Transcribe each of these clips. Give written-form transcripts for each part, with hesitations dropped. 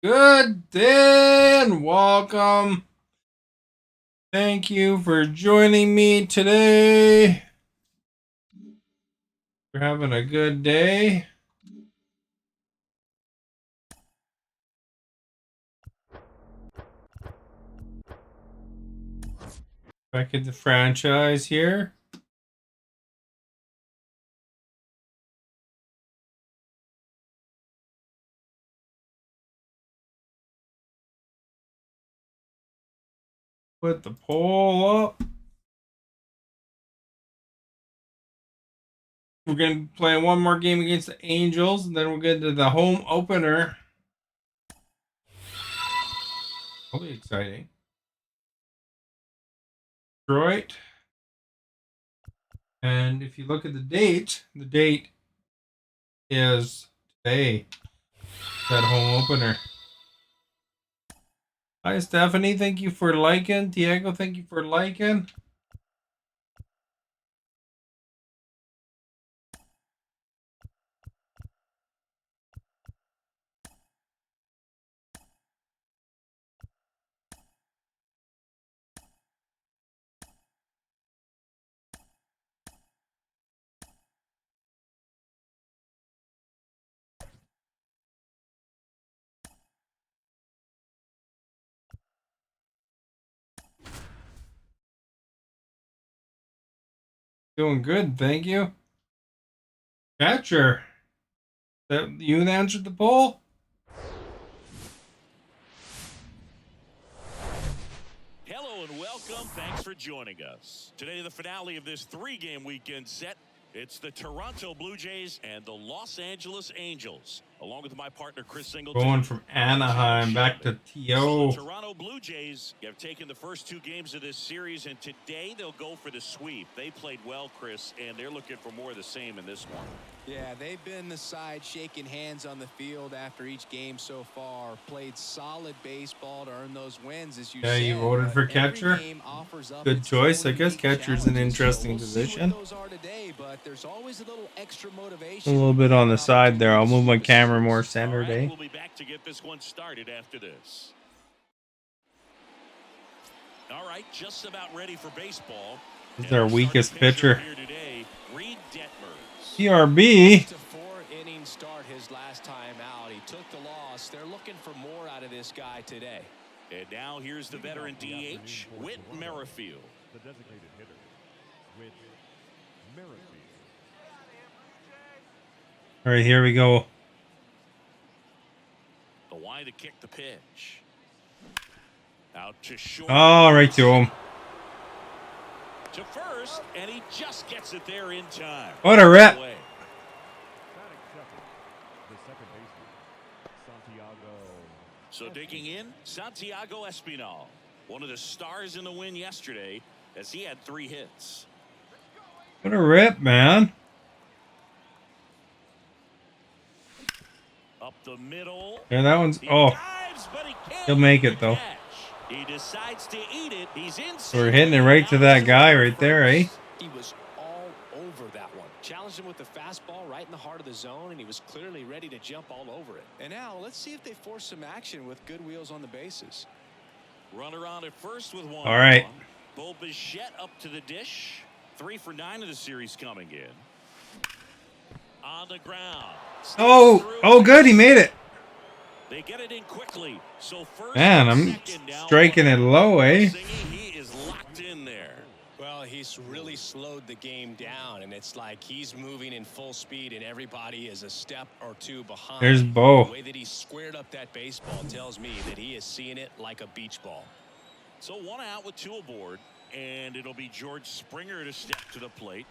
Good day and welcome. Thank you for joining me today. We're having a good day. Back at the franchise here. Put the poll up. We're going to play one more game against the Angels, and then we'll get to the home opener. That'll be exciting. Detroit. And if you look at the date is today. That home opener. Hi, Stephanie. Thank you for liking. Diego, thank you for liking. Doing good, thank you. Catcher. That you answered the poll? Hello and welcome. Thanks for joining us. Today, the finale of this three-game weekend set. It's the Toronto Blue Jays and the Los Angeles Angels, along with my partner Chris Singleton. Going from Anaheim back to TO. The Toronto Blue Jays have taken the first two games of this series, and today they'll go for the sweep. They played well, Chris, and they're looking for more of the same in this one. Yeah, they've been the side shaking hands on the field after each game so far. Played solid baseball to earn those wins, as you said. You voted for catcher? Good choice. I guess catcher's an interesting position. A little bit on the side there. I'll move my camera more center day. We'll be back to get this one started after this. All right, just about ready for baseball. This is our weakest pitcher. CRB. Four-inning start his last time out. He took the loss. They're looking for more out of this guy today. And now here's the veteran DH, Whit Merrifield. The designated hitter, Whit Merrifield. All right, here we go. The wide to kick the pitch. Out to short. Oh, right to him. To first, and he just gets it there in time. What a rip. So digging in, Santiago Espinal, one of the stars in the win yesterday, as he had 3 hits. What a rip, man. Up the middle. Yeah, that one's. Oh, he'll make it though. He decides to eat it. He's in. So we're hitting it right to that guy right there, eh? He was all over that one. Challenged him with the fastball right in the heart of the zone, and he was clearly ready to jump all over it. And now let's see if they force some action with good wheels on the bases. Runner on at first with 1. All right. Bo Bichette up to the dish. 3 for 9 of the series coming in. On the ground. Oh, good. He made it. They get it in quickly. So first, man, I'm striking it low, eh? He is locked in there. Well, he's really slowed the game down, and it's like he's moving in full speed, and everybody is a step or two behind. There's Bo. The way that he squared up that baseball tells me that he is seeing it like a beach ball. So 1 out with 2 aboard, and it'll be George Springer to step to the plate.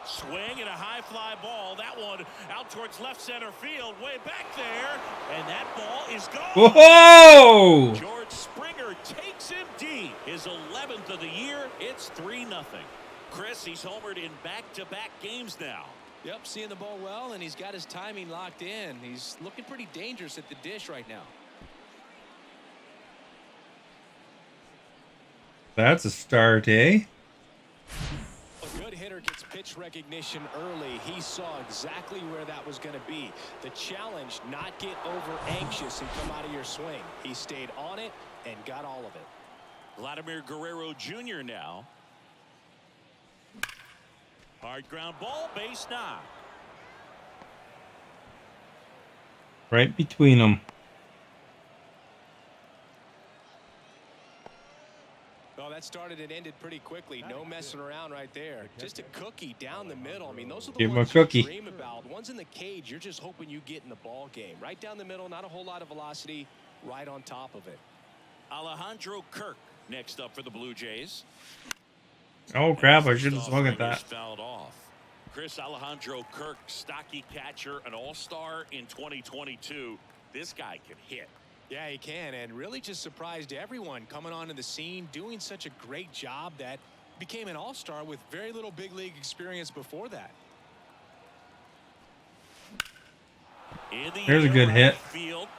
Swing and a high fly ball. That one out towards left center field, way back there, and that ball is gone. Whoa! George Springer takes him deep. His 11th of the year. It's 3-0. Chris, he's homered in back-to-back games now. Yep, seeing the ball well, and he's got his timing locked in. He's looking pretty dangerous at the dish right now. That's a start, eh? A good hitter hitter gets pitch recognition early, he saw exactly where that was going to be. The challenge, not get over anxious and come out of your swing. He stayed on it and got all of it. Vladimir Guerrero Jr. now. Hard ground ball, base knock. Right between them. Well, that started and ended pretty quickly. No messing around right there. Just a cookie down the middle. I mean, those are the Give him a ones you cookie. dream about. Ones in the cage, you're just hoping you get in the ball game. Right down the middle, not a whole lot of velocity, right on top of it. Alejandro Kirk next up for the Blue Jays. Oh crap! I should have swung at that. Fouled off. Chris, Alejandro Kirk, stocky catcher, an all-star in 2022. This guy can hit. Yeah, he can, and really just surprised everyone coming onto the scene, doing such a great job that became an all-star with very little big league experience before that. Here's a good hit. Field.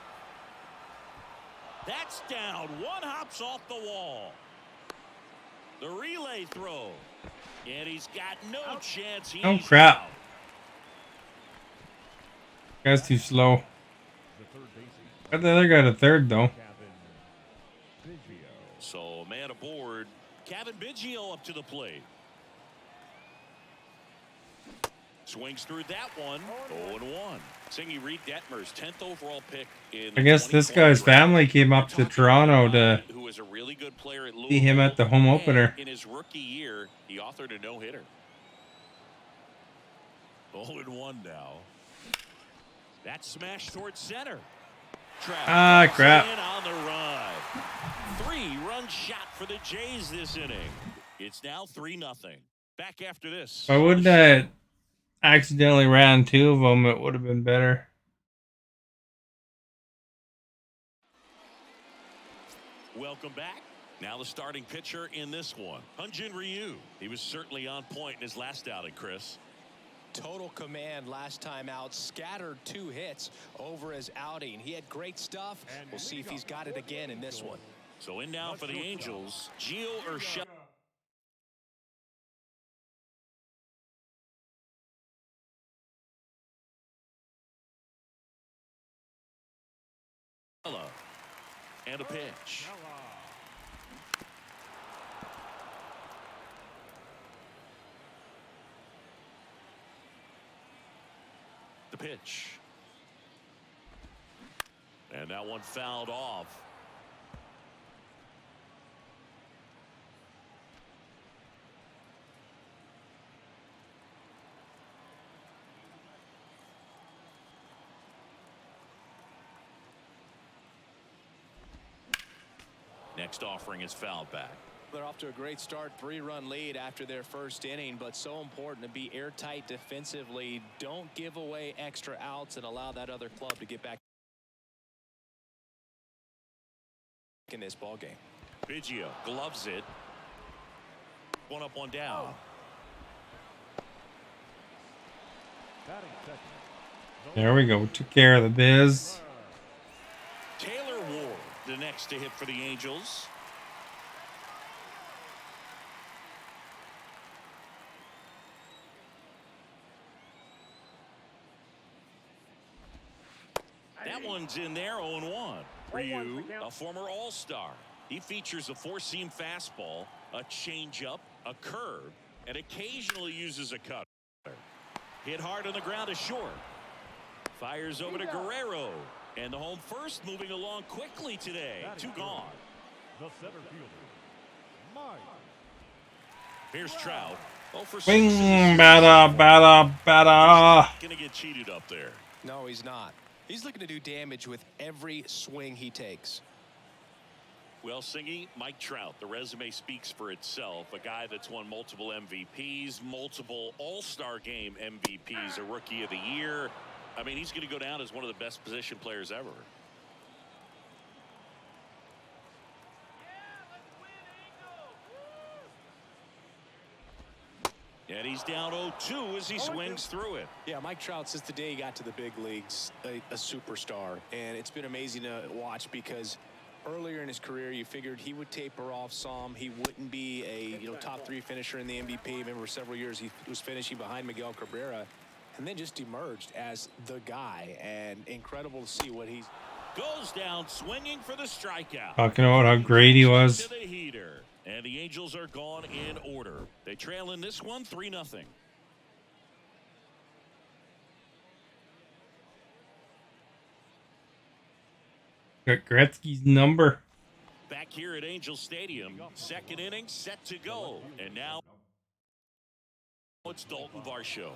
That's down. One hops off the wall. The relay throw. And he's got no chance. He's Oh crap! out. Guy's too slow. The third baseman, Got the other guy to third though. Kevin Biggio. So man aboard. Kevin Biggio up to the plate. Swings through that one. 0-1. Singy Reed Detmer's 10th overall pick in I guess this guy's family came up to Toronto to who was a really good player at see him at the home opener. In his rookie year, he authored a no-hitter. 0-1 now. That smash towards center. Ah, crap. In on the run. 3-run shot for the Jays this inning. It's now 3-0. Back after this. If I wouldn't have accidentally ran two of them, it would have been better. Welcome back. Now the starting pitcher in this one, Hyun-Jin Ryu. He was certainly on point in his last outing, Chris. Total command last time out, scattered 2 hits over his outing. He had great stuff. We'll see if he's got it again in this one. So in now for the Angels, Gio Urshela. And a pitch. The pitch. And that one fouled off. Next offering is fouled back. They're off to a great start, 3-run lead after their first inning, but so important to be airtight defensively. Don't give away extra outs and allow that other club to get back in this ball game. Biggio gloves it. One up, one down. Batting second. There we go. Took care of the biz. Taylor Ward, the next to hit for the Angels. That one's in there, 0-1. Ryu, a former All-Star. He features a 4-seam fastball, a changeup, a curve, and occasionally uses a cutter. Hit hard on the ground to short. Fires over to Guerrero. And the home first moving along quickly today. 2 gone. The center fielder, Mike. Here's Trout. Oh, for Swing, 6. bada, bada, bada. Gonna get cheated up there. No, he's not. He's looking to do damage with every swing he takes. Well, Singy, Mike Trout, the resume speaks for itself. A guy that's won multiple MVPs, multiple All-Star Game MVPs, a Rookie of the Year. I mean, he's going to go down as one of the best position players ever. And he's down 0-2 as he swings through it. Yeah, Mike Trout, since the day he got to the big leagues, a superstar. And it's been amazing to watch because earlier in his career, you figured he would taper off some. He wouldn't be a top 3 finisher in the MVP. Remember, several years he was finishing behind Miguel Cabrera, and then just emerged as the guy. And incredible to see what he's goes down swinging for the strikeout. Talking about how great he was. To the heater, and the Angels are gone in order. They trail in this one 3-0. Got Gretzky's number. Back here at Angel Stadium, second inning set to go, and now it's Dalton Varsho.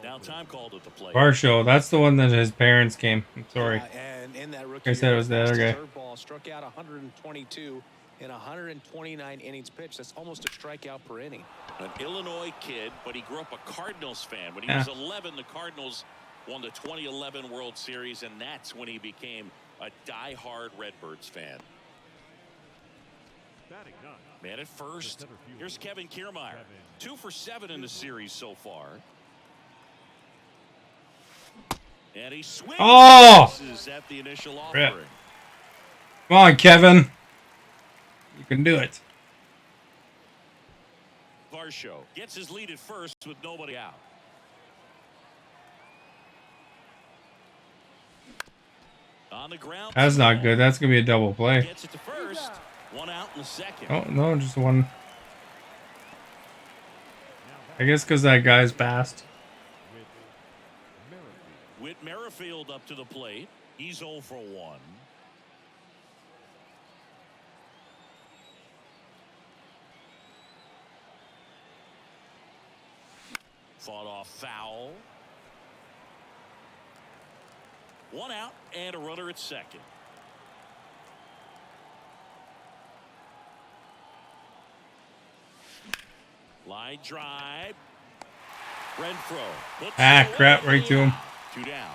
Now time called at the plate. Varsho, that's the one that his parents came. I'm sorry. And in that rookie I said it was the other guy. Ball struck out 122 in 129 innings pitched. That's almost a strikeout per inning. An Illinois kid, but he grew up a Cardinals fan. When he was 11, the Cardinals won the 2011 World Series, and that's when he became a die-hard Redbirds fan. Man at first. Here's Kevin Kiermaier. 2 for 7 in the series so far. And he swings at the initial offering. Come on, Kevin. You can do it. Varsho gets his lead at first with nobody out. On the ground. That's not good. That's going to be a double play. Gets it to first. 1 out in the second. Oh, no, just one. I guess because that guy's passed. Whit Merrifield up to the plate. He's 0 for 1. Fought off foul. 1 out and a runner at second. Line drive. Renfroe. Crap, right to him. 2 down.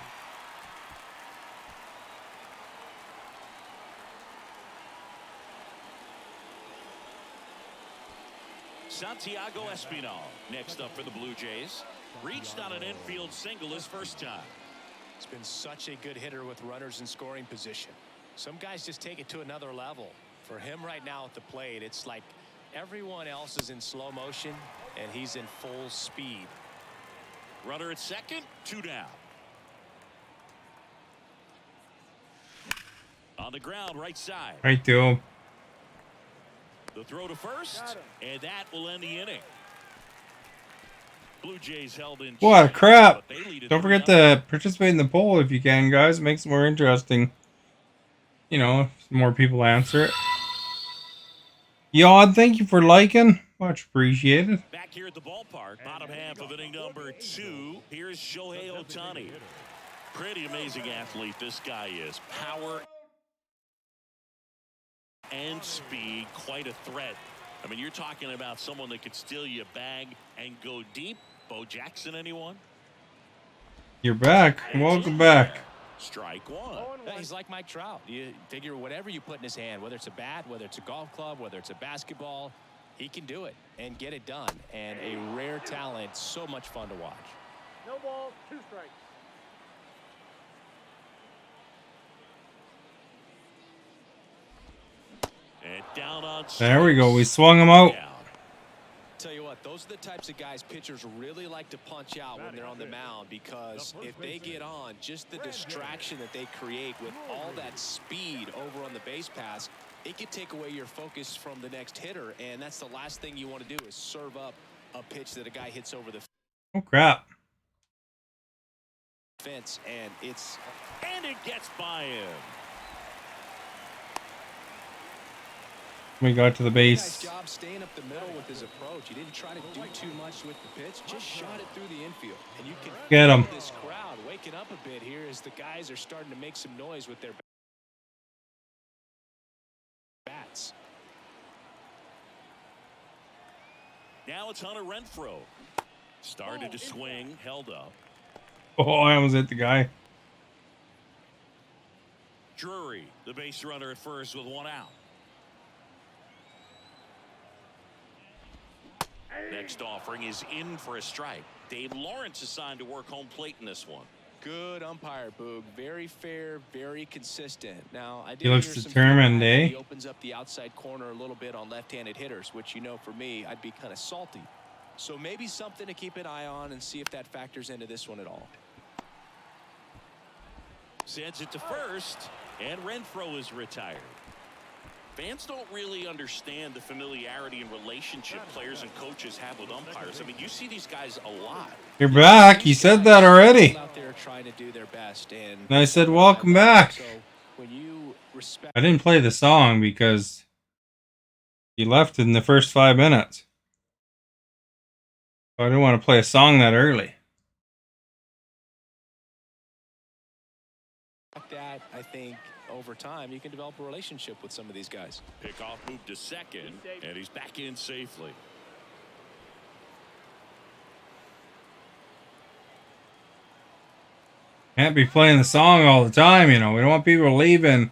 Santiago Espinal next up for the Blue Jays. Reached on an infield single his first time. He's been such a good hitter with runners in scoring position. Some guys just take it to another level. For him right now at the plate, it's like everyone else is in slow motion and he's in full speed. Runner at second, 2 down. On the ground, right side. Right to him. The throw to first, and that will end the inning. Blue Jays held in. What crap! Don't forget to participate in the poll if you can, guys. It makes it more interesting. You know, if more people answer it. Yod, thank you for liking. Much appreciated. Back here at the ballpark, bottom half of inning number 2. Here's Shohei Ohtani. Pretty amazing athlete this guy is. Power and speed, quite a threat. I mean, you're talking about someone that could steal you a bag and go deep. Bo Jackson, anyone? You're back. Welcome back. Strike 1. Yeah, he's like Mike Trout. You figure whatever you put in his hand, whether it's a bat, whether it's a golf club, whether it's a basketball, he can do it and get it done. And a rare talent, so much fun to watch. No ball, 2 strikes. And down on there we go. We swung him out. Tell you what, those are the types of guys pitchers really like to punch out when they're on the mound, because if they get on, just the distraction that they create with all that speed over on the base pass, it could take away your focus from the next hitter, and that's the last thing you want to do is serve up a pitch that a guy hits over the Oh crap. fence, and it gets by him. We got to the base. Nice job staying up the middle with his approach. He didn't try to do too much with the pitch, just shot it through the infield. And you can get him. feel this crowd waking up a bit here as the guys are starting to make some noise with their bats. Now it's Hunter Renfroe. Started to swing, held up. Oh, I almost hit the guy. Drury, the base runner at first with 1 out. Next offering is in for a strike. Dave Lawrence assigned to work home plate in this one. Good umpire, Boog. Very fair, very consistent. Now, I He did looks hear some determined, feedback that eh? he opens up the outside corner a little bit on left-handed hitters, which, you know, for me, I'd be kind of salty. So maybe something to keep an eye on and see if that factors into this one at all. Sends it to first, and Renfroe is retired. Fans don't really understand the familiarity and relationship players and coaches have with umpires. I mean, you see these guys a lot. You're back. You said that already. Out there trying to do their best, and I said, welcome back. So when you respect, I didn't play the song because you left in the first 5 minutes. So I didn't want to play a song that early. that, I think over time you can develop a relationship with some of these guys. Pickoff move to second, and he's back in safely. Can't be playing the song all the time, you know. We don't want people leaving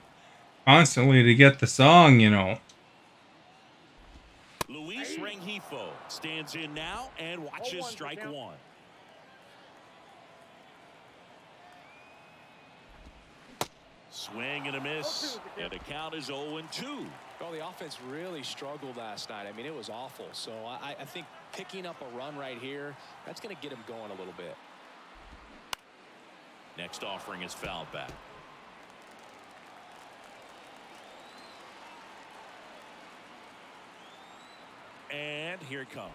constantly to get the song, you know. Luis Rengifo stands in now and watches strike one. Swing and a miss, and the count is 0-2. Well, the offense really struggled last night. I mean, it was awful. So I think picking up a run right here, that's going to get him going a little bit. Next offering is fouled back. And here it comes.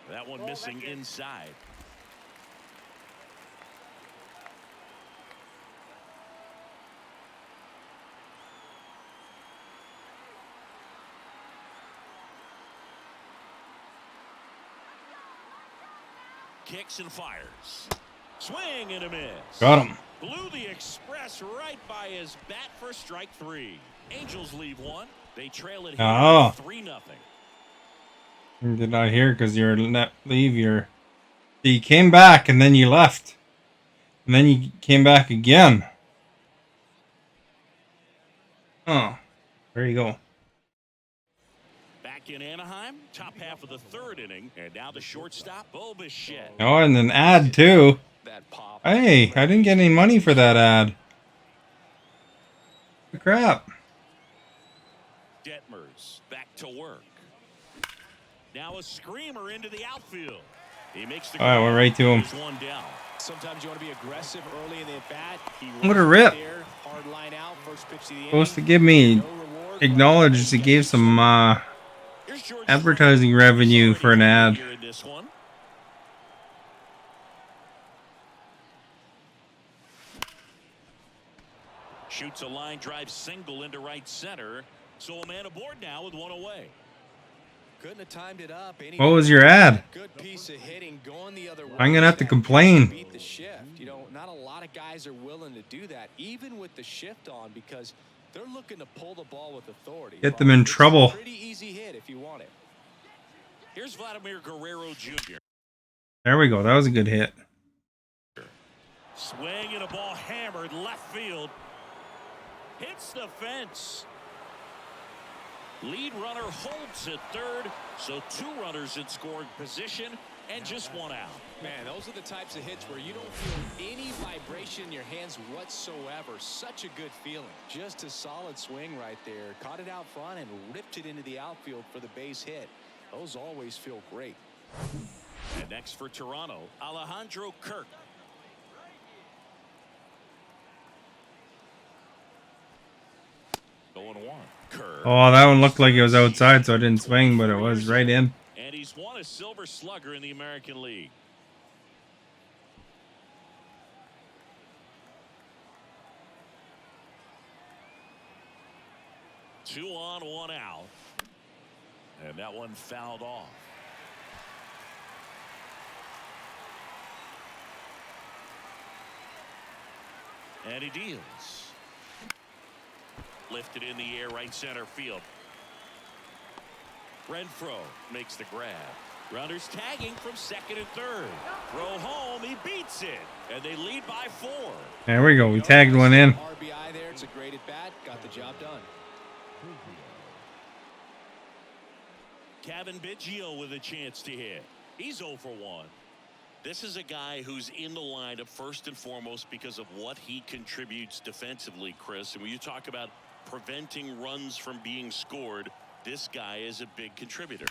That one missing inside. Kicks and fires. Swing and a miss. Got him. Blew the express right by his bat for strike three. Angels leave one. They trail it here 3-0. Did not hear because you're let leave your. You came back and then you left, and then you came back again. Oh, there you go. Back in Anaheim, top half of the third inning, and now the shortstop, Bo Bichette. Oh, and an ad too. That pop. Hey, I didn't get any money for that ad. Crap. Detmers back to work. Now a screamer into the outfield. He makes the. All right, we're right to him. One down. Sometimes you want to be aggressive early in the at bat. What a rip. Hard line out, first pitch to the Supposed to give me acknowledged he gave some advertising revenue for an ad. Shoots a line drive single into right center. So a man aboard now with one away. Couldn't have timed it up. What was your ad? Good piece of hitting going the other way. I'm gonna have to complain. Beat the shift. You know, not a lot of guys are willing to do that, even with the shift on, because they're looking to pull the ball with authority. Get them in trouble. Pretty easy hit if you want it. Here's Vladimir Guerrero Jr. There we go. That was a good hit. Swing and a ball hammered left field. Hits the fence. Lead runner holds at third, so 2 runners in scoring position and just 1 out. Man, those are the types of hits where you don't feel any vibration in your hands whatsoever. Such a good feeling. Just a solid swing right there. Caught it out front and ripped it into the outfield for the base hit. Those always feel great. And next for Toronto, Alejandro Kirk. Kirk. Oh, that one looked like it was outside, so I didn't swing, but it was right in. And he's won a Silver Slugger in the American League. Two on, 1 out. And that one fouled off. And he deals. Lifted in the air, right center field. Renfroe makes the grab. Runners tagging from second and third. Throw home, he beats it. And they lead by 4. There we go. We tagged one in. RBI there. It's a great at bat. Got the job done. Kevin Biggio with a chance to hit. He's 0 for 1. This is a guy who's in the lineup first and foremost because of what he contributes defensively, Chris. And when you talk about preventing runs from being scored, this guy is a big contributor.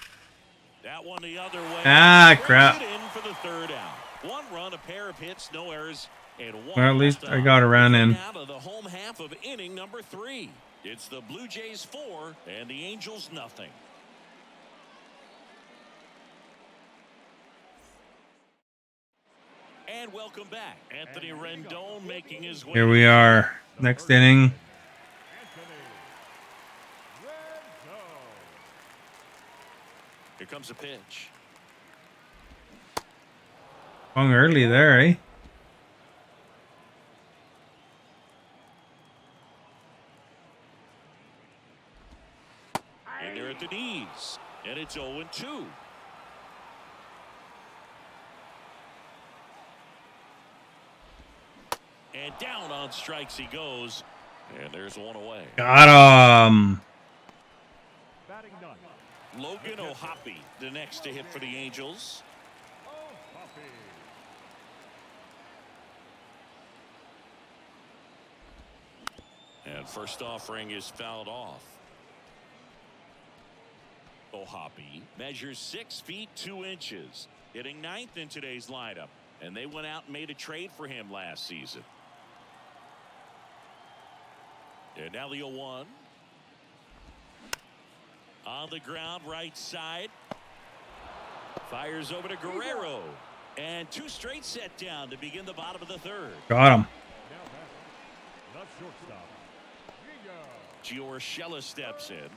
That one the other way. Ah, crap. In for the third out. One run, a pair of hits, no errors, and one. Well, at least I got a run in. Out of the home half of inning number 3. It's the Blue Jays 4 and the Angels nothing. And welcome back. Anthony Rendon making his way. Here we are. Next inning. Here comes a pitch. Swung early there, eh? And they're at the knees. And it's 0-2. And down on strikes he goes. And there's one away. Got him. Batting ninth. Logan O'Hoppe, the next to hit for the Angels. And first offering is fouled off. O'Hoppe measures 6 feet 2 inches, hitting 9th in today's lineup. And they went out and made a trade for him last season. And now the 0-1. On the ground, right side. Fires over to Guerrero. And 2 straight set down to begin the bottom of the 3rd. Got him. Now batting, the shortstop, Giorgella steps in.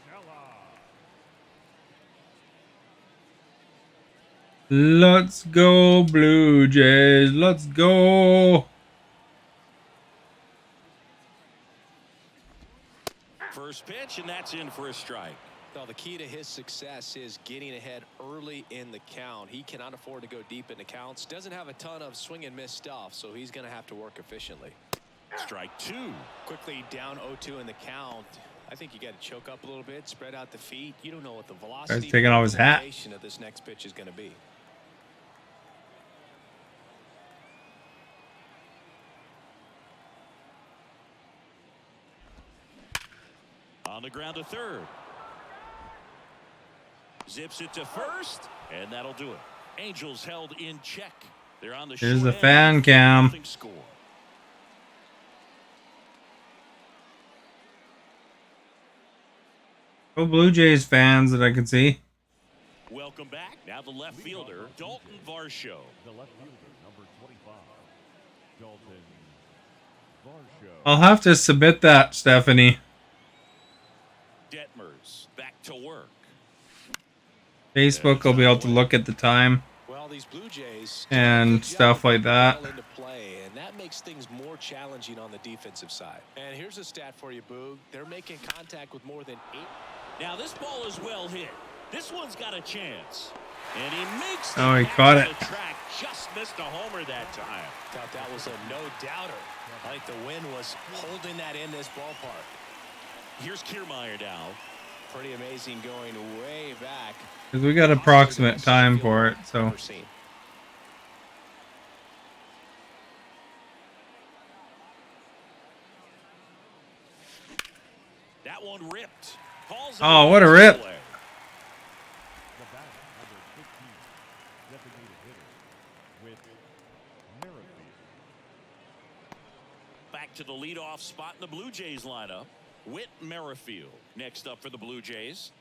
Let's go, Blue Jays. Let's go. First pitch, and that's in for a strike. Well, the key to his success is getting ahead early in the count. He cannot afford to go deep in the counts. Doesn't have a ton of swing and miss stuff, so he's going to have to work efficiently. Strike 2. Quickly down 0-2 in the count. I think you got to choke up a little bit, spread out the feet. You don't know what the velocity Guy's taking off his hat. of this next pitch is going to be. On the ground to 3rd. Zips it to 1st, and that'll do it. Angels held in check. They're on the Here's short the fan end. cam. Nothing score. Go Blue Jays fans that I can see. Welcome back. Now the left fielder, Dalton Varsho. The left fielder, number 25, Dalton Varsho. I'll have to submit that, Stephanie. Detmers back to work. Facebook will be able to look at the time Well, these Blue Jays and stuff like that. into play, and that makes things more challenging on the defensive side. And here's a stat for you, Boog. They're making contact with more than 8. Now this ball is well hit. This one's got a chance. And he makes Oh, he caught it. the track. Just missed a homer that time. Thought that was a no-doubter. I think the wind was holding that in this ballpark. Here's Kiermaier now. Pretty amazing going way back. Because we got approximate time for it, so. Ever seen. That one ripped. Calls Oh, what a rip. The batter, number 15, designated hitter, with Merrifield. Back to the leadoff spot in the Blue Jays lineup. Whit Merrifield next up for the Blue Jays.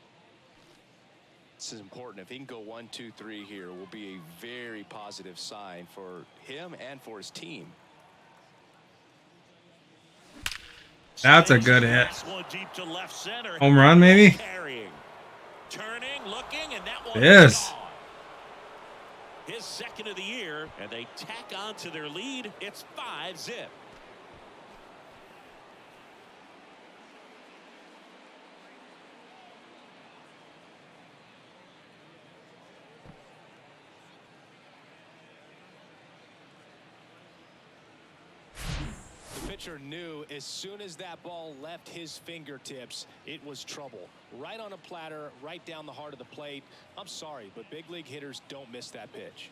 This is important. If he can go 1, 2, 3 here, will be a very positive sign for him and for his team. That's a good hit. That's one deep to left center. Home run, maybe? Carrying. Turning, looking, and that one Yes. is gone. His second of the year, and they tack on to their lead. It's 5-zip. The pitcher knew as soon as that ball left his fingertips, it was trouble. Right on a platter, right down the heart of the plate. I'm sorry, but big league hitters don't miss that pitch.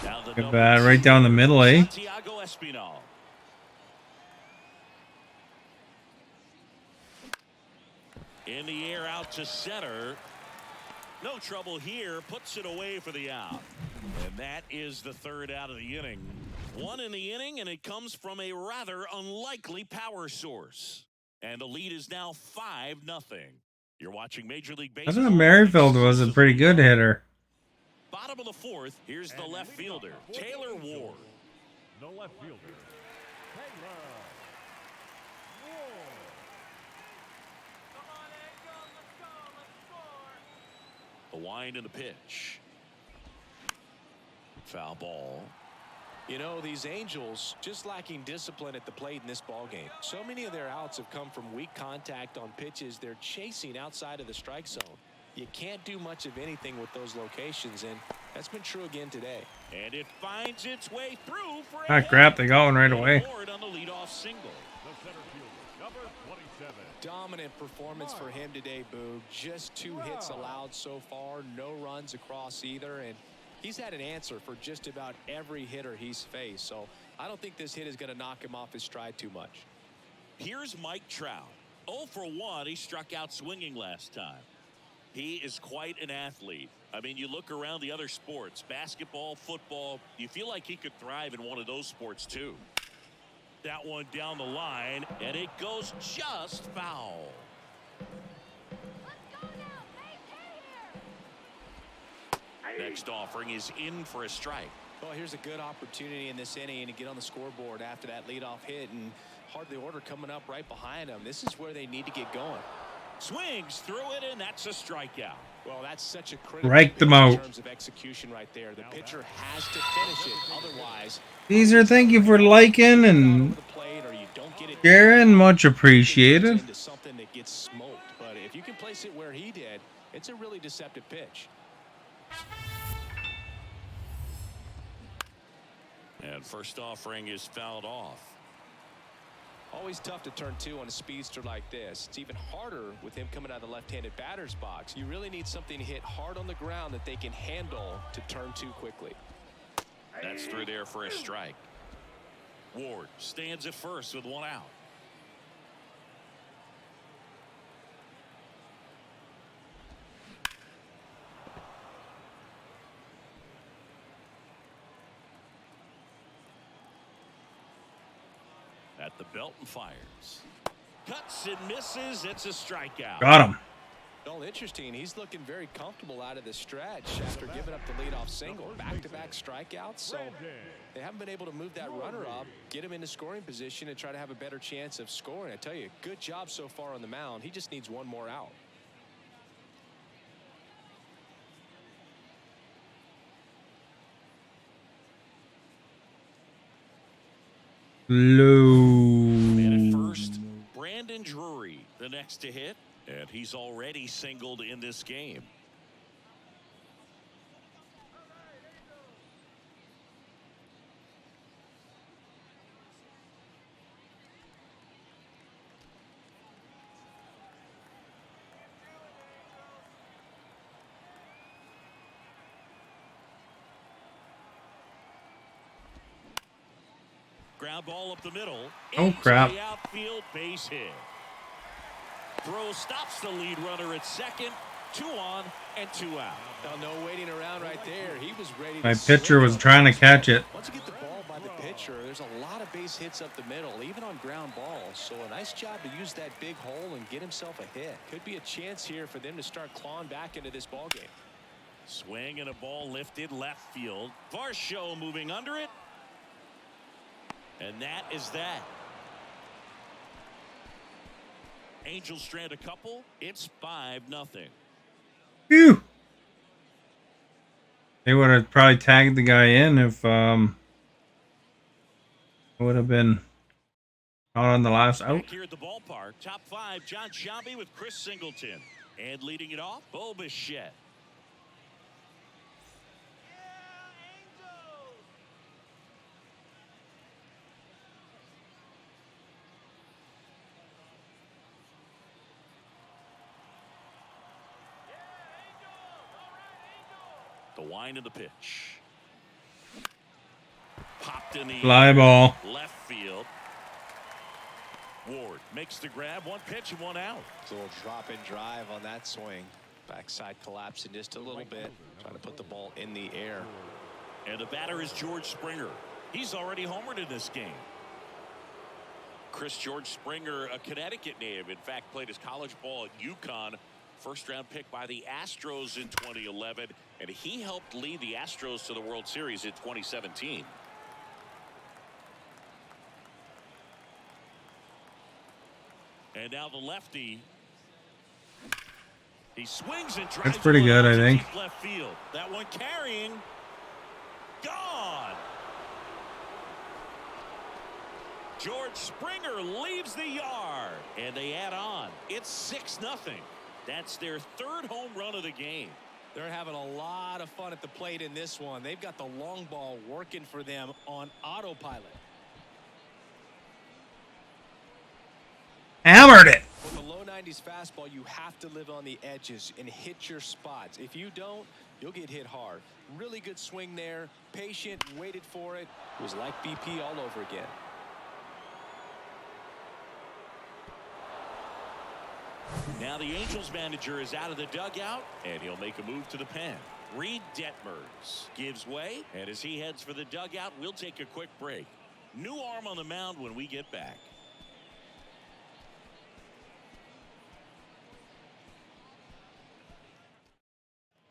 Now the Good bat right down the middle, eh? Santiago Espinal. In the air out to center. No trouble here. Puts it away for the out. And that is the third out of the inning. One in the inning, and it comes from a rather unlikely power source. And the lead is now 5-0. You're watching Major League I Baseball. thought Merrifield was a pretty good hitter. Bottom of the fourth, here's the left fielder, Taylor Ward. The left fielder, Taylor Ward. The wind and the pitch. Foul ball. You know, these Angels just lacking discipline at the plate in this ball game. So many of their outs have come from weak contact on pitches they're chasing outside of the strike zone. You can't do much of anything with those locations, and that's been true again today. And it finds its way through for Ah, crap, they got one right away. Ward on the leadoff single. The center fielder, number 27. Dominant performance for him today, Boog. Just 2 hits allowed so far, no runs across either, and he's had an answer for just about every hitter he's faced. So I don't think this hit is going to knock him off his stride too much. Here's Mike Trout. 0 for 1. He struck out swinging last time. He is quite an athlete. I mean, you look around the other sports, basketball, football, you feel like he could thrive in one of those sports too. That one down the line, and it goes just foul. Next offering is in for a strike. Well, here's a good opportunity in this inning to get on the scoreboard after that leadoff hit, and hardly order coming up right behind them. This is where they need to get going. Swings through it, and that's a strikeout. Well, that's such a critical Strike them bit out. in terms of execution right there. The pitcher has to finish it. Otherwise, Caesar, thank you for liking over and the plate or you don't get it sharing. Much appreciated. into something that gets smoked. But if you can place it where he did, it's a really deceptive pitch. And first offering is fouled off. Always tough to turn 2 on a speedster like this. It's even harder with him coming out of the left-handed batter's box. You really need something to hit hard on the ground that they can handle to turn 2 quickly. That's through there for a strike. Ward stands at first with 1 out. At the belt and fires. Cuts and misses. It's a strikeout. Got him. Well, interesting. He's looking very comfortable out of the stretch after giving up the leadoff single. Back-to-back strikeouts. So they haven't been able to move that runner up, get him into scoring position, and try to have a better chance of scoring. I tell you, good job so far on the mound. He just needs 1 more out. And at Low. first, Brandon Drury, the next to hit, and he's already singled in this game. Ground ball up the middle. Oh, Into crap. the outfield, base hit. Throw stops the lead runner at second. 2 on and 2 out. Now, no waiting around right there. He was ready. My to pitcher swing was on trying to this catch one. it. Once you get the ball by the pitcher, there's a lot of base hits up the middle, even on ground balls. So a nice job to use that big hole and get himself a hit. Could be a chance here for them to start clawing back into this ball game. Swing and a ball lifted left field. Varsho moving under it. And that is that. Angels strand a couple. It's 5-0. Phew. They would have probably tagged the guy in if it would have been not on the last out. Back here at the ballpark, top 5, John Sciambi with Chris Singleton. And leading it off, Bo Bichette. The wind of the pitch. Popped in the Fly ball. left field. Ward makes the grab. One pitch and one out. It's a little drop and drive on that swing. Backside collapsing just a little bit. Trying to put the ball in the air. And the batter is George Springer. He's already homered in this game. George Springer, a Connecticut native. In fact, played his college ball at UConn. First-round pick by the Astros in 2011. And he helped lead the Astros to the World Series in 2017. And now the lefty. He swings and drives. That's pretty good, I think. Left field. That one carrying. Gone. George Springer leaves the yard. And they add on. It's 6-0. That's their third home run of the game. They're having a lot of fun at the plate in this one. They've got the long ball working for them on autopilot. Hammered it. With a low 90s fastball, you have to live on the edges and hit your spots. If you don't, you'll get hit hard. Really good swing there. Patient, waited for it. It was like BP all over again. Now the Angels manager is out of the dugout, and he'll make a move to the pen. Reed Detmers gives way, and as he heads for the dugout, we'll take a quick break. New arm on the mound when we get back.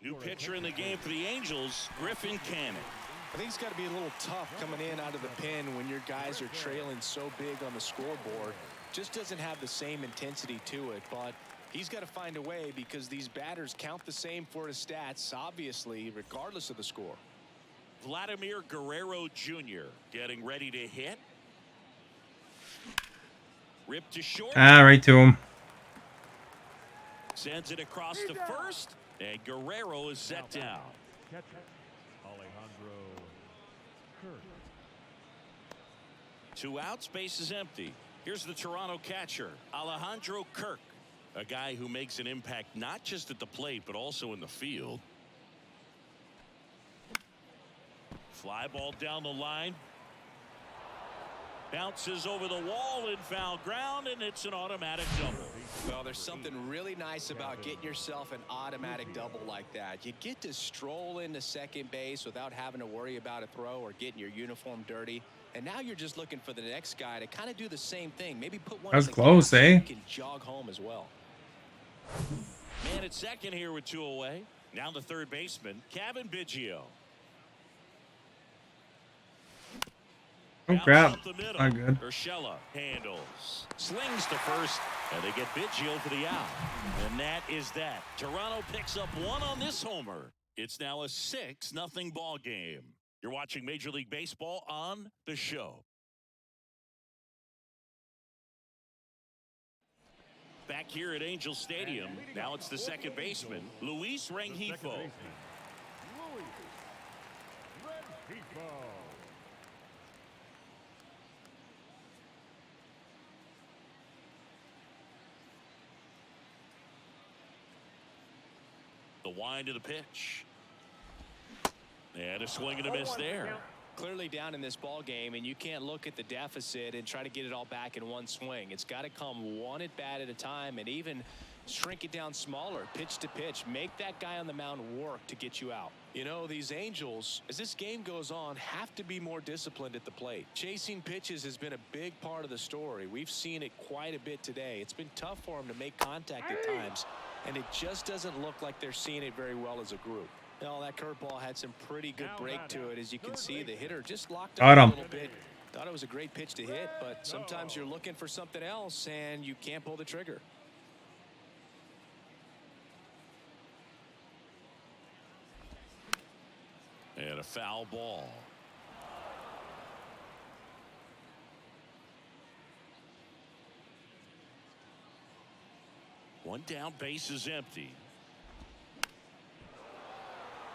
New pitcher in the game for the Angels, Griffin Cannon. I think it's got to be a little tough coming in out of the pen when your guys are trailing so big on the scoreboard. Just doesn't have the same intensity to it, but he's got to find a way because these batters count the same for his stats, obviously, regardless of the score. Vladimir Guerrero Jr. getting ready to hit. Ripped to short. Ah, right to him. Sends it across to first. And Guerrero is set down. Catcher, Alejandro Kirk. 2 outs, base is empty. Here's the Toronto catcher, Alejandro Kirk, a guy who makes an impact not just at the plate but also in the field. Fly ball down the line. Bounces over the wall in foul ground, and it's an automatic double. Well, there's something really nice about getting yourself an automatic double like that. You get to stroll into second base without having to worry about a throw or getting your uniform dirty. And now you're just looking for the next guy to kind of do the same thing. Maybe put one. That was close, eh? You can jog home as well. Man at second here with 2 away. Now the third baseman, Kevin Biggio. Oh crap. Not Not good. Urshela handles. Slings to first, and they get Biggio for the out. And that is that. Toronto picks up 1 on this homer. It's now a 6-0 ball game. You're watching Major League Baseball on The Show. Back here at Angel Stadium, now it's the second baseman, Luis Rengifo. Rengifo. The wind of the pitch. And a swing and a miss there. Clearly down in this ball game, and you can't look at the deficit and try to get it all back in one swing. It's got to come one at bat at a time, and even shrink it down smaller, pitch to pitch. Make that guy on the mound work to get you out. You know, these Angels, as this game goes on, have to be more disciplined at the plate. Chasing pitches has been a big part of the story. We've seen it quite a bit today. It's been tough for them to make contact at times, and it just doesn't look like they're seeing it very well as a group. Well, that curveball had some pretty good break to it. As you can see, the hitter just locked up a little bit. Thought it was a great pitch to hit, but sometimes you're looking for something else, and you can't pull the trigger. And a foul ball. One down, base is empty.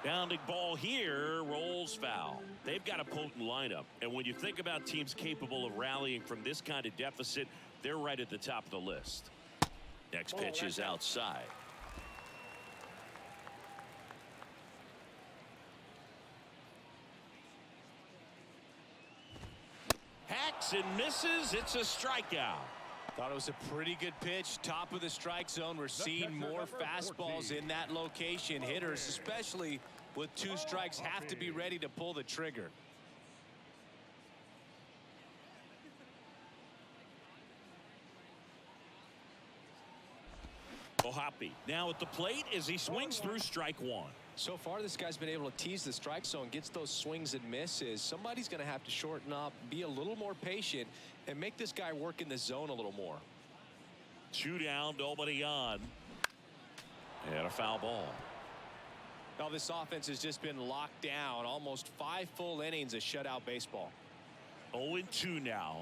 Bounding ball here, rolls foul. They've got a potent lineup, and when you think about teams capable of rallying from this kind of deficit, they're right at the top of the list. Next pitch is outside. And misses. It's a strikeout. Thought it was a pretty good pitch. Top of the strike zone. We're seeing more fastballs in that location. Hitters, especially with 2 strikes, have to be ready to pull the trigger. Hoppy now at the plate as he swings through strike 1. So far, this guy's been able to tease the strike zone, gets those swings and misses. Somebody's going to have to shorten up, be a little more patient, and make this guy work in the zone a little more. 2 down, nobody on. And a foul ball. Now this offense has just been locked down. Almost 5 full innings of shutout baseball. 0-2 now.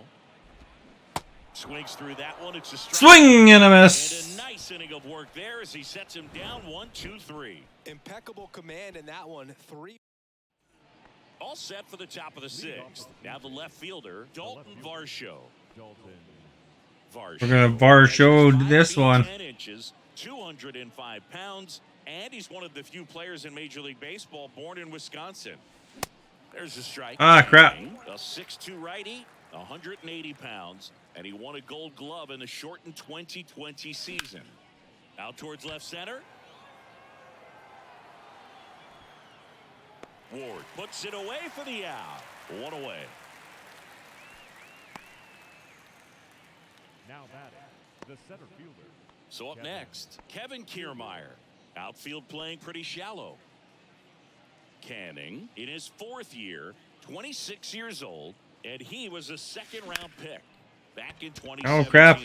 Swings through that one. It's a strike. Swing and a miss. And a nice inning of work there as he sets him down 1-2-3. Impeccable command in that one. 3. All set for the top of the 6th. Now the left fielder, Dalton Varsho. We're gonna Varsho this one. 10 inches, 205 pounds, and he's one of the few players in Major League Baseball born in Wisconsin. There's a strike. Ah, crap. A 6'2" righty, 180 pounds, and he won a Gold Glove in the shortened 2020 season. Out towards left center. Ward puts it away for the out. 1 away. Now batting, the center fielder. So up next, Kevin Kiermaier. Outfield playing pretty shallow. Canning in his 4th year, 26 years old, and he was a 2nd-round pick back in 2017. Oh, crap.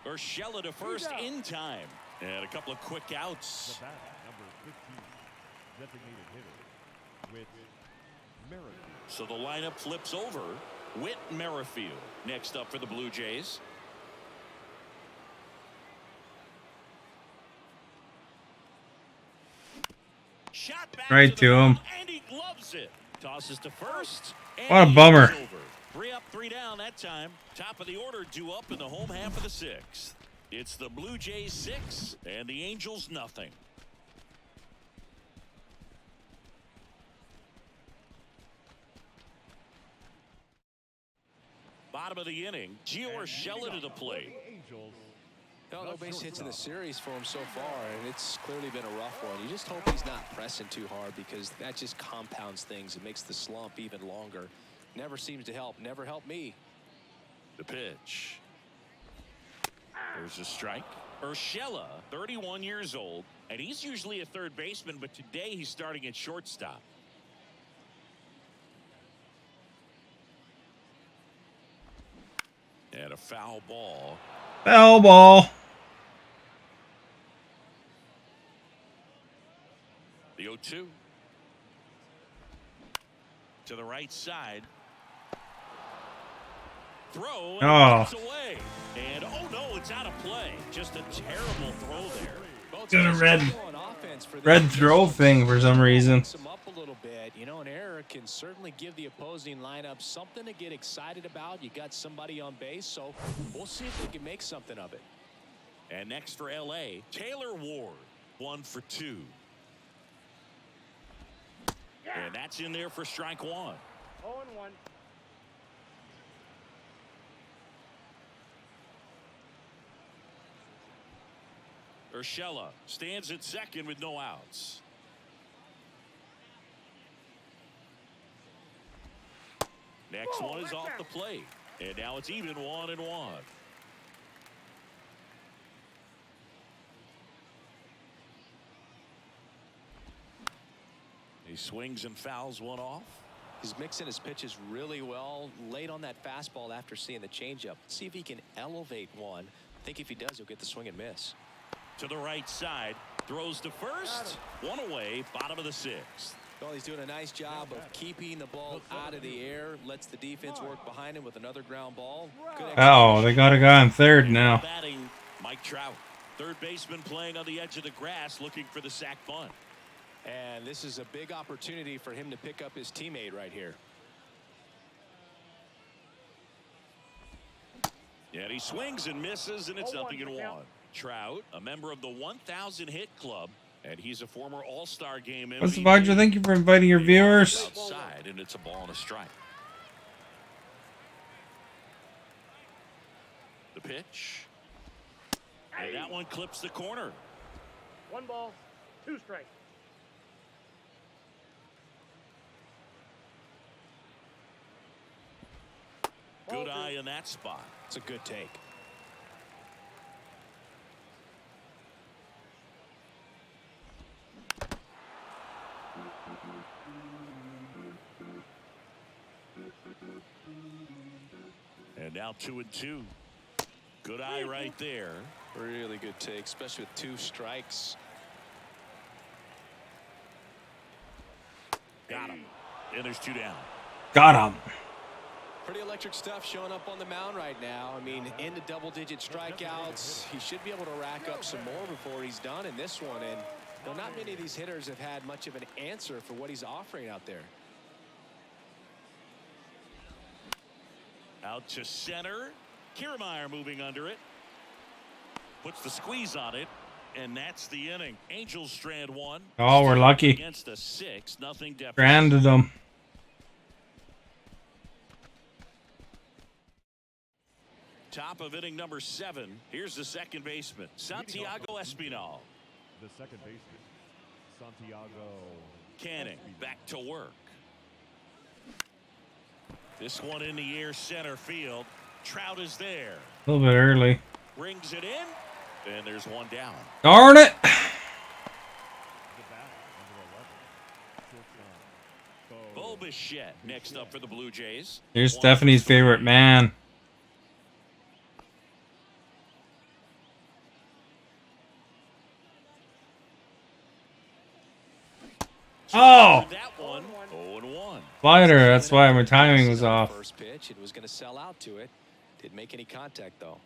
Urshela to first in time. And a couple of quick outs. The batter, number 15, designated hitter, Whit Merrifield. So the lineup flips over. Whit Merrifield next up for the Blue Jays. Shot back Right to him. and he gloves it. Tosses to first. What a bummer. Over. 3 up, 3 down that time. Top of the order due up in the home half of the 6th. It's the Blue Jays 6 and the Angels nothing. Bottom of the inning, Gio Urshela to the plate. No base hits in the series for him so far, and it's clearly been a rough one. You just hope he's not pressing too hard, because that just compounds things. It makes the slump even longer. Never seems to help. Never helped me. The pitch. There's a strike. Urshela, 31 years old, and he's usually a third baseman, but today he's starting at shortstop. And a foul ball. Foul ball. The 0-2. To the right side. Throw. And Oh. it's away. And oh no, it's out of play. Just a terrible throw there. Did a red throw thing for some reason. Him up a little bit. You know, an error can certainly give the opposing lineup something to get excited about. You got somebody on base, so we'll see if we can make something of it. And next for LA, Taylor Ward, 1 for 2. And that's in there for strike 1. 0-1. Urshela stands at second with no outs. Next one is off the plate. And now it's even 1-1. He swings and fouls one off. He's mixing his pitches really well. Late on that fastball after seeing the changeup. See if he can elevate one. I think if he does, he'll get the swing and miss. To the right side, throws to first. 1 away, bottom of the 6th. Well, he's doing a nice job of keeping the ball out of the air. Lets the defense work behind him with another ground ball. Good Oh, they got a guy on third now. Batting, Mike Trout. Third baseman playing on the edge of the grass, looking for the sac bunt. And this is a big opportunity for him to pick up his teammate right here. And he swings and misses, and it's 0-1 0-1. count. Trout, a member of the 1,000 hit club, and he's a former All-Star game MVP. What's the Vajra? Thank you for inviting your viewers. Outside, and it's a ball and a strike. pitch. And that one clips the corner. 1 ball, 2 strikes. Good eye in that spot. It's a good take. And now 2-2. Good eye right there. Really good take, especially with 2 strikes. Got him. And there's 2 down. Got him. Pretty electric stuff showing up on the mound right now. I mean, into double-digit strikeouts. He should be able to rack up some more before he's done in this one. And not many of these hitters have had much of an answer for what he's offering out there. Out to center. Kiermaier moving under it. Puts the squeeze on it. And that's the inning. Angels strand 1. Oh, we're lucky. Against a 6-0 deficit. Stranded them. Top of inning number 7. Here's the second baseman, Santiago Espinal. The second baseman, Santiago Canning back to work. This one in the air, center field. Trout is there. A little bit early. Brings it in. And there's 1 down. Darn it. The bat, number 11, Bo Bichette next up for the Blue Jays. Here's Stephanie's favorite man. Oh! That one, 0-1. Slider. That's why my timing was off. First pitch, it was going to sell out to it. Didn't make any contact, though.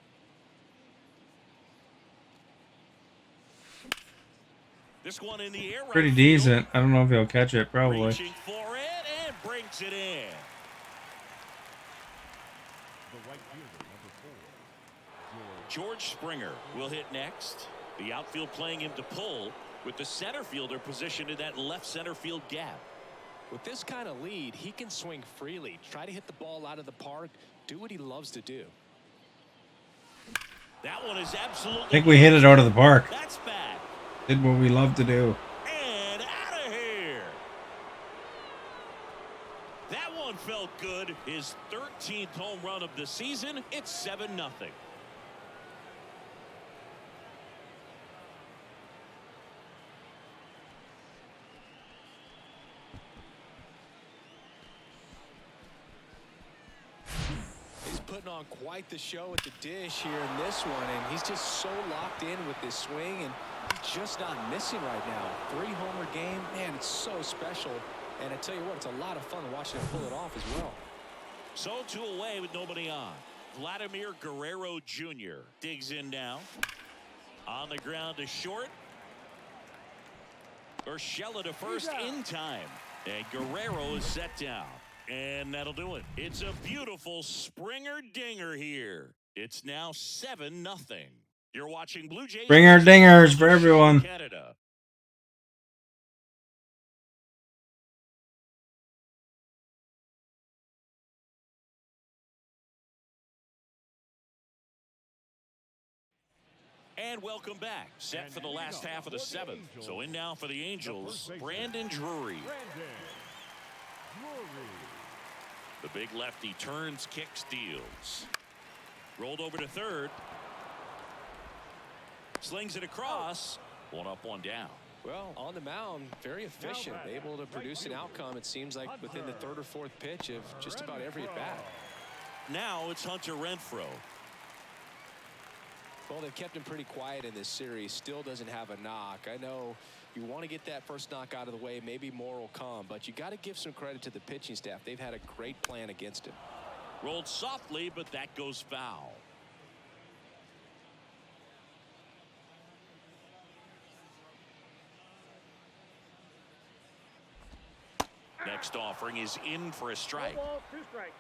This one in the air. Pretty right decent. I don't know if he'll catch it. Probably. Reaching for it and brings it in. the right fielder, number 4, George Springer will hit next. The outfield playing him to pull, with the center fielder positioned in that left center field gap. With this kind of lead, he can swing freely, try to hit the ball out of the park, do what he loves to do. That one is absolutely. I think we hit it out of the park. That's back. Did what we love to do. And out of here. That one felt good. His 13th home run of the season. It's 7-0. Putting on quite the show at the dish here in this one, and he's just so locked in with this swing, and he's just not missing right now. 3-homer game, man, it's so special. And I tell you what, it's a lot of fun watching him pull it off as well. So 2 away with nobody on. Vladimir Guerrero Jr. digs in now. On the ground to short. Urshela to first in time. And Guerrero is set down. And that'll do it. It's a beautiful Springer dinger here. It's now 7-0. You're watching Blue Jays. Springer dingers for everyone. Canada. And welcome back. Set for the last half of the 7th. So in now for the Angels, Brandon Drury. The big lefty turns, kicks, deals. Rolled over to third. Slings it across. 1 up, 1 down. Well, on the mound, very efficient. Able to produce an outcome, it seems like, within the 3rd or 4th pitch of just about every at-bat. Now it's Hunter Renfroe. Well, they've kept him pretty quiet in this series. Still doesn't have a knock. I know you want to get that first knock out of the way. Maybe more will come. But you got to give some credit to the pitching staff. They've had a great plan against him. Rolled softly, but that goes foul. Next offering is in for a strike. 1 ball, 2 strikes.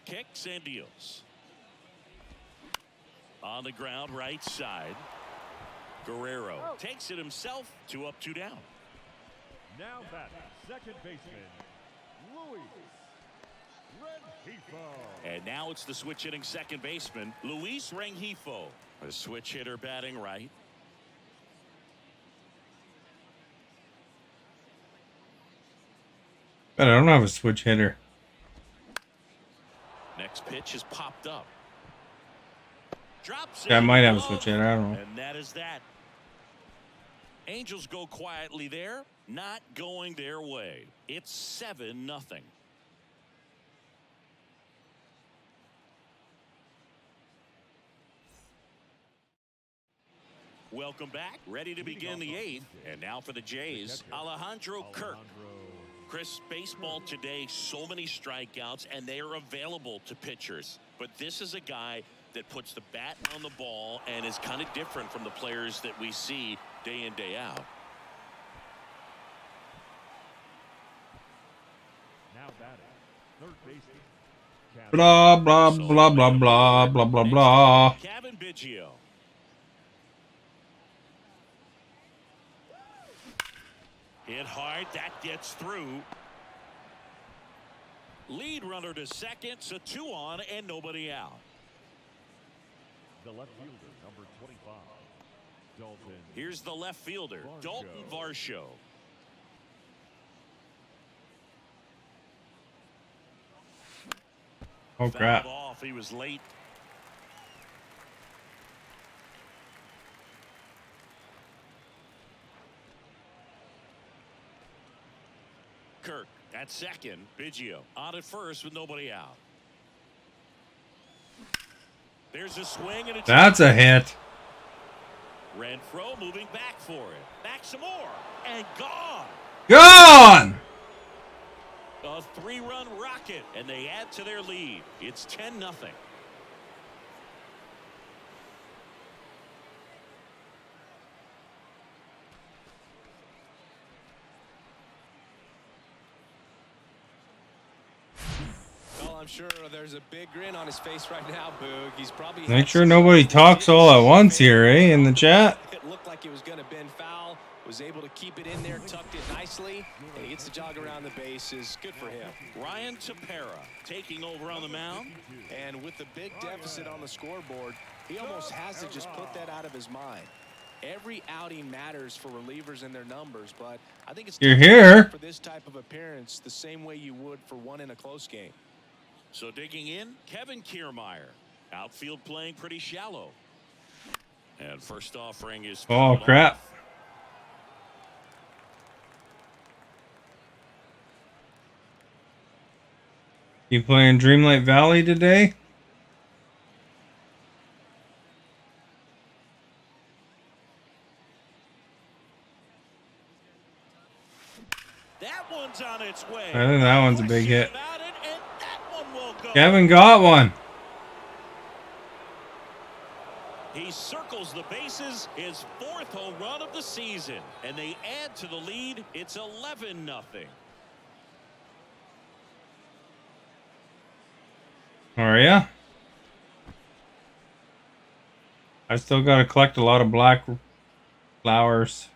Kicks and deals. On the ground, right side. Guerrero takes it himself. 2 up, 2 down. Now batting, second baseman, Luis Rengifo. And now it's the switch hitting second baseman, Luis Rengifo. A switch hitter batting right. But I don't have a switch hitter. Next pitch is popped up. Drops Yeah, I in might have a glove, switch hitter. I don't know. and that is that. Angels go quietly there, not going their way. It's 7-0. Welcome back. Ready to begin the 8th. And now for the Jays, Alejandro Kirk. Chris, baseball today, so many strikeouts, and they are available to pitchers. But this is a guy that puts the bat on the ball and is kind of different from the players that we see day in, day out. Now batting, third baseman, Blah, blah, blah, blah, blah, blah, blah, blah. Kevin Biggio. Hit hard, that gets through. Lead runner to second, so 2 on and nobody out. the left fielder, number 25, Dalton. Here's the left fielder, Dalton Varsho. Oh crap. Fouled off, he was late. Kirk at second. Biggio on at first with nobody out. There's a swing and a That's a hit. Renfroe moving back for it. Back some more and gone. Gone. A 3-run rocket, and they add to their lead. It's 10-0. Well, I'm sure there's a big grin on his face right now, Boog. He's probably Make sure nobody talks all at once here, eh? In the chat. It looked like it was going to bend foul. Was able to keep it in there, tucked it nicely, and he gets the jog around the bases. Good for him. Ryan Tepera taking over on the mound. And with the big deficit on the scoreboard, he almost has to just put that out of his mind. Every outing matters for relievers and their numbers, but I think it's You're here for this type of appearance the same way you would for one in a close game. So digging in, Kevin Kiermaier. Outfield playing pretty shallow. And first offering is Oh fouled crap. off. You playing Dreamlight Valley today? That one's on its way. I think that one's a big hit. About it, and that one will go. Kevin got one. He circles the bases, his 4th home run of the season, and they add to the lead. It's 11-0. Are ya? I still got to collect a lot of black flowers.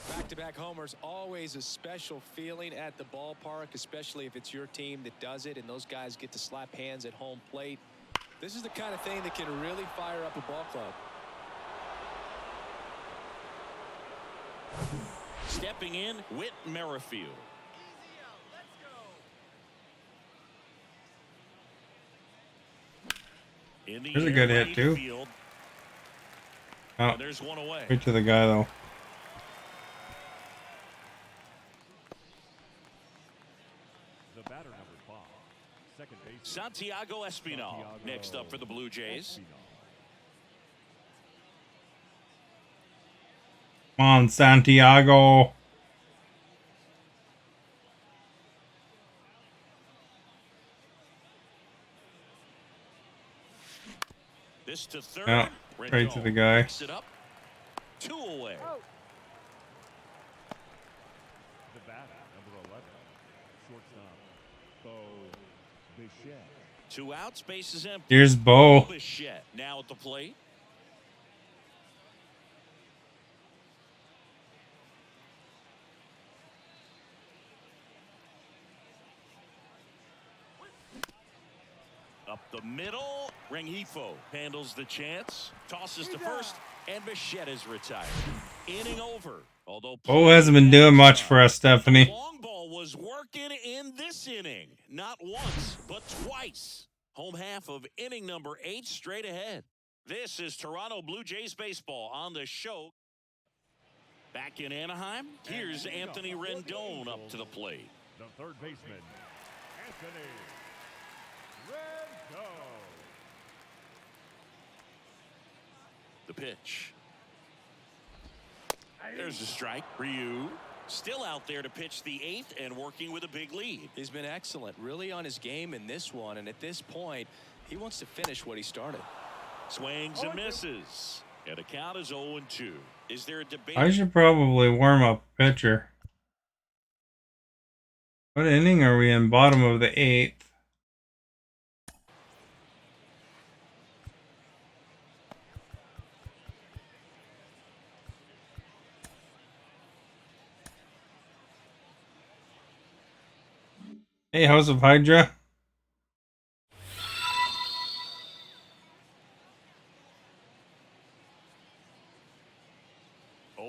Back-to-back homers, always a special feeling at the ballpark, especially if it's your team that does it and those guys get to slap hands at home plate. This is the kind of thing that can really fire up a ball club. Stepping in, Whit Merrifield. In the There's a air, good hit, right too. field. Oh, And there's one away. right to the guy though. The batter, number 5, second baseman, Santiago Espinal next up for the Blue Jays. Come on, Santiago. This to third. Yeah, right to the guy. Picks it up. 2 away. The batter, number 11, shortstop, Bo Bichette. 2 outs, bases empty. Here's Bo. Bichette now at the plate. Up the middle, Rengifo handles the chance, tosses to first, and Bichette is retired. Inning over. Although Bo hasn't been doing much for us, the Stephanie. long ball was working in this inning. Not once, but twice. Home half of inning number 8 straight ahead. This is Toronto Blue Jays baseball on the show. Back in Anaheim, here's Anthony Rendon up to the plate. The third baseman, Anthony Rendon. The pitch. There's the strike. Ryu still out there to pitch the 8th and working with a big lead. He's been excellent, really on his game in this one, and at this point, he wants to finish what he started. Swings and misses. And the count is 0-2. Is there a debate? I should probably warm up pitcher. What inning are we in? Bottom of the 8th. Hey, House of Hydra.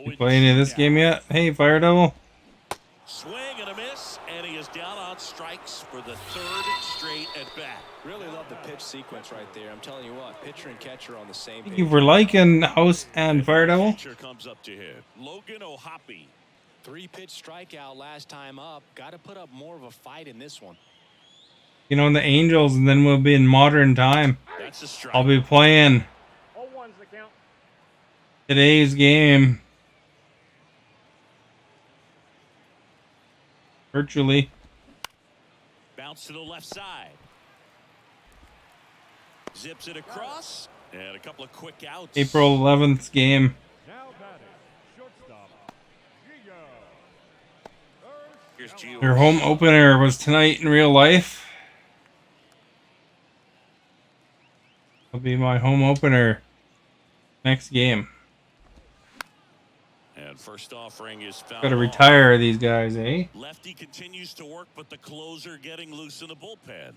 You play any of this game yet? Hey, Fire Devil. Swing and a miss, and he is down on strikes for the 3rd straight at bat. Really love the pitch sequence right there. I'm telling you what, pitcher and catcher on the same Thank page. you for liking House and Fire Devil. Pitcher comes up to hit. Logan O'Hoppe. 3-pitch strikeout last time up. Got to put up more of a fight in this one. You know, in the Angels, and then we'll be in modern time. That's a strike. I'll be playing 0-1's the count. today's game. Virtually. Bounce to the left side. Zips it across. And a couple of quick outs. April 11th game. Now batting, shortstop, Gio. Here's Gio. Their home opener was tonight in real life. It'll be my home opener next game. And first offering is foul. Gotta retire these guys, eh? Lefty continues to work, but the closer getting loose in the bullpen.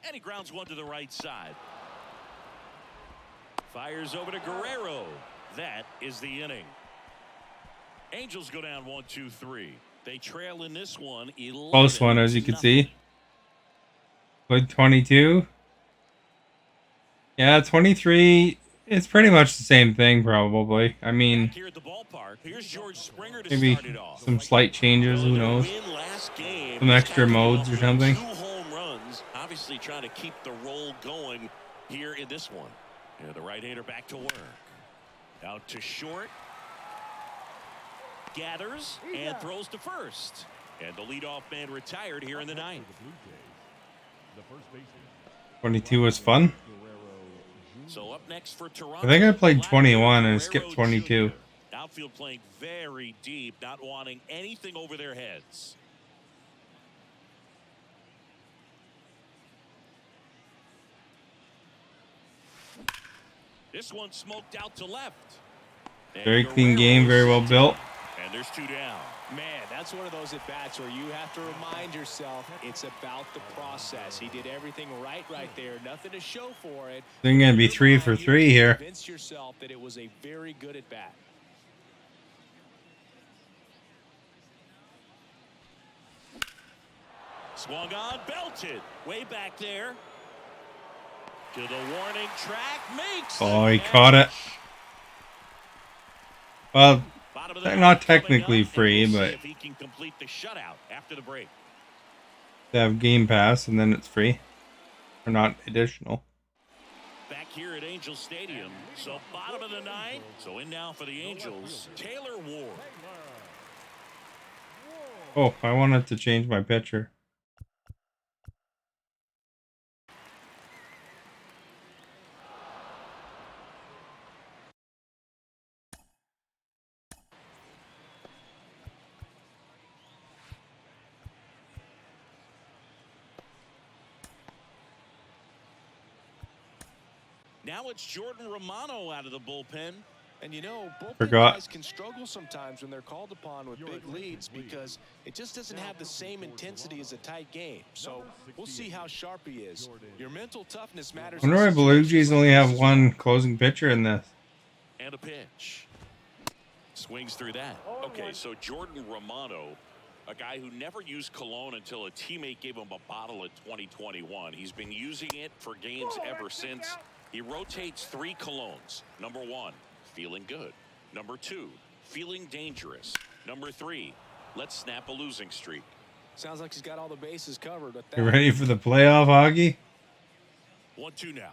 And he grounds one to the right side. Fires over to Guerrero. That is the inning. Angels go down 1-2-3. They trail in this one 11. Close one, as you can see. Played 22. Yeah, 23. It's pretty much the same thing, probably. I mean, Back here at the ballpark, here's George Springer to maybe start it off. some slight changes, who knows? Win last game. Some extra modes or something. 2 home runs, obviously trying to keep the roll going here in this one. And the right-hander back to work. Out to short. Gathers and throws to first. And the leadoff man retired here in the 9th. The first baseman, 22 was fun. So up next for Toronto. I think I played Vladimir 21 and Guerrero skipped 22. Jr. Outfield playing very deep, not wanting anything over their heads. This one smoked out to left. And Very clean Guerrero game, very well sent built. And there's 2 down. Man, that's one of those at-bats where you have to remind yourself it's about the process. He did everything right there. Nothing to show for it. They're going to be 3 for 3 here. Convince yourself that it was a very good at-bat. Swung on, belted. Way back there. To the warning track. Makes Oh, he the caught it. catch. Well, Bottom of the they're ninth not coming technically up, and free, we'll see but if he can complete the shutout after the break. they have Game Pass, and then it's free. Or not additional. Back here at Angel Stadium. So bottom of the 9th. So in now for the Angels, Taylor Ward. Oh, I wanted to change my picture. Now it's Jordan Romano out of the bullpen. And you know, bullpen Forgot. guys can struggle sometimes when they're called upon with big leads because it just doesn't have the same intensity as a tight game. So we'll see how sharp he is. Your mental toughness matters. I wonder why Blue Jays only have one closing pitcher in this. And a pitch. Swings through that. Okay, so Jordan Romano, a guy who never used cologne until a teammate gave him a bottle in 2021. He's been using it for games ever since. He rotates 3 colognes. Number 1, feeling good. Number 2, feeling dangerous. Number 3, let's snap a losing streak. Sounds like he's got all the bases covered. You ready for the playoff, Augie? 1-2 now.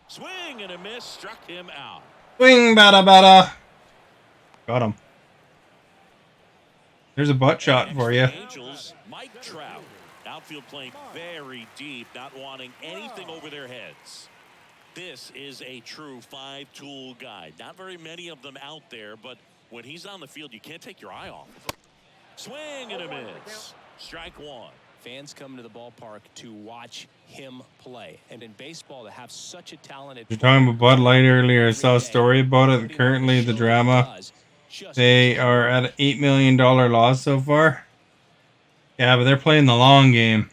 Swing and a miss, struck him out. Swing, bada bada. Got him. There's a butt shot for you. Angels, Mike Trout. Outfield playing very deep, not wanting anything over their heads. This is a true 5-tool guy. Not very many of them out there, but when he's on the field, you can't take your eye off of him. Swing and a miss. Strike 1. Fans come to the ballpark to watch him play. And in baseball, to have such a talented... You're talking about Bud Light earlier. I saw a story about it. Currently, the drama. They are at an $8 million loss so far. Yeah, but they're playing the long game.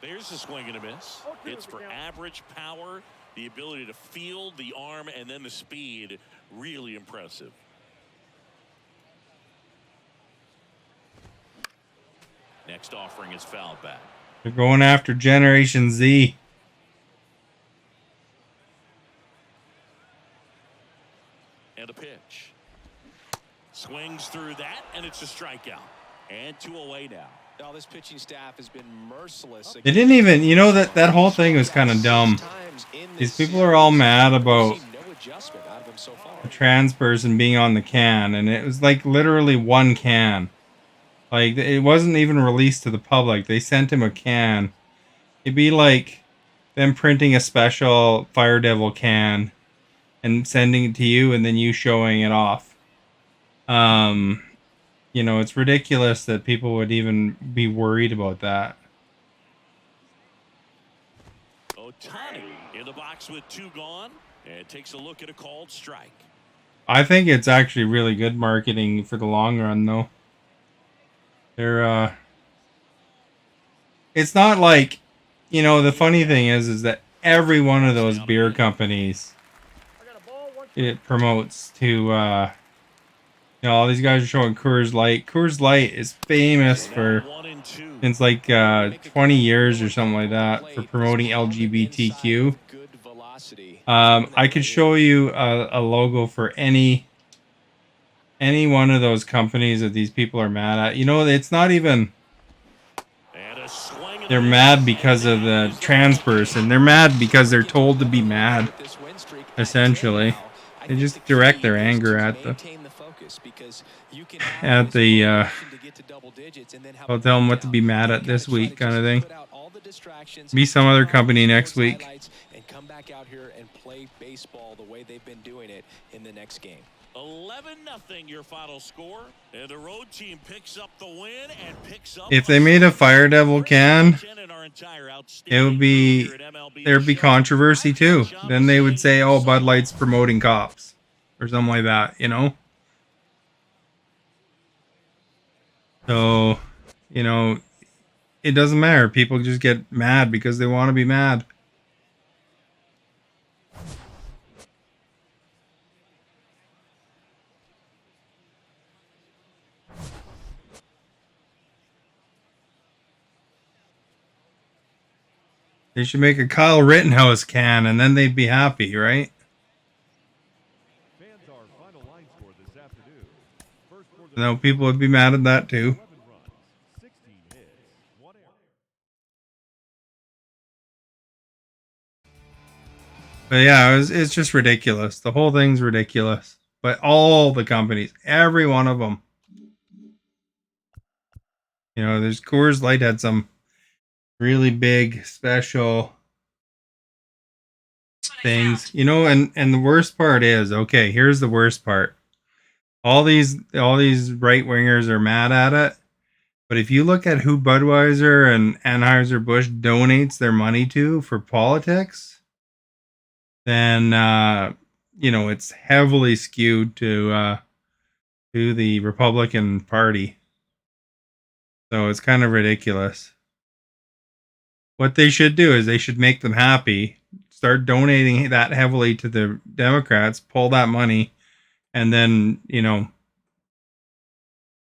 There's a swing and a miss. It's for average power, the ability to field, the arm, and then the speed. Really impressive. Next offering is fouled back. They're going after Generation Z. And a pitch. Swings through that, and it's a strikeout. And 2 away now. Oh, this pitching staff has been merciless. They didn't even, you know, that whole thing was kind of dumb. These people are all mad about a trans person being on the can, and it was like literally one can. Like, it wasn't even released to the public. They sent him a can. It'd be like them printing a special Fire Devil can and sending it to you, and then you showing it off. You know, it's ridiculous that people would even be worried about that. Ohtani in the box with 2 gone, and takes a look at a called strike. I think it's actually really good marketing for the long run, though. They're, it's not like, you know, the funny thing is that every one of those beer companies, it promotes to, you know, all these guys are showing Coors Light. Coors Light is famous for, since like 20 years or something like that, for promoting LGBTQ. I could show you a logo for any one of those companies that these people are mad at. You know, it's not even they're mad because of the trans person. They're mad because they're told to be mad, essentially. They just direct their anger at the I'll tell them what to be mad at this week, kind of thing. Be some other company next week. And come back out here and play baseball the way they've been doing it in the next game. 11-0 your final score, and the road team picks up the win and picks up. If they made a Fire Devil can, it would be there'd be controversy too. Then they would say, "Oh, Bud Light's promoting cops," or something like that, you know. So, you know, it doesn't matter. People just get mad because they want to be mad. They should make a Kyle Rittenhouse can, and then they'd be happy, right? Fans are final line score this afternoon. First quarter, No, people would be mad at that too. 11 runs, 16 hits, 1 error. But yeah, it's just ridiculous. The whole thing's ridiculous. But all the companies, every one of them. You know, there's Coors Light had some really big special things. You know, and the worst part is, okay, here's the worst part. All these right wingers are mad at it. But if you look at who Budweiser and Anheuser-Busch donates their money to for politics, then it's heavily skewed to the Republican Party. So it's kind of ridiculous. What they should do is they should make them happy, start donating that heavily to the Democrats, pull that money, and then,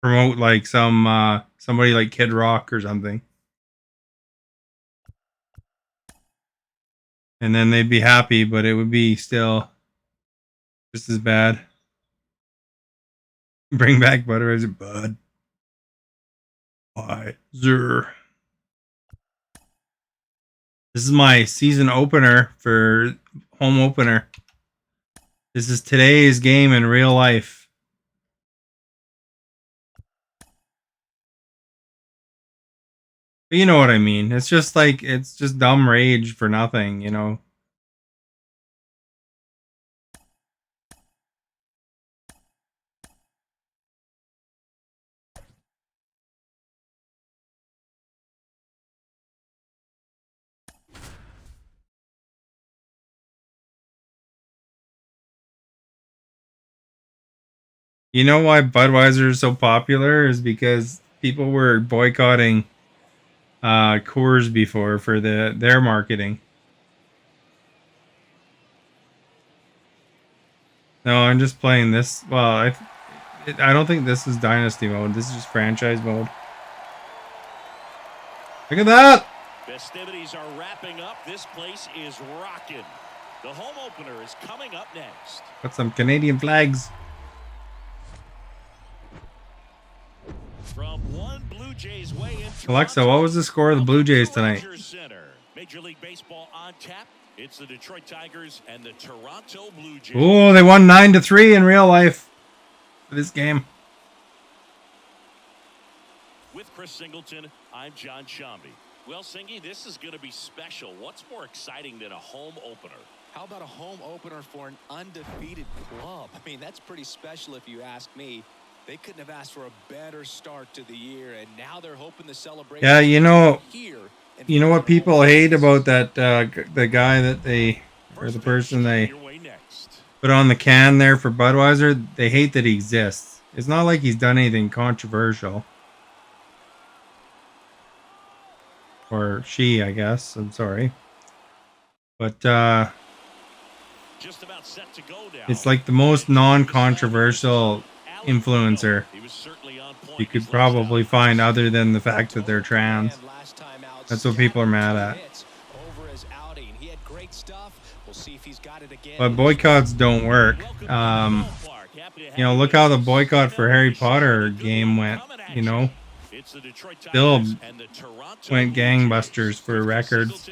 promote like somebody like Kid Rock or something. And then they'd be happy, but it would be still just as bad. Bring back Budweiser, Bud. Budweiser. This is my season opener for home opener. This is today's game in real life. But you know what I mean. It's just dumb rage for nothing, You know why Budweiser is so popular is because people were boycotting Coors before for their marketing. No, I'm just playing this. Well, I don't think this is Dynasty mode. This is just franchise mode. Look at that! Festivities are wrapping up. This place is rocking. The home opener is coming up next. Got some Canadian flags. From one Blue Jays way in Alexa, what was the score of the Blue Jays tonight? Center. Major League Baseball on tap. It's the Detroit Tigers and the Toronto Blue Jays. Oh, they won 9-3 in real life for this game. With Chris Singleton, I'm John Shambi. Well, Singy, this is going to be special. What's more exciting than a home opener? How about a home opener for an undefeated club? I mean, that's pretty special if you ask me. They couldn't have asked for a better start to the year, and now they're hoping the celebration. Yeah, you know what people home hate about that the guy that the person they put on the can there for Budweiser. They hate that he exists. It's not like he's done anything controversial, or she, I guess. I'm sorry, but just about set to go now. It's like the most non-controversial influencer you could probably find, other than the fact that they're trans. That's what people are mad at. But boycotts don't work. Look how the boycott for Harry Potter game went. Still went gangbusters for records.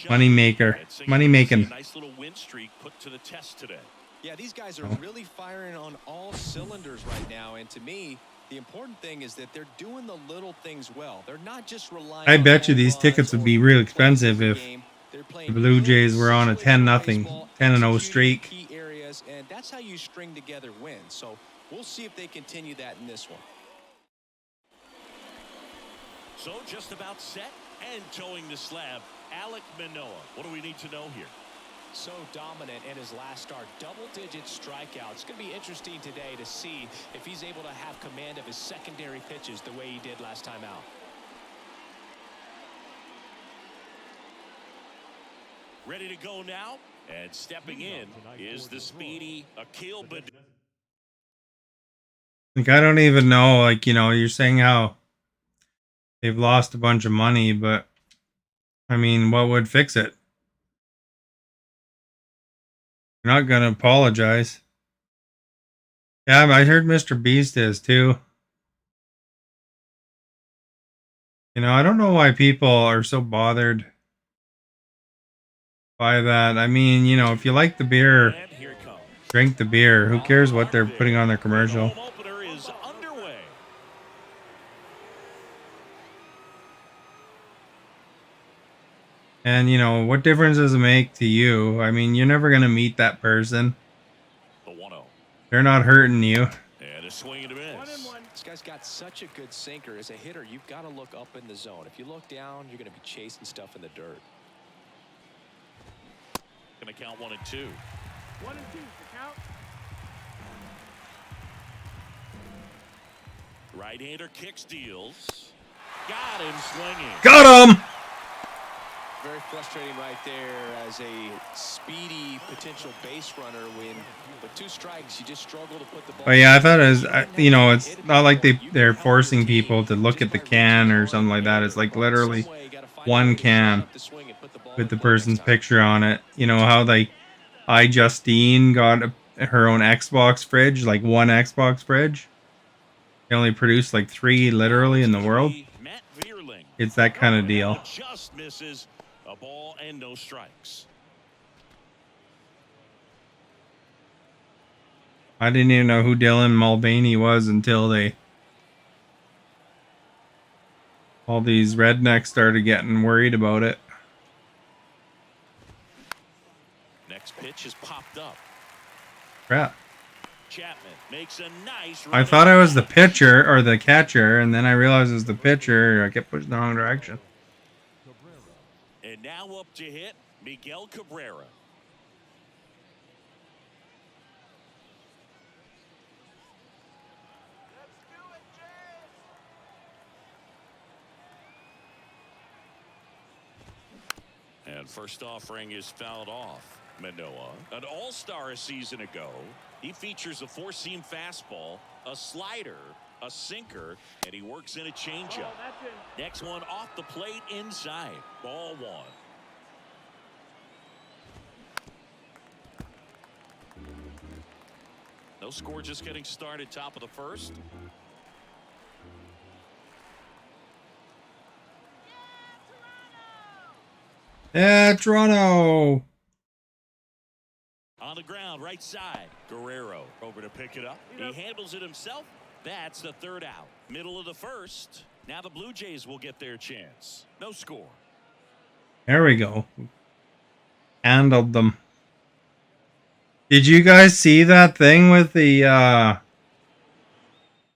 Money making. Nice little win streak put to the test today. Yeah, these guys are really firing on all cylinders right now, and to me, the important thing is that they're doing the little things well. They're not just relying. I bet you these tickets would be real expensive if the Blue Jays were on a 10-0 streak. Key areas, and that's how you string together wins. So we'll see if they continue that in this one. So just about set and towing the slab, Alek Manoah. What do we need to know here? So dominant in his last start, double-digit strikeouts. It's going to be interesting today to see if he's able to have command of his secondary pitches the way he did last time out. Ready to go now, and stepping in is the speedy Akil Baddoo. I don't even know, you're saying how they've lost a bunch of money, but I mean, what would fix it? You're not gonna apologize. Yeah, I heard Mr. Beast is too. I don't know why people are so bothered by that. I mean, if you like the beer, drink the beer. Who cares what they're putting on their commercial? And what difference does it make to you? I mean, you're never gonna meet that person. The 1-0. They're not hurting you. And a swing and a miss. This guy's got such a good sinker. As a hitter, you've got to look up in the zone. If you look down, you're going to be chasing stuff in the dirt. Going to count 1 and 2. 1 and 2 to count. Right-hander kicks, deals. Got him swinging. Got him! Very frustrating right there as a speedy potential base runner when with 2 strikes you just struggle to put the ball. Oh yeah, I thought it was, you know, it's not like they're forcing people to look at the can or something like that. It's like literally one can with the person's picture on it. You know how Justine got her own Xbox fridge, like one Xbox fridge. They only produced like 3 literally in the world. It's that kind of deal. Just misses. A ball and no strikes. I didn't even know who Dylan Mulvaney was until all these rednecks started getting worried about it. Next pitch is popped up. Crap. Chapman makes a nice. I thought I was the pitcher or the catcher, and then I realized it was the pitcher. I kept pushing the wrong direction. And now up to hit Miguel Cabrera. And first offering is fouled off. Manoah, an all-star a season ago. He features a 4-seam fastball, a slider, a sinker, and he works in a changeup. Next one off the plate inside. Ball 1. No score, just getting started. Top of the first. Yeah, Toronto. On the ground, right side. Guerrero over to pick it up. He handles it himself. That's the 3rd out. Middle of the first. Now the Blue Jays will get their chance. No score. There we go. Handled them. Did you guys see that thing with the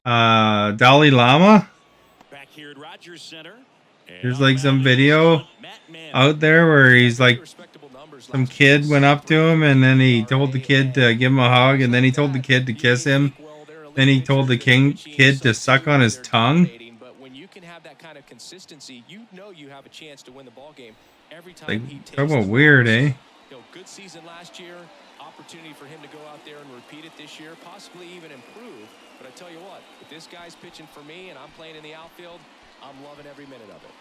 Dalai Lama? Back here at Rogers Center. There's like some video out there where he's like, some kid went up to him and then he told the kid to give him a hug and then he told the kid to kiss him. Then he told the kid to suck on his tongue. But when you can have that kind of consistency, you know you have a chance to win the ball game every time Like, he takes talk about the weird, ball. eh? Good season last year. Opportunity for him to go out there and repeat it this year, possibly even improve. But I tell you what, if this guy's pitching for me and I'm playing in the outfield, I'm loving every minute of it.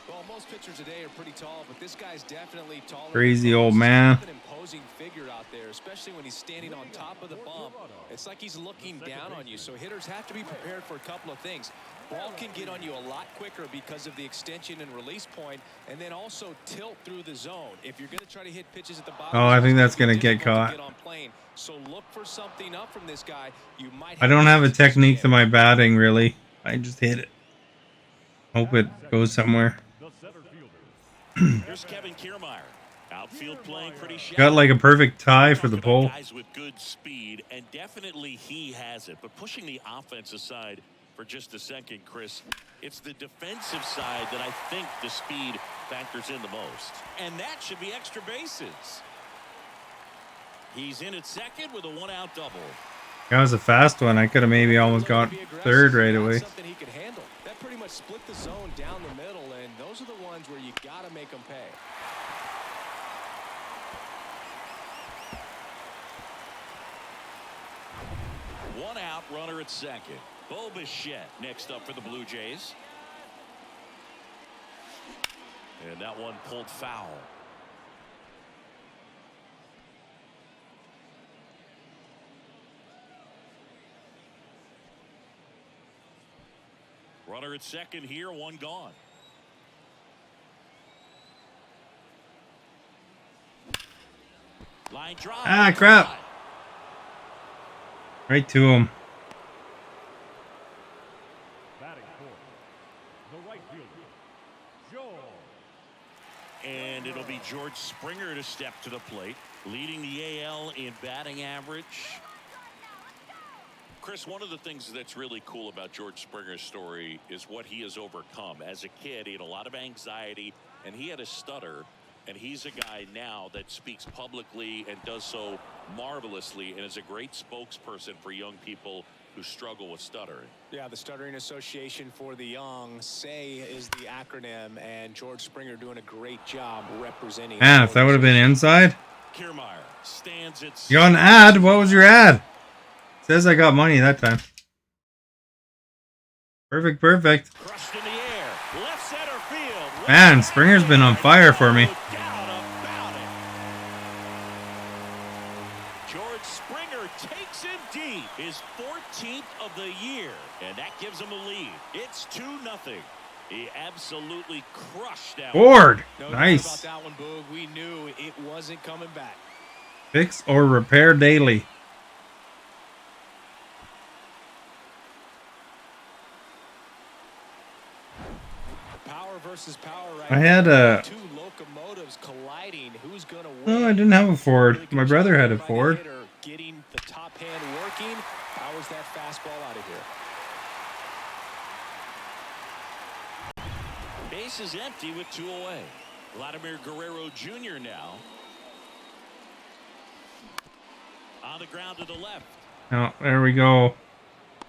Well, most pitchers today are pretty tall, but this guy's definitely taller. Crazy old man. An imposing figure out there, especially when he's standing on top of the bump. It's like he's looking down on you. So hitters have to be prepared for a couple of things. Ball can get on you a lot quicker because of the extension and release point, and then also tilt through the zone. If you're going to try to hit pitches at the bottom, Oh, I think that's going to get caught. So look for something up from this guy. You might. I don't have a technique to my batting, really. I just hit it. Hope it goes somewhere. Here's Kevin Kiermaier. Outfield playing pretty shallow. Got like a perfect tie for the pole. Guys with good speed, and definitely he has it. But pushing the offense aside for just a second, Chris, it's the defensive side that I think the speed factors in the most. And that should be extra bases. He's in at second with a 1-out double. That was a fast one. I could have maybe almost got 3rd right away. Something he could handle. That pretty much split the zone down the middle, and those are the ones where you got to make them pay. One out, runner at second. Bo Bichette next up for the Blue Jays. And that one pulled foul. Runner at second here, one gone. Line drive. Ah, crap. Right to him. Batting fourth, the right fielder, Joe. And it'll be George Springer to step to the plate, leading the AL in batting average. Chris, one of the things that's really cool about George Springer's story is what he has overcome. As a kid, he had a lot of anxiety, and he had a stutter. And he's a guy now that speaks publicly and does so marvelously and is a great spokesperson for young people who struggle with stuttering. Yeah, the Stuttering Association for the Young, SAY is the acronym, and George Springer doing a great job representing. Man, if that would have been inside. Kiermaier stands at. You got an ad? What was your ad? Says I got money that time. Perfect, perfect. Crushed in the air. Left center field. Man, Springer's been on fire for me. George Springer takes him deep. His 14th of the year. And that gives him a lead. It's 2-0. He absolutely crushed that. Board. No Nice. doubt about that one, Boog. We knew it wasn't coming back. Fix or repair daily. Power versus power right I had now. a. Two locomotives colliding. Who's going to win? No, I didn't have a Ford. My brother had a Ford. Getting the top hand working. Powers that fastball out of here. Base is empty with 2 away. Vladimir Guerrero Jr. now. On the ground to the left. Oh, there we go.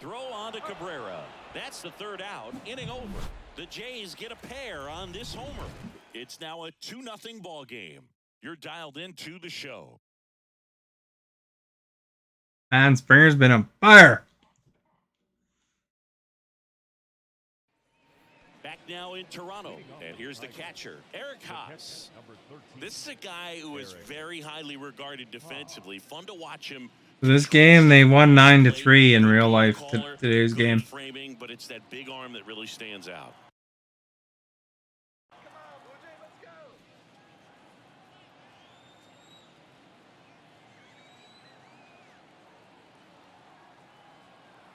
Throw on to Cabrera. That's the 3rd out. Inning over. The Jays get a pair on this homer. It's now a 2-0 ball game. You're dialed into the show. Man, Springer's been on fire. Back now in Toronto. And here's the catcher, Eric Haas. This is a guy who is very highly regarded defensively. Fun to watch him. This game, they won 9-3 in real life. Today's game. Framing, but it's that big arm that really stands out.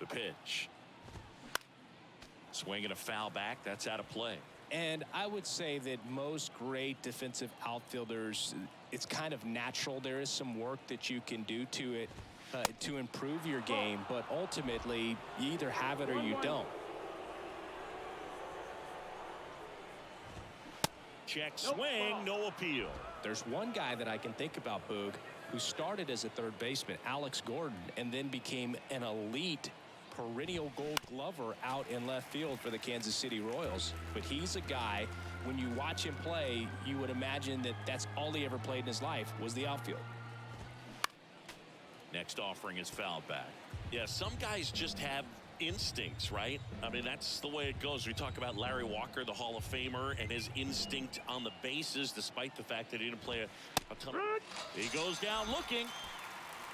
The pitch. Swinging a foul back. That's out of play. And I would say that most great defensive outfielders, it's kind of natural. There is some work that you can do to it to improve your game, but ultimately you either have it or you don't. Check swing, no appeal. There's one guy that I can think about, Boog, who started as a third baseman, Alex Gordon, and then became an elite perennial Gold Glover out in left field for the Kansas City Royals. But he's a guy, when you watch him play, you would imagine that that's all he ever played in his life was the outfield. Next offering is fouled back. Yeah, some guys just have instincts, right? I mean, that's the way it goes. We talk about Larry Walker, the Hall of Famer, and his instinct on the bases, despite the fact that he didn't play a ton of... He goes down looking.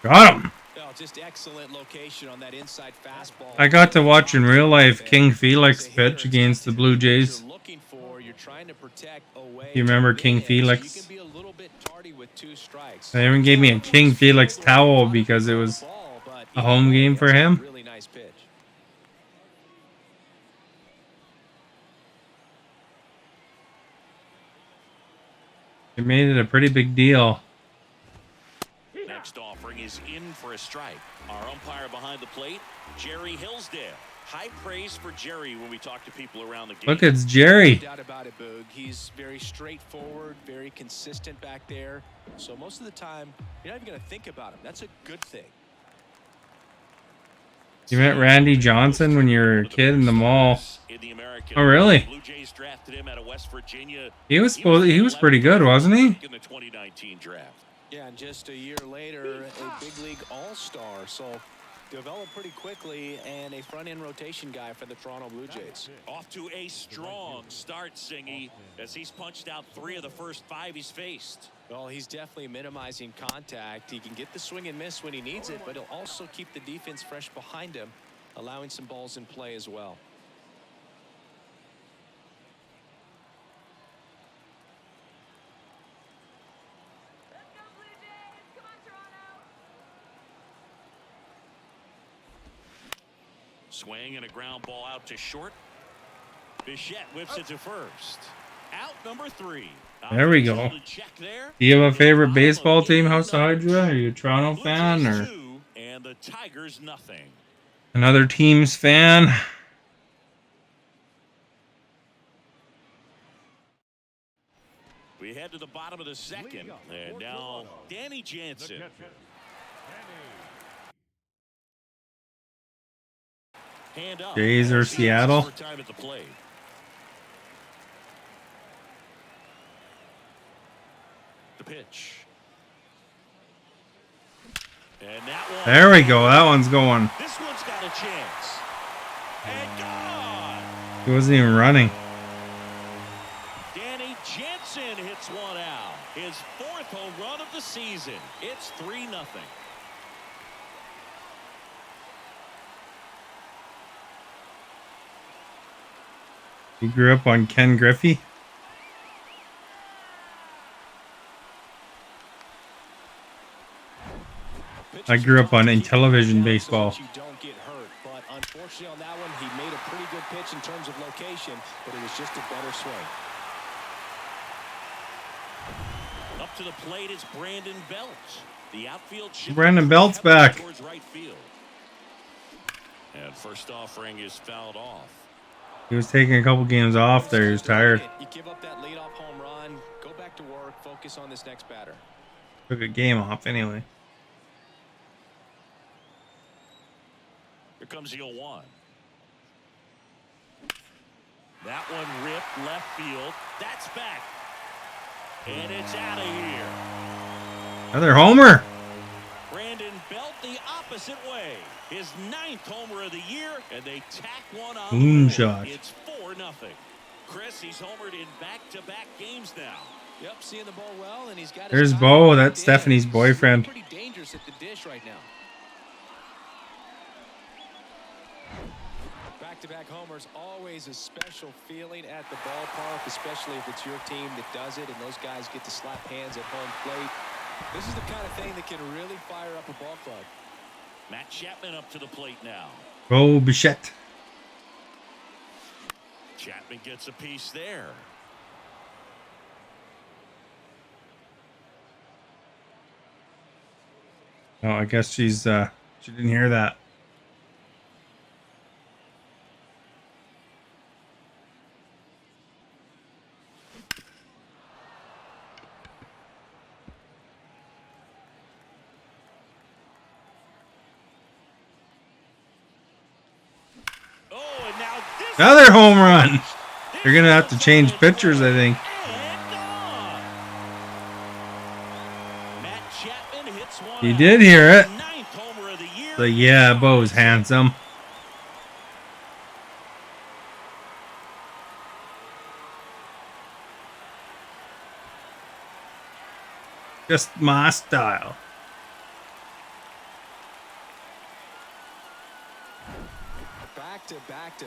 Got him. Oh, just excellent location on that inside fastball. I got to watch in real life King Felix pitch against the Blue Jays. You remember King Felix? They even gave me a King Felix towel because it was a home game for him. Really nice pitch. They made it a pretty big deal. Next offering is in for a strike. Our umpire behind the plate, Jerry Hillsdale. High praise for Jerry when we talk to people around the game. Look, it's Jerry. No doubt about it, Boog. He's very straightforward, very consistent back there. So most of the time, you're not even going to think about him. That's a good thing. You met Randy Johnson when you were a kid in the mall. Oh, really? Blue Jays drafted him out of West Virginia. He was pretty good, wasn't he? In the 2019 draft. Yeah, and just a year later, a big league all-star. So developed pretty quickly and a front-end rotation guy for the Toronto Blue Jays. Off to a strong start, Singy, as he's punched out 3 of the first 5 he's faced. Well, he's definitely minimizing contact. He can get the swing and miss when he needs it, but he'll also keep the defense fresh behind him, allowing some balls in play as well. Swing and a ground ball out to short. Bichette whips it to first. Out number 3. There we go. Do you have a favorite baseball team, House of Hydra? Are you a Toronto fan or? And the Tigers nothing. Another team's fan. We head to the bottom of the second, and now Danny Jansen. Hand up. Jays or Seattle? For time at the plate. The pitch. And that one. There we go. That one's going. This one's got a chance. And gone. He wasn't even running. Danny Jansen hits one out. His 4th home run of the season. It's 3-0. He grew up on Ken Griffey. I grew up on Intellivision baseball. You don't get hurt, but unfortunately on that one, he made a pretty good pitch in terms of location, but it was just a better swing. Up to the plate is Brandon Belt. The outfield shift Brandon Belt's back. Towards right field. And first offering is fouled off. He was taking a couple games off there. He was tired. You give up that leadoff home run, go back to work, focus on this next batter. Took a game off anyway. Here comes the 0-1. That one ripped left field. That's back. And it's out of here. Another homer. Brandon Belt the opposite way. His 9th homer of the year, and they tack one on. Moonshot. It's 4-0. Chris, he's homered in back-to-back games now. Yep, seeing the ball well, and he's got. There's Bo. That's Stephanie's boyfriend. Pretty dangerous at the dish right now. Back-to-back homers, always a special feeling at the ballpark, especially if it's your team that does it, and those guys get to slap hands at home plate. This is the kind of thing that can really fire up a ball club. Matt Chapman up to the plate now. Bo Bichette. Chapman gets a piece there. Oh, I guess she didn't hear that. Another home run. You're going to have to change pitchers, I think. You did hear it. So yeah, Bo's handsome. Just my style.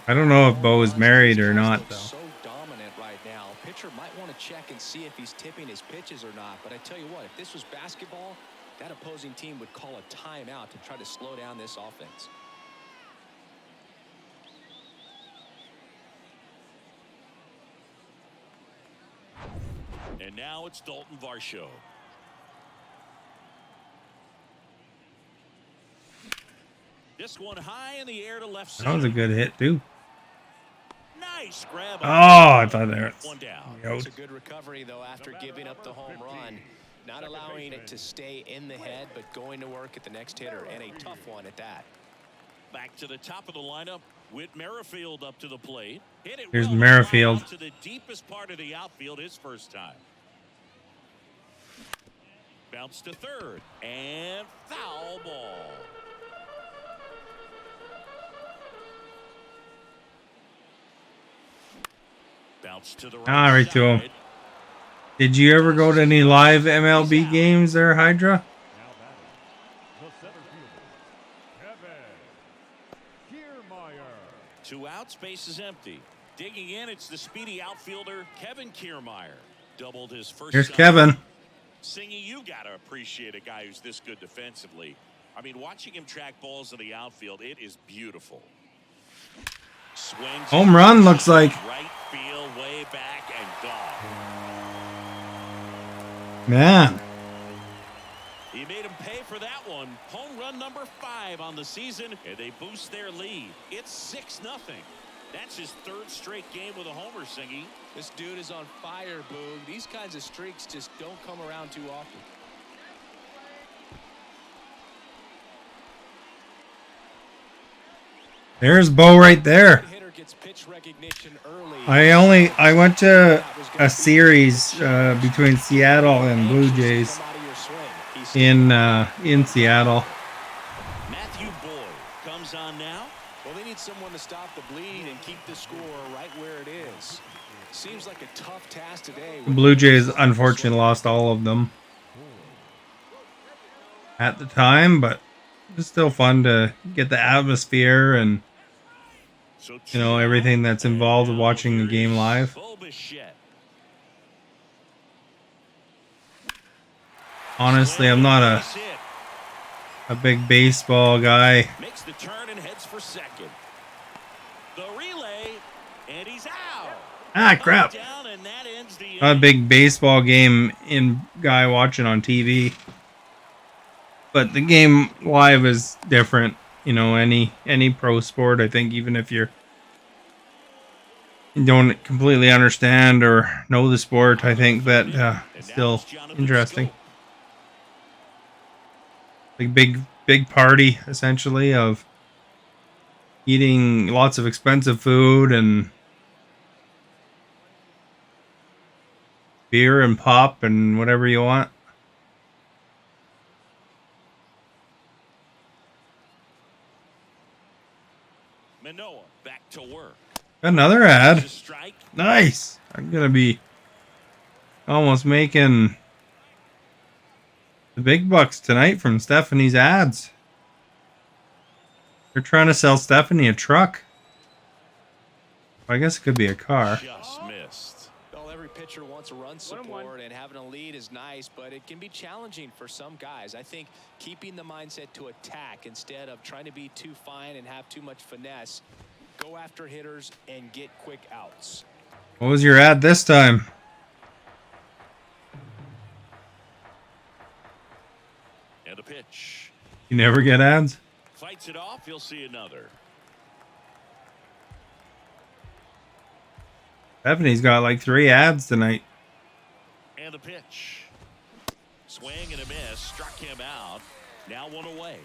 I don't know if Bo is married or not, though. So dominant right now. Pitcher might want to check and see if he's tipping his pitches or not. But I tell you what, if this was basketball, that opposing team would call a timeout to try to slow down this offense. And now it's Dalton Varsho. This one high in the air to left center. That was a good hit, too. Nice grab. Oh, I thought there was one down. It's a good recovery, though, after giving up the home run. Not allowing it to stay in the head, but going to work at the next hitter, and a tough one at that. Back to the top of the lineup. Whit Merrifield up to the plate. Hit it Here's well Merrifield. to the deepest part of the outfield his first time. Bounce to third. And foul ball. Bounce to the right Right to him. side. Did you ever go to any live MLB games there, Hydra? Now batting, the center fielder, Kevin Kiermaier. 2 outs, base is empty. Digging in, it's the speedy outfielder Kevin Kiermaier. Doubled his first. Here's time. Kevin. Singy, you got to appreciate a guy who's this good defensively. I mean, watching him track balls in the outfield, it is beautiful. Swings. Home run looks like. Right field, way back and gone. Man. He made him pay for that one. Home run number 5 on the season, and they boost their lead. It's 6-0. That's his 3rd straight game with a homer, Singy. This dude is on fire, Boog. These kinds of streaks just don't come around too often. There's Bo right there. Hitter gets pitch recognition early. I went to a series between Seattle and Blue Jays in Seattle. Matthew Boyd comes on now. Well, they need someone to stop the bleed and keep the score right where it is. Seems like a tough task today. The Blue Jays unfortunately lost all of them at the time, but it's still fun to get the atmosphere and everything that's involved with watching the game live. Honestly, I'm not a big baseball guy. Makes the turn and heads for second. The relay, and he's out. Ah, crap. Down, and that ends the Not a big baseball game guy watching on TV. But the game live is different. Any pro sport, I think, even if you don't completely understand or know the sport, I think that it's still interesting. Like big party, essentially, of eating lots of expensive food and beer and pop and whatever you want. Manoah back to work. Another ad. Nice. I'm gonna be almost making the big bucks tonight from Stephanie's ads. They're trying to sell Stephanie a truck. I guess it could be a car. Just missed. Well, every pitcher wants a run support, and having a lead is nice, but it can be challenging for some guys. I think keeping the mindset to attack instead of trying to be too fine and have too much finesse. Go after hitters and get quick outs. What was your ad this time? And a pitch. You never get ads? Fights it off. You'll see another. Stephanie's got like 3 ads tonight. And a pitch. Swing and a miss. Struck him out. Now 1 away.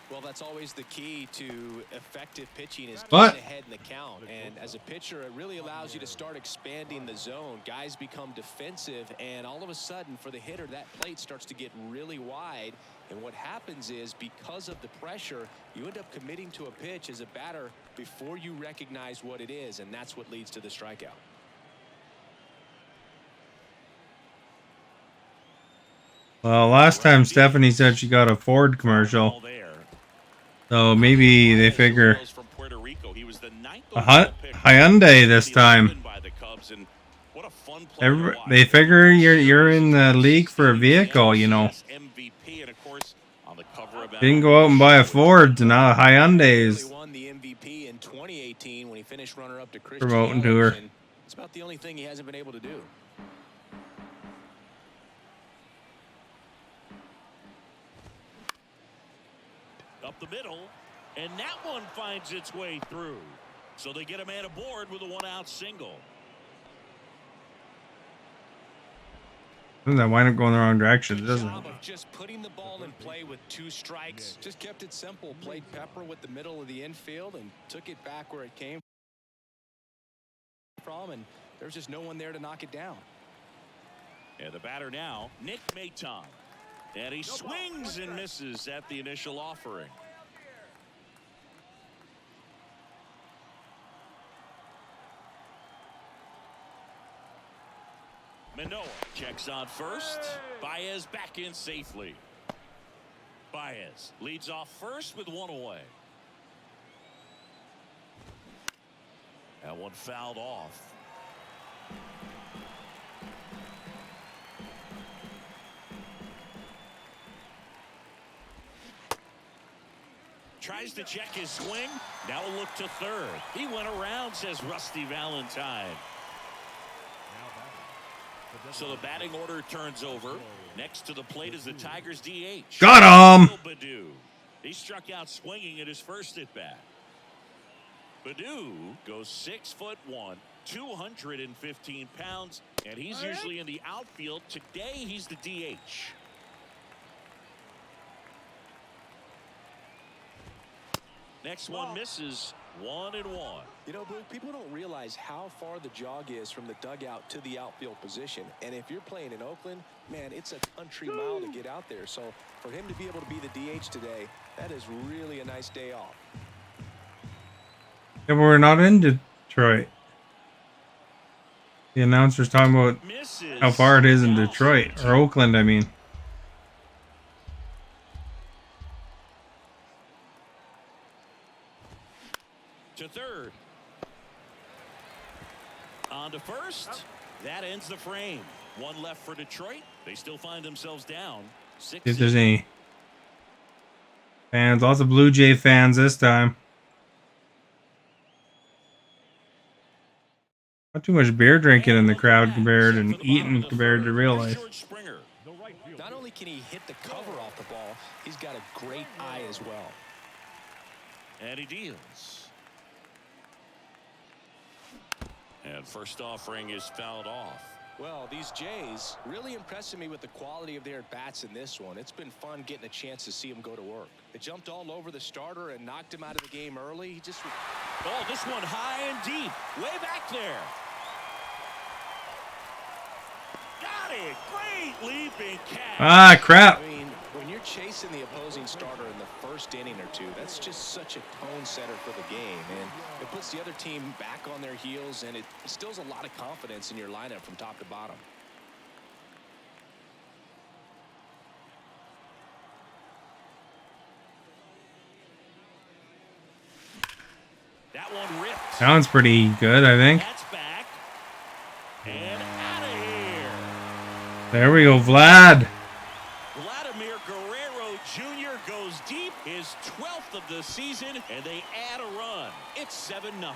Well, that's always the key to effective pitching is What? getting ahead in the count. And as a pitcher, it really allows you to start expanding the zone. Guys become defensive, and all of a sudden, for the hitter, that plate starts to get really wide. And what happens is, because of the pressure, you end up committing to a pitch as a batter before you recognize what it is, and that's what leads to the strikeout. Well, last time Stephanie said she got a Ford commercial. So maybe they figure a Hyundai this time. They figure you're in the league for a vehicle, Didn't go out and buy a Ford, so now a Hyundai is Won the MVP in 2018 when he finished runner-up to Chris promoting to Jones, her. and it's about the only thing he hasn't been able to do. Up the middle, and that one finds its way through. So they get a man aboard with a 1-out single. Doesn't that wind up going the wrong direction? It doesn't. Job of just putting the ball in play with 2 strikes. Just kept it simple. Played pepper with the middle of the infield and took it back where it came from. And there's just no one there to knock it down. And the batter now, Nick Maton. And he swings and misses at the initial offering. Manoah checks on first. Baez back in safely. Baez leads off first with 1 away. That one fouled off. Tries to check his swing. Now a look to third. He went around, says Rusty Valentine. So the batting order turns over. Next to the plate is the Tigers DH. Got him. Baду. He struck out swinging at his first at bat. Badu goes 6'1", 215 pounds, and he's usually in the outfield. Today he's the DH. Next one misses. 1-1. You know, Blue, people don't realize how far the jog is from the dugout to the outfield position. And if you're playing in Oakland, man, it's a country mile to get out there. So for him to be able to be the DH today, that is really a nice day off. Yeah, but we're not in Detroit. The announcer's talking about how far it is in Detroit, or Oakland, I mean. To third. On to first. That ends the frame. One left for Detroit. They still find themselves down. See if there's any fans. Lots of Blue Jay fans this time. Not too much beer drinking in the crowd compared and eating compared to real life. Not only can he hit the cover off the ball, he's got a great eye as well. And he deals. And first offering is fouled off. Well, these Jays really impressing me with the quality of their bats in this one. It's been fun getting a chance to see them go to work. They jumped all over the starter and knocked him out of the game early. He just... Oh, this one high and deep. Way back there. Got it. Great leaping catch. Ah, crap. I mean, when you're chasing the opposing starter in the first inning or two, that's just such a tone setter for the game. And it puts the other team back on their heels, and it instills a lot of confidence in your lineup from top to bottom. That one ripped. Sounds pretty good, I think. That's back. And out of here. There we go, Vlad. Vladimir Guerrero Jr. goes deep, his 12th of the season, and they add a run. It's 7-0.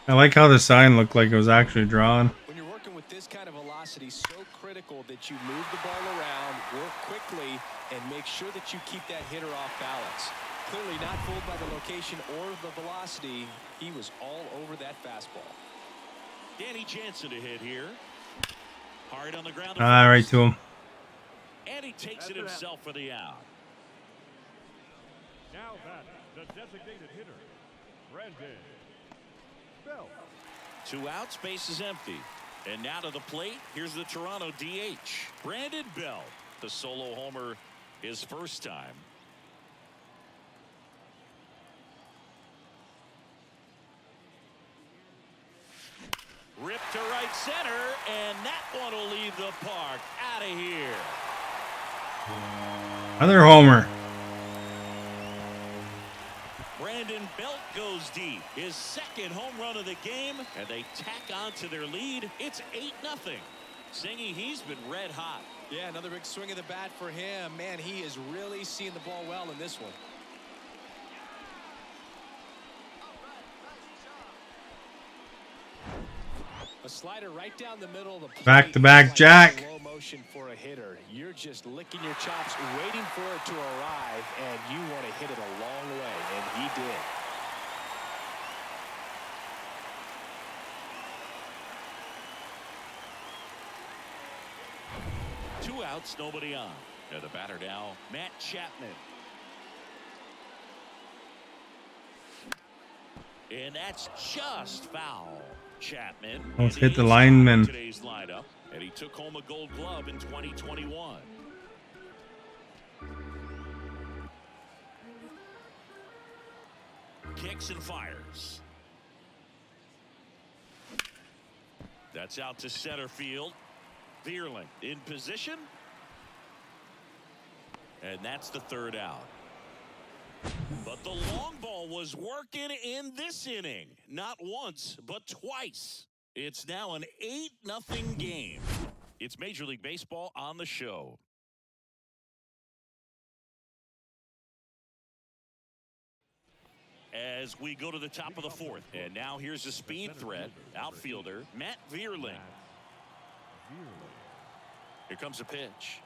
I like how the sign looked like it was actually drawn. When you're working with this kind of velocity, so critical that you move the ball around, work quickly, and make sure that you keep that hitter off balance. Clearly not fooled by the location or the velocity. He was all over that fastball. Danny Jansen to hit here. Hard on the ground. Ah, right to him. And he takes it himself for the out. Now that the designated hitter, Brandon Belt. 2 outs, base is empty. And now to the plate, here's the Toronto DH, Brandon Belt. The solo homer his first time. Ripped to right center, and that one will leave the park. Out of here. Another homer. Brandon Belt goes deep. His second home run of the game, and they tack on to their lead. It's 8-0. Singy, he's been red hot. Yeah, another big swing of the bat for him. Man, he is really seeing the ball well in this one. A slider right down the middle of the plate. Back-to-back Jack. Slow motion for a hitter. You're just licking your chops, waiting for it to arrive, and you want to hit it a long way, and he did. Two outs, nobody on. And the batter now, Matt Chapman. And that's just foul. Chapman Almost hit the lineman. Today's lineup, and he took home a Gold Glove in 2021. Kicks and fires. That's out to center field. Vierling in position. And that's the third out. But the long ball was working in this inning. Not once, but twice. It's now an 8-0 game. It's Major League Baseball on the show. as we go to the top of the fourth. And now here's a speed threat, outfielder Matt Vierling. Here comes a pitch.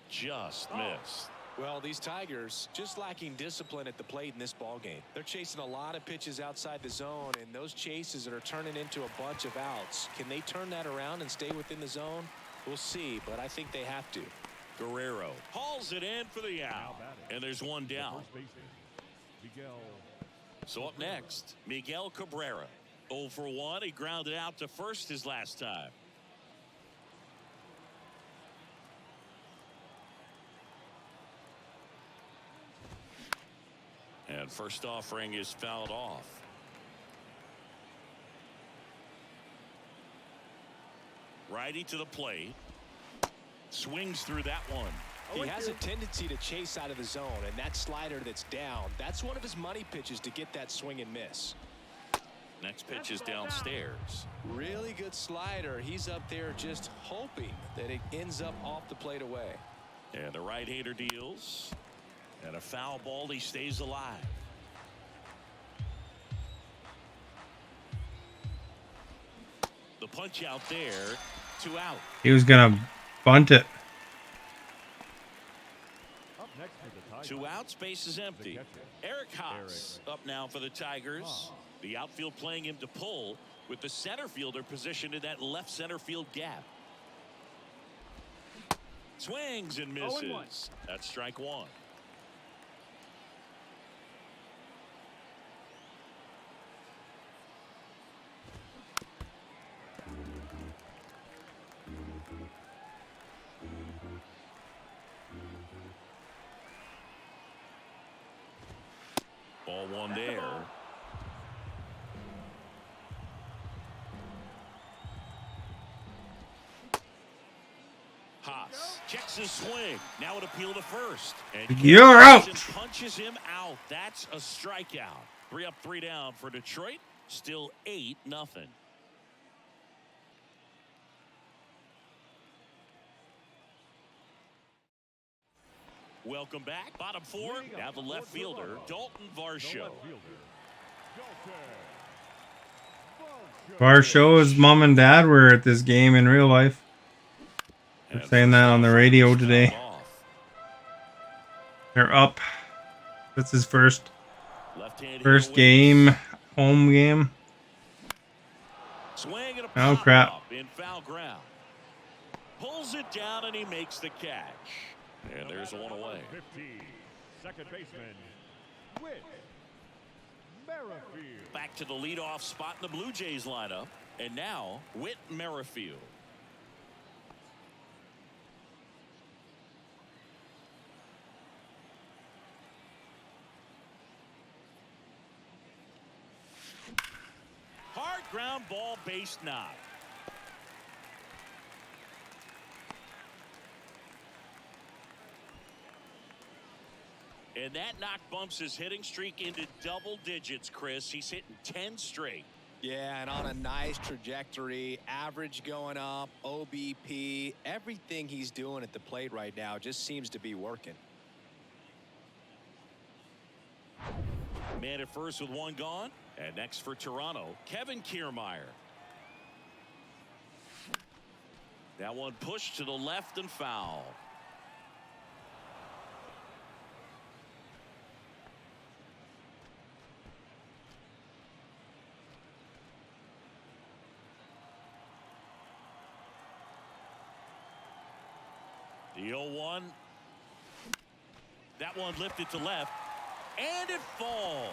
Just missed. Well, these Tigers just lacking discipline at the plate in this ball game. They're chasing a lot of pitches outside the zone, and those chases that are turning into a bunch of outs. Can they turn that around and stay within the zone? We'll see, but I think they have to. Guerrero hauls it in for the out, and there's one down. So up next, Miguel Cabrera. 0 for 1. He grounded out to first his last time. And first offering is fouled off. Righty to the plate. Swings through that one. He has a tendency to chase out of the zone, and that slider that's down, that's one of his money pitches to get that swing and miss. Next pitch is downstairs. Really good slider. He's up there just hoping that it ends up off the plate away. And the right-hander deals. And a foul ball. He stays alive. The punch out there. 2 out. He was gonna bunt it. Up next for the Tigers. 2 outs. Base is empty. Eric Haas up now for the Tigers. The outfield playing him to pull with the center fielder positioned in that left center field gap. Swings and misses. That's strike 1. Ball 1 there. Haas checks his swing. Now an appeal to first. And You're out. punches him out. That's a strikeout. 3 up, 3 down for Detroit. Still 8-0. Welcome back. Bottom 4. Now the left fielder, Dalton Varsho. Varsho's mom and dad were at this game in real life. They're saying that on the radio today. They're up. That's his first game, home game. Swing and a Oh pop crap. up in foul ground. Pulls it down and he makes the catch. And there's one away. 50, second baseman, Whit Merrifield. Back to the leadoff spot in the Blue Jays lineup. And now Whit Merrifield. Hard ground ball, base knock. And that knock bumps his hitting streak into double digits, Chris. He's hitting 10 straight. Yeah, and on a nice trajectory, average going up, OBP, everything he's doing at the plate right now just seems to be working. Man at first with 1 gone. And next for Toronto, Kevin Kiermaier. That one pushed to the left and foul. The 0-1. That one lifted to left. And it falls.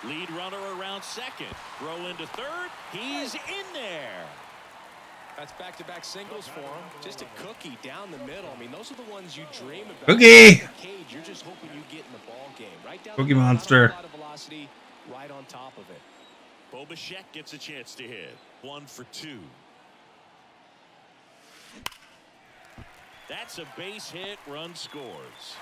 Lead runner around second. Throw into third. He's in there. That's back-to-back singles for him. Just a cookie down the middle. I mean, those are the ones you dream about. Cookie. The cage, you're just hoping you get in the ball game. Right down Cookie the middle, monster. not a lot of velocity, right on top of it. Bo Bichette gets a chance to hit. 1 for 2. That's a base hit. Run scores.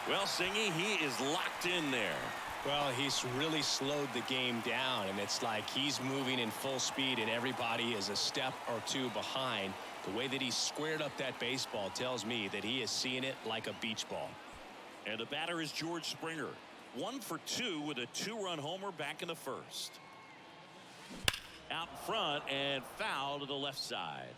Well, Singy, he is locked in there. Well, he's really slowed the game down, and it's like he's moving in full speed, and everybody is a step or 2 behind. The way that he squared up that baseball tells me that he is seeing it like a beach ball. And the batter is George Springer. 1 for 2 with a 2-run homer back in the first. Out in front and foul to the left side.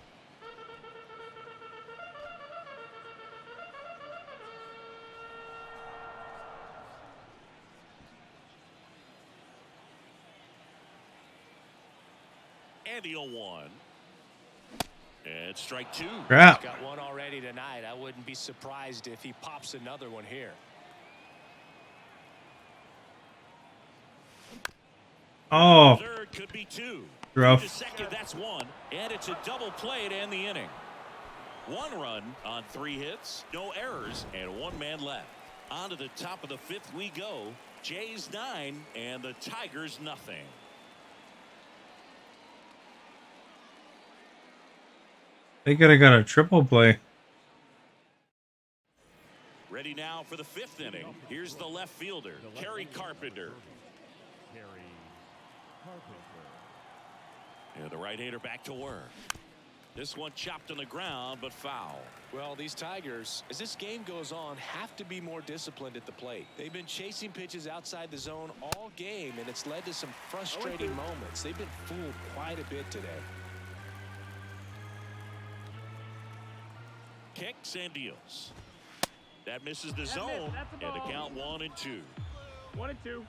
And the 0-1. And strike 2. Crap. Got one already tonight. I wouldn't be surprised if he pops another one here. Oh, Third could be 2. rough. To second, that's 1. And it's a double play to end the inning. 1 run on 3 hits, no errors, and 1 man left. On to the top of the 5th we go. Jays 9 and the Tigers nothing. They could have got a triple play. Ready now for the 5th inning. Here's the left fielder, Kerry Carpenter. Kerry Carpenter. And the right-hander back to work. This one chopped on the ground, but foul. Well, these Tigers, as this game goes on, have to be more disciplined at the plate. They've been chasing pitches outside the zone all game, and it's led to some frustrating moments. They've been fooled quite a bit today. Kicks and deals. That misses the zone, and the count 1-2. 1-2.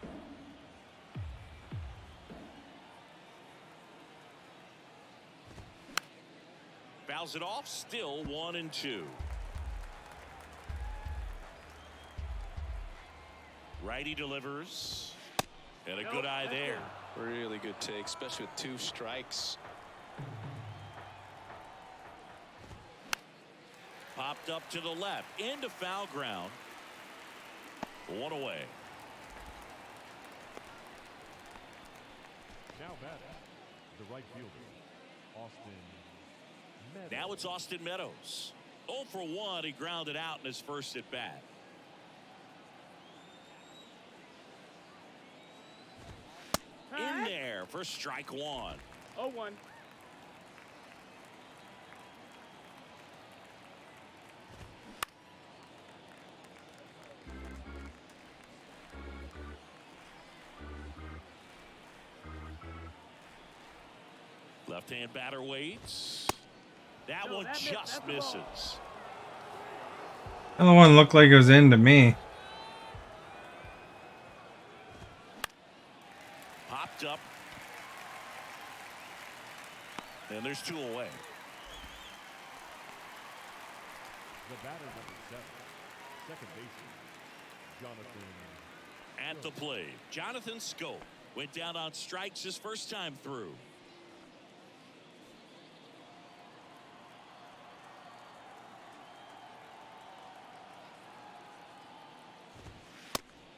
Fouls it off, still 1-2. Righty delivers, and a good eye there. Really good take, especially with 2 strikes. Popped up to the left, into foul ground. 1 away. Now batting, the right fielder, Austin Meadows. Now it's Austin Meadows. 0 for 1, he grounded out in his first at bat. In there for strike 1. 0-1. Left-hand batter waits. That one just misses. The other one looked like it was in to me. Popped up. And there's 2 away. The batter number 7, second baseman, Jonathan. At the plate, Jonathan Scope went down on strikes his first time through.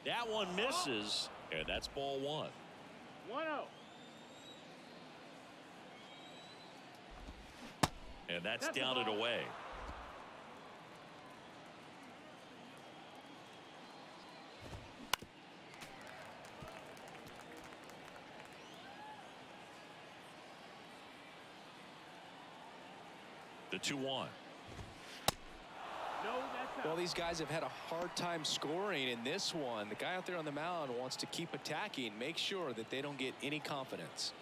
That one misses, and that's ball 1. 1-0. And that's down and away. The 2-1. Well, these guys have had a hard time scoring in this one. The guy out there on the mound wants to keep attacking, make sure that they don't get any confidence.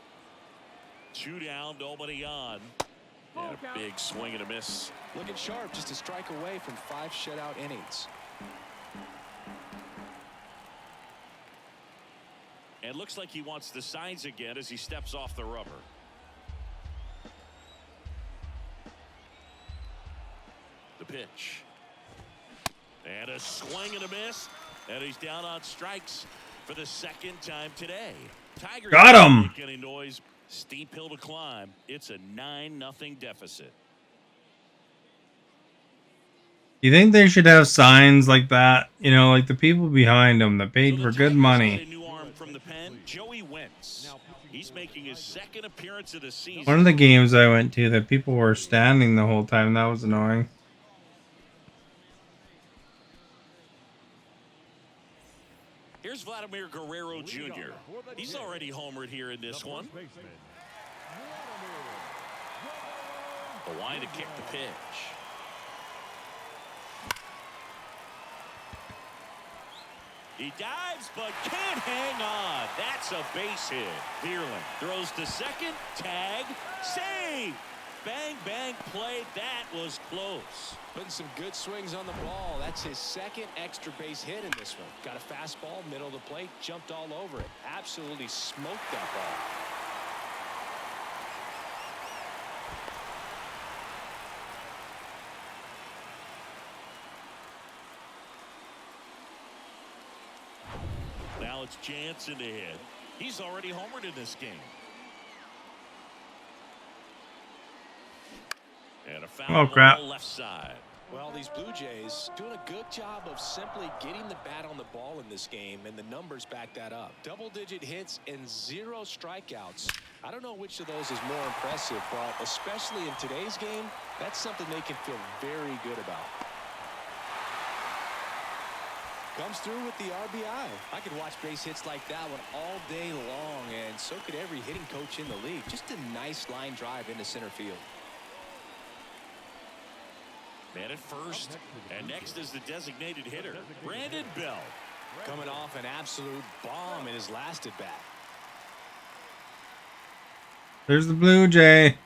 2 down, nobody on. And a big swing and a miss. Looking sharp, just a strike away from 5 shutout innings. And looks like he wants the signs again as he steps off the rubber. The pitch. And a swing and a miss. And he's down on strikes for the 2nd time today. Tigers got him. Make any noise. Steep hill to climb. It's a 9-0 deficit. You think they should have signs like that? You know, like the people behind them that paid for good money. A new arm from the pen, Joey Wentz. He's making his 2nd appearance of the season. One of the games I went to that people were standing the whole time. That was annoying. Here's Vladimir Guerrero Jr. He's already homered here in this one. The line to kick the pitch. He dives, but can't hang on. That's a base hit. Bierlin throws to second. Tag. Save. Bang, bang play. That was close. Putting some good swings on the ball. That's his second extra base hit in this one. Got a fastball, middle of the plate, jumped all over it. Absolutely smoked that ball. Now it's Jansen to hit. He's already homered in this game. And a foul ball left side. Well, these Blue Jays doing a good job of simply getting the bat on the ball in this game, and the numbers back that up. Double-digit hits and 0 strikeouts. I don't know which of those is more impressive, but especially in today's game, that's something they can feel very good about. Comes through with the RBI. I could watch base hits like that one all day long, and so could every hitting coach in the league. Just a nice line drive into center field. Man at first, and next is the designated hitter, Brandon Belt. Coming off an absolute bomb in his last at bat. There's the Blue Jay.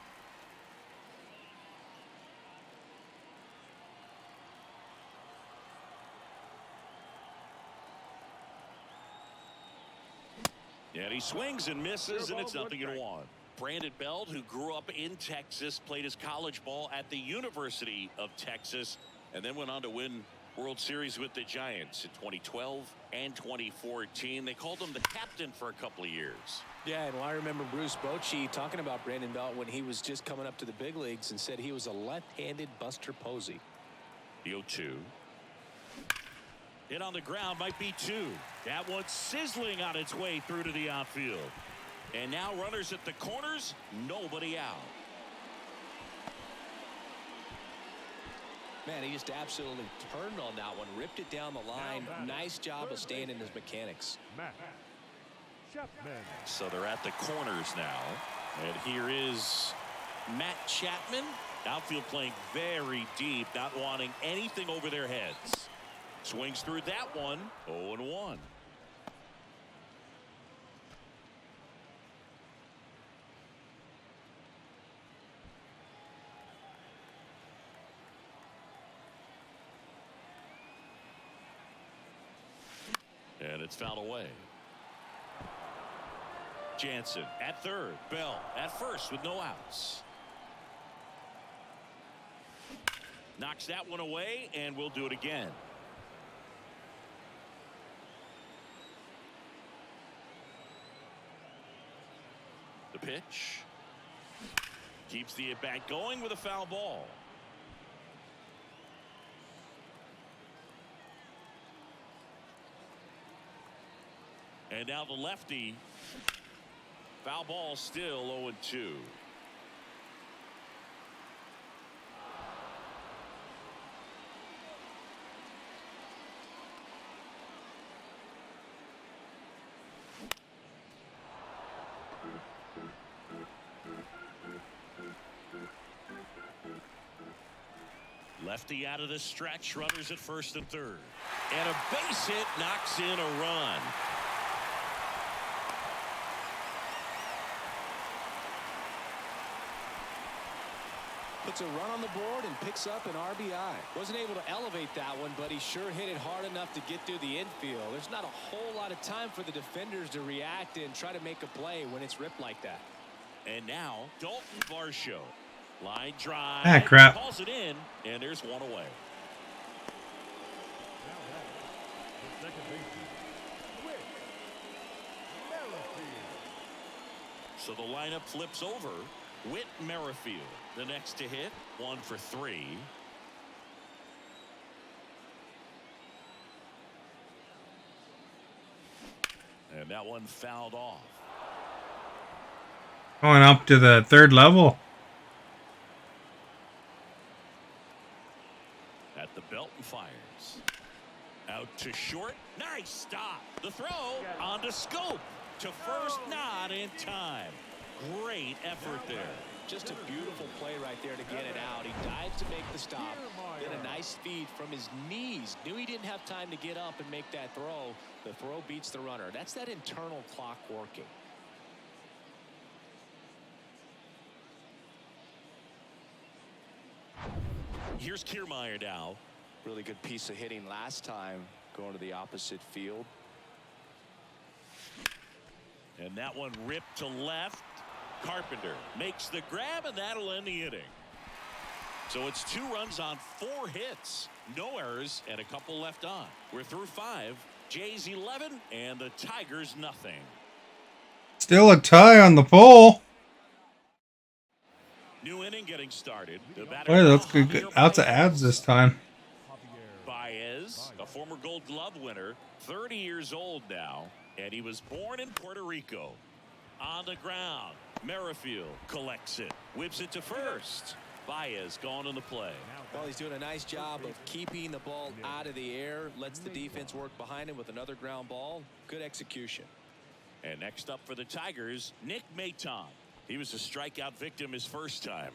And he swings and misses, and it's 0-1. Brandon Belt, who grew up in Texas, played his college ball at the University of Texas, and then went on to win World Series with the Giants in 2012 and 2014. They called him the captain for a couple of years. Yeah, and I remember Bruce Bochy talking about Brandon Belt when he was just coming up to the big leagues and said he was a left-handed Buster Posey. The 0-2. Hit on the ground, might be 2. That one's sizzling on its way through to the outfield. And now runners at the corners, nobody out. Man, he just absolutely turned on that one, ripped it down the line. Nice job of staying in his mechanics. So they're at the corners now. And here is Matt Chapman. Outfield playing very deep, not wanting anything over their heads. Swings through that one, 0-1. And it's fouled away. Jansen at third. Bell at first with no outs. Knocks that one away, and we'll do it again. The pitch. Keeps the at-bat going with a foul ball. And now the lefty. Foul ball still 0-2. Lefty out of the stretch, runners at first and third. And a base hit knocks in a run. Puts a run on the board and picks up an RBI. Wasn't able to elevate that one, but he sure hit it hard enough to get through the infield. There's not a whole lot of time for the defenders to react and try to make a play when it's ripped like that. And now Dalton Varsho. Line drive. Ah, crap. Calls it in, and there's one away. So the lineup flips over. Whit Merrifield, the next to hit, 1 for 3. And that one fouled off. Going up to the third level. At the belt and fires. Out to short. Nice stop. The throw onto Scope. To first, not in time. Great effort there. Just a beautiful play right there to get it out. He dives to make the stop. Then a nice feed from his knees. Knew he didn't have time to get up and make that throw. The throw beats the runner. That's that internal clock working. Here's Kiermaier now. Really good piece of hitting last time, going to the opposite field. And that one ripped to left. Carpenter makes the grab, and that'll end the inning. So it's 2 runs on 4 hits. No errors and a couple left on. We're through 5. Jays 11 and the Tigers nothing. Still a tie on the pole. New inning getting started. The batter Boy, that's now, good. Javier Out to ads this time. Baez, a former Gold Glove winner, 30 years old now, and he was born in Puerto Rico. On the ground, Merrifield collects it, whips it to first. Baez gone on the play. Well, he's doing a nice job of keeping the ball out of the air, lets the defense work behind him with another ground ball. Good execution. And next up for the Tigers, Nick Maton. He was a strikeout victim his first time.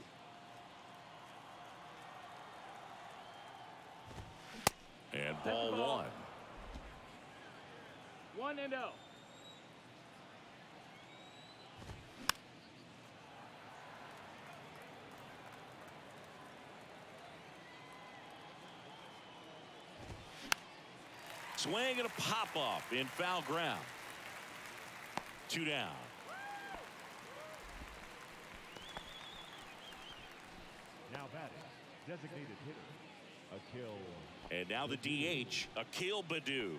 And ball 1. 1-0. Swing and a pop-off in foul ground. 2 down. Now batting, designated hitter, Akil. And now the DH, Akil Baddoo.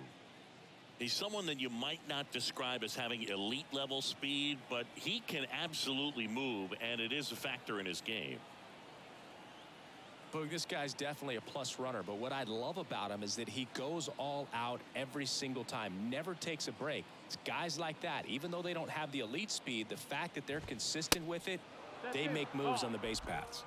He's someone that you might not describe as having elite level speed, but he can absolutely move, and it is a factor in his game. Boog, this guy's definitely a plus runner, but what I love about him is that he goes all out every single time, never takes a break. It's guys like that, even though they don't have the elite speed, the fact that they're consistent with it, they make moves on the base paths.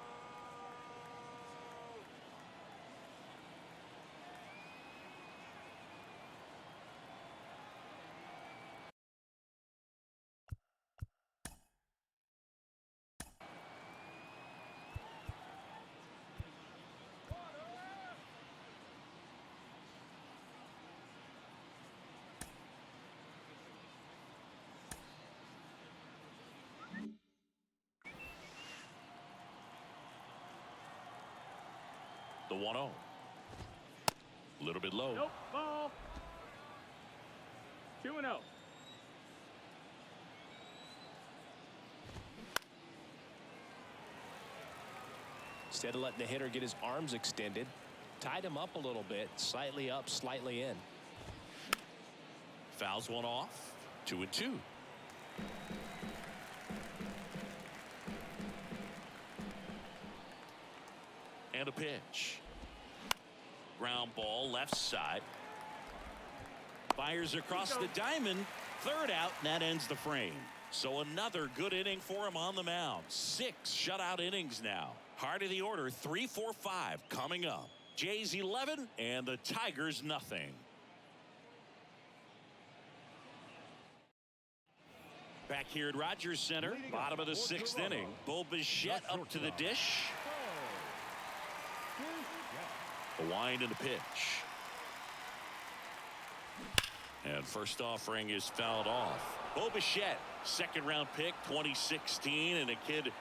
The 1-0. A little bit low. Nope. Ball. 2-0. Instead of letting the hitter get his arms extended, tied him up a little bit, slightly up, slightly in. Fouls one off. 2-2. And a pitch. Ground ball left side. Fires across the diamond. Third out, and that ends the frame. So another good inning for him on the mound. 6 shutout innings now. Heart of the order, 3, 4, 5 coming up. Jays 11 and the Tigers nothing. Back here at Rogers Center, bottom of the 6th inning. Bo Bichette up to the dish. The wind and the pitch. And first offering is fouled off. Bo Bichette, 2nd round pick, 2016, and a kid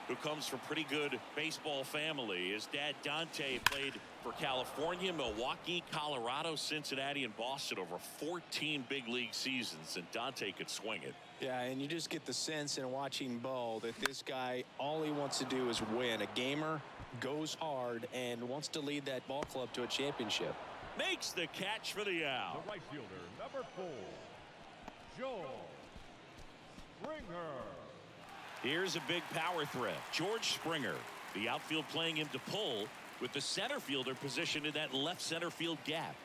who comes from pretty good baseball family. His dad Dante played for California, Milwaukee, Colorado, Cincinnati, and Boston over 14 big league seasons, and Dante could swing it. Yeah, and you just get the sense in watching Bo that this guy, all he wants to do is win. A gamer, goes hard, and wants to lead that ball club to a championship. Makes the catch for the out. The right fielder, number 4, Joe Springer. Here's a big power threat. George Springer, the outfield playing him to pull, with the center fielder positioned in that left center field gap.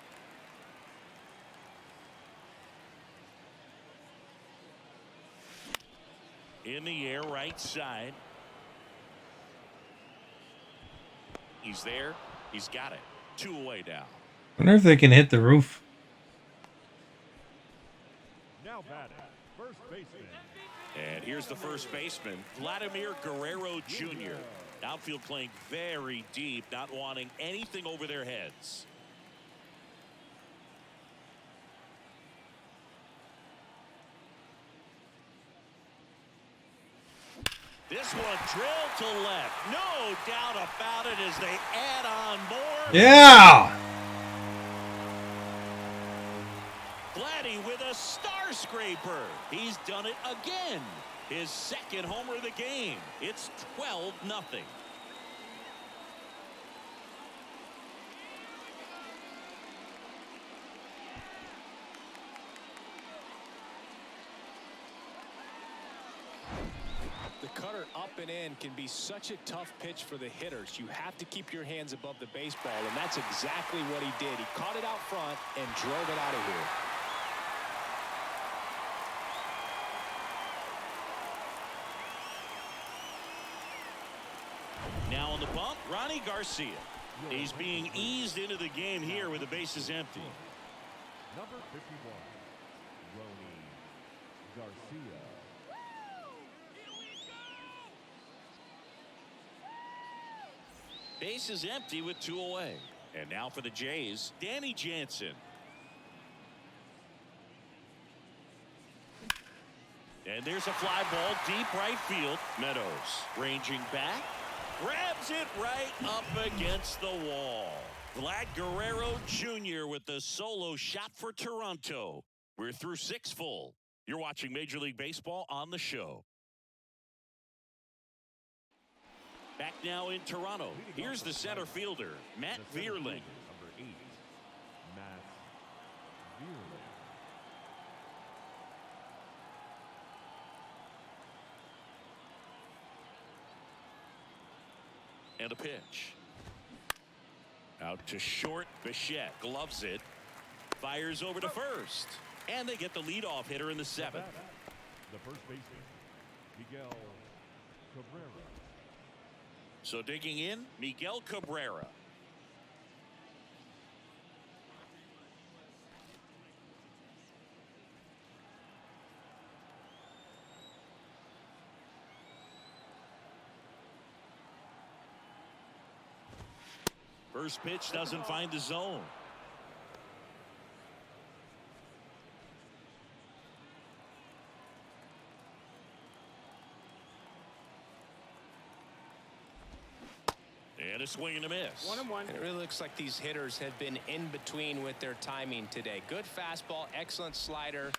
In the air, right side. He's there. He's got it. 2 away now. Wonder if they can hit the roof. Now batting, first baseman, And here's the first baseman, Vladimir Guerrero Jr. Outfield playing very deep, not wanting anything over their heads. This one drilled to left. No doubt about it as they add on more. Yeah. Vladdy with a star scraper. He's done it again. His second homer of the game. It's 12-0. The cutter up and in can be such a tough pitch for the hitters. You have to keep your hands above the baseball, and that's exactly what he did. He caught it out front and drove it out of here. Now on the bump, Ronnie Garcia. He's being eased into the game here with the bases empty. Number 51, Ronnie Garcia. Base is empty with 2 away. And now for the Jays, Danny Jansen. And there's a fly ball deep right field. Meadows ranging back. Grabs it right up against the wall. Vlad Guerrero Jr. with the solo shot for Toronto. We're through 6 full. You're watching Major League Baseball on the show. Back now in Toronto. Here's the center fielder, Matt Vierling. Number 8, Matt Vierling. And a pitch. Out to short. Bichette gloves it. Fires over to first. And they get the leadoff hitter in the 7th. The first baseman, Miguel Cabrera. So digging in, Miguel Cabrera. First pitch doesn't find the zone. And a swing and a miss. 1-1. And it really looks like these hitters have been in between with their timing today. Good fastball, excellent slider,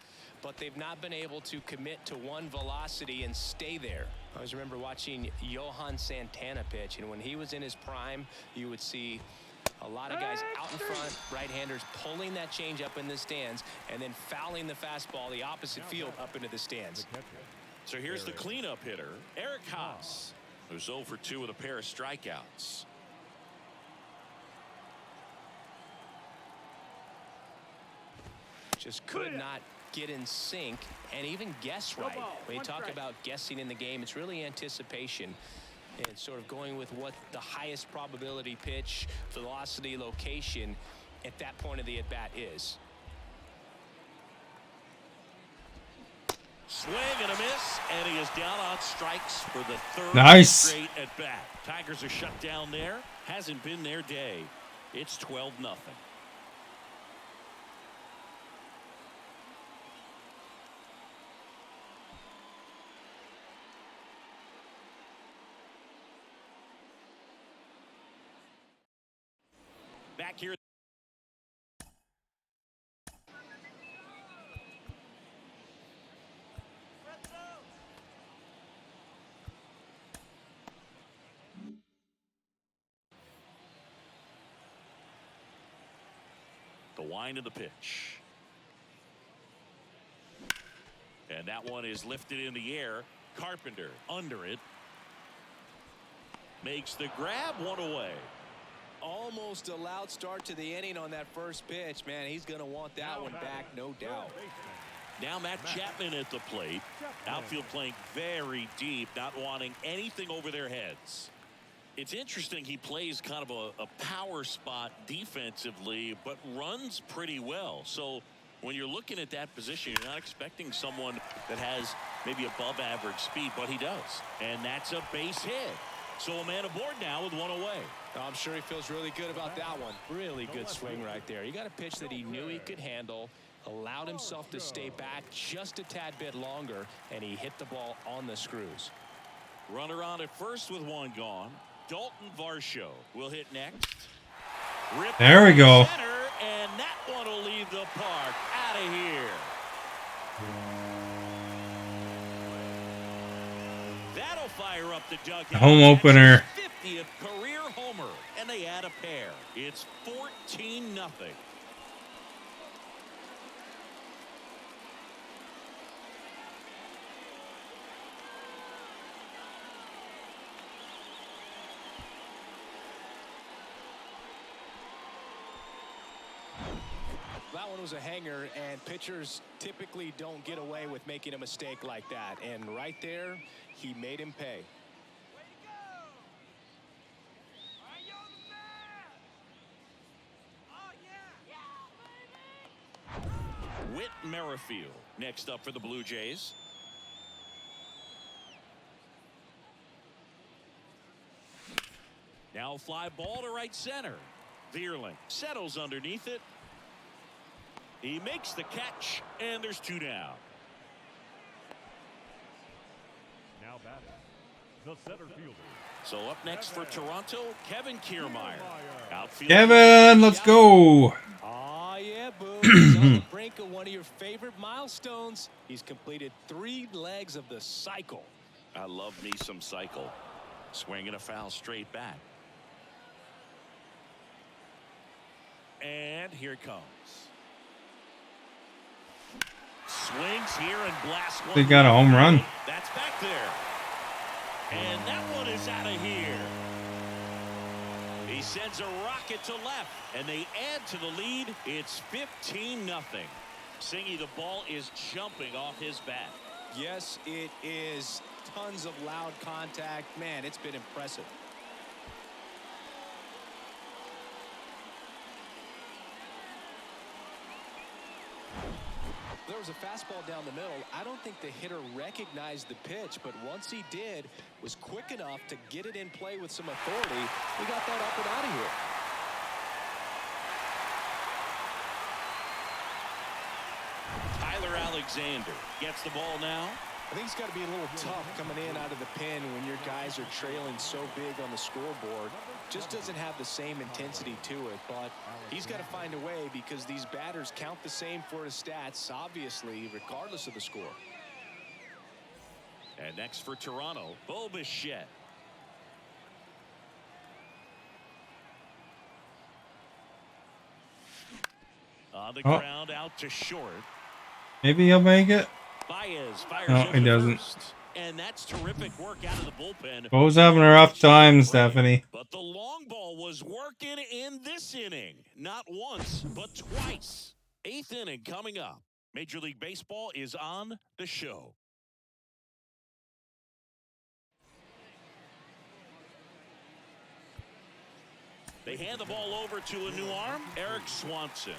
but they've not been able to commit to one velocity and stay there. I always remember watching Johan Santana pitch, and when he was in his prime, you would see a lot of guys out in front, right-handers pulling that change up in the stands and then fouling the fastball the opposite field up into the stands. So here's the cleanup hitter, Eric Haas, who's 0 for 2 with a pair of strikeouts. Just could not get in sync and even guess right. When you talk about guessing in the game, it's really anticipation and sort of going with what the highest probability pitch, velocity, location at that point of the at-bat is. Swing and a miss, and he is down on strikes for the 3rd Nice. straight at bat. Tigers are shut down there. Hasn't been their day. It's 12-0. Back here. The wind of the pitch. And that one is lifted in the air. Carpenter under it. Makes the grab, 1 away. Almost a loud start to the inning on that first pitch. Man, he's going to want that one back, no doubt. Now Matt Chapman at the plate. Outfield playing very deep, not wanting anything over their heads. It's interesting he plays kind of a power spot defensively, but runs pretty well. So when you're looking at that position, you're not expecting someone that has maybe above average speed, but he does. And that's a base hit. So a man aboard now with one away. I'm sure he feels really good about that one. Really good swing right there. He got a pitch that he knew he could handle, allowed himself to stay back just a tad bit longer, and he hit the ball on the screws. Runner on at first with one gone. Dalton Varsho will hit next. Rip There we go. Center, and that one will leave the park. Out of here. That'll fire up the dugout. Home opener. That's his 50th career homer, and they add a pair. It's 14-0. That one was a hanger, and pitchers typically don't get away with making a mistake like that. And right there, he made him pay. Whit Merrifield next up for the Blue Jays. Now fly ball to right center. Vierling settles underneath it. He makes the catch, and there's two down. Now batting, the center fielder. So up next for Toronto, Kevin Kiermaier. Outfield. Kevin, let's go. Oh, yeah, Boo. He's on the brink of one of your favorite milestones. He's completed 3 legs of the cycle. I love me some cycle. Swinging a foul straight back. And here it comes. Swings here and blasts one. They got a home run. That's back there. And that one is out of here. He sends a rocket to left, and they add to the lead. It's 15-0. Singy, the ball is jumping off his bat. Yes, it is. Tons of loud contact. Man, it's been impressive. There was a fastball down the middle. I don't think the hitter recognized the pitch, but once he did, was quick enough to get it in play with some authority. He got that up and out of here. Tyler Alexander gets the ball now. I think it's got to be a little tough coming in out of the pen when your guys are trailing so big on the scoreboard. Just doesn't have the same intensity to it, but he's got to find a way because these batters count the same for his stats, obviously, regardless of the score. And next for Toronto, Bo Bichette. On the ground, out to short. Maybe he'll make it. Baez fires No, over he to doesn't. first. And that's terrific work out of the bullpen. Bo's having a rough time, Stephanie. But the long ball was working in this inning. Not once, but twice. 8th inning coming up. Major League Baseball is on the show. They hand the ball over to a new arm, Eric Swanson.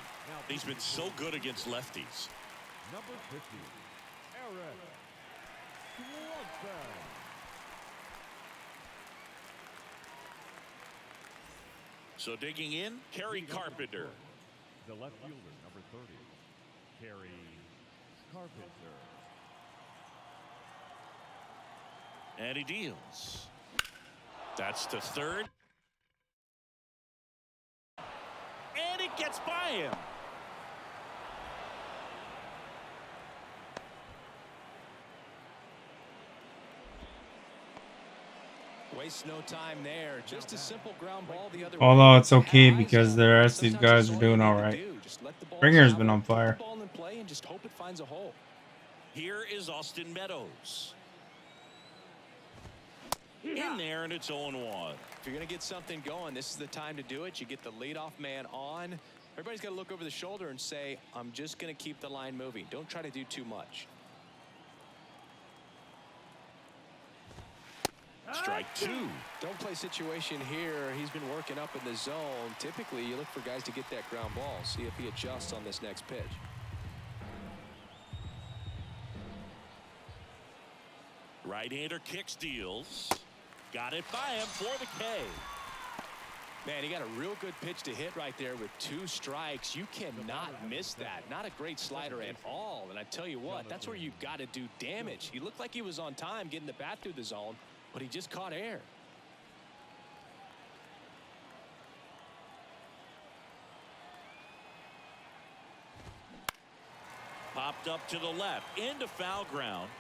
He's been so good against lefties. Number 50, Eric Swanson. So digging in, Kerry Carpenter. The left fielder, number 30, Kerry Carpenter. And he deals. That's to third. And it gets by him. Waste no time there. Just a simple ground ball the other way. Although it's okay because the rest of these guys are doing all right. Springer's been on fire. Ball in play and just hope it finds a hole. Here is Austin Meadows. In there, and it's 0-1. If you're going to get something going, this is the time to do it. You get the leadoff man on. Everybody's got to look over the shoulder and say, I'm just going to keep the line moving. Don't try to do too much. Strike 2. Don't play situation here. He's been working up in the zone. Typically, you look for guys to get that ground ball. See if he adjusts on this next pitch. Right-hander kicks, deals. Got it by him for the K. Man, he got a real good pitch to hit right there with 2 strikes. You cannot miss that. Not a great slider at all. And I tell you what, that's where you've got to do damage. He looked like he was on time getting the bat through the zone, but he just caught air. Popped up to the left, into foul ground.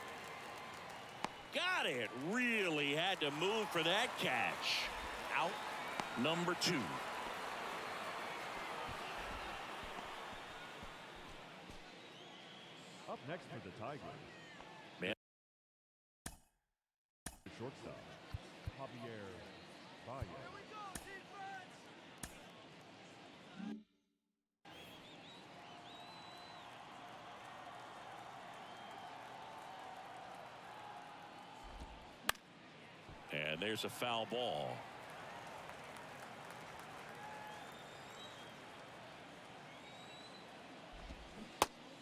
Got it. Really had to move for that catch. Out number 2. Up next for the Tigers. Man. Shortstop, Javier Baez. And there's a foul ball.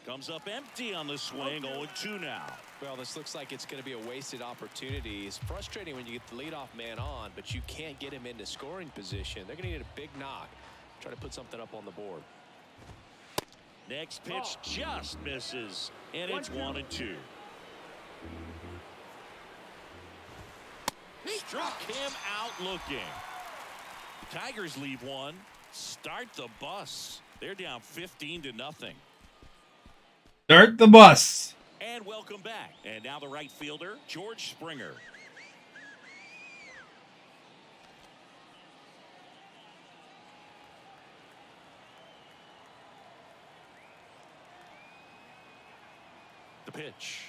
Comes up empty on the swing. 0-2 now. Well, this looks like it's going to be a wasted opportunity. It's frustrating when you get the leadoff man on, but you can't get him into scoring position. They're going to need a big knock. Try to put something up on the board. Next pitch just misses, and it's 1-2. Struck him out looking. The Tigers leave one. Start the bus. They're down 15-0. Start the bus. And welcome back. And now the right fielder, George Springer. The pitch.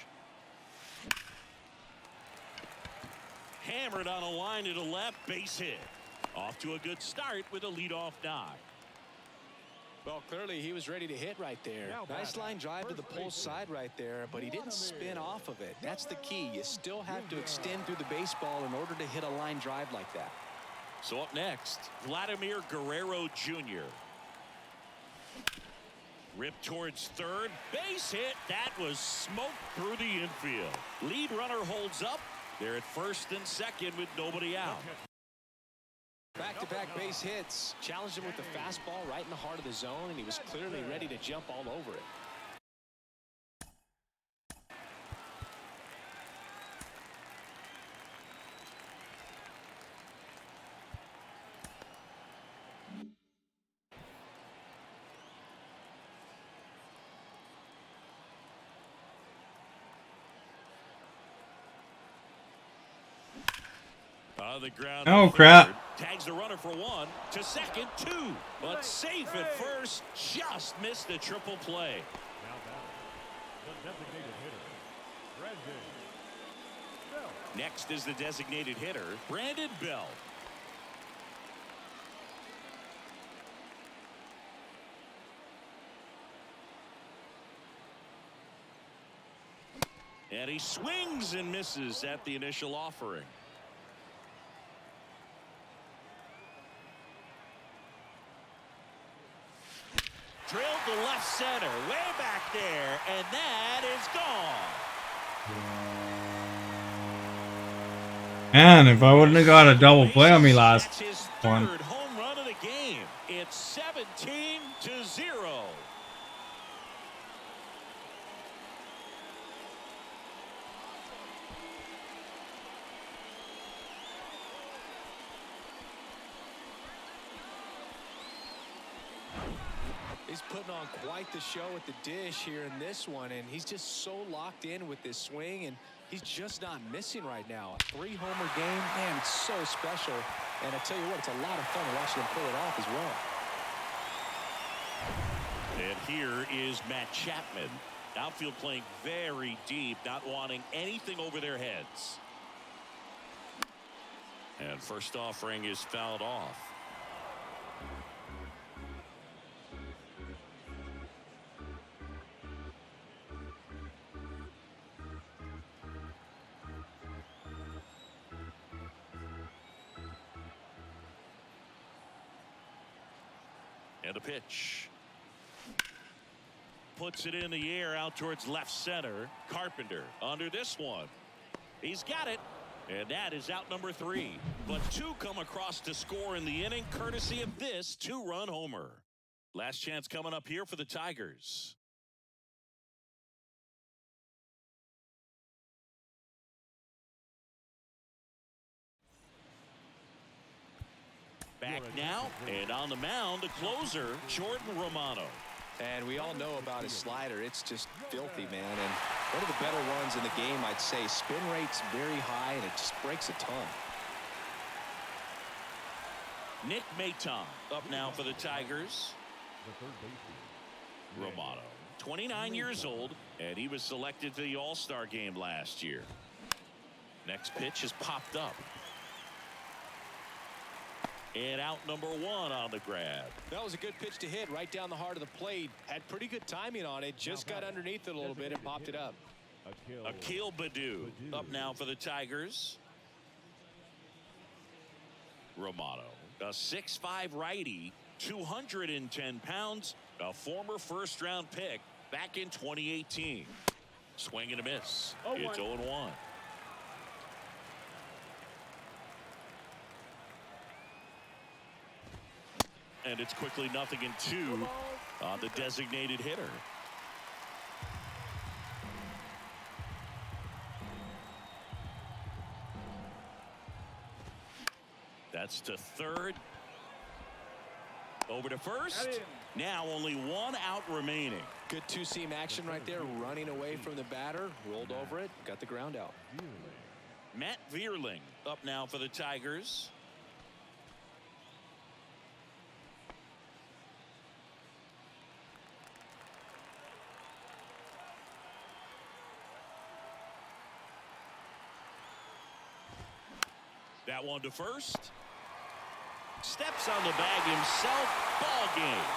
Hammered on a line to the left, base hit. Off to a good start with a leadoff knock. Well, clearly he was ready to hit right there. Nice line drive to the pull side right there, but he didn't spin off of it. That's the key. You still have to extend through the baseball in order to hit a line drive like that. So up next, Vladimir Guerrero Jr. Ripped towards third, base hit. That was smoked through the infield. Lead runner holds up. They're at first and second with nobody out. Back-to-back base hits. Challenged him with the fastball right in the heart of the zone, and he was clearly ready to jump all over it. The ground. Oh, crap. Tags the runner for 1 to second, 2, but safe at first. Just missed the triple play. Now batting, the designated hitter, Brandon Belt. Next is the designated hitter, Brandon Belt. And he swings and misses at the initial offering. Drilled to left center, way back there, and that is gone. Man, if I wouldn't have got a double play on me last That's his one. third home run of the game. It's 17-0. He's putting on quite the show at the dish here in this one, and he's just so locked in with this swing, and he's just not missing right now. A 3-homer game, man, it's so special. And I tell you what, it's a lot of fun watching him pull it off as well. And here is Matt Chapman. Outfield playing very deep, not wanting anything over their heads. And first offering is fouled off. And a pitch. Puts it in the air out towards left center. Carpenter under this one. He's got it. And that is out number 3. But 2 come across to score in the inning, courtesy of this 2-run homer. Last chance coming up here for the Tigers. Back now, and on the mound, the closer, Jordan Romano. And we all know about his slider. It's just filthy, man. And one of the better ones in the game, I'd say. Spin rate's very high, and it just breaks a ton. Nick Maton up now for the Tigers. Romano, 29 years old, and he was selected to the All-Star game last year. Next pitch has popped up. And out number 1 on the grab. That was a good pitch to hit right down the heart of the plate. Had pretty good timing on it. Just got underneath it a little bit and popped it up. Akil Baddoo up now for the Tigers. Romano, a 6'5" righty, 210 pounds, a former first-round pick back in 2018. Swing and a miss. It's 0-1. And it's quickly 0-2 on the designated hitter. That's to third. Over to first. Now only 1 out remaining. Good two-seam action right there, running away from the batter, rolled over it, got the ground out. Matt Vierling up now for the Tigers. That one to first. Steps on the bag himself. Ball game.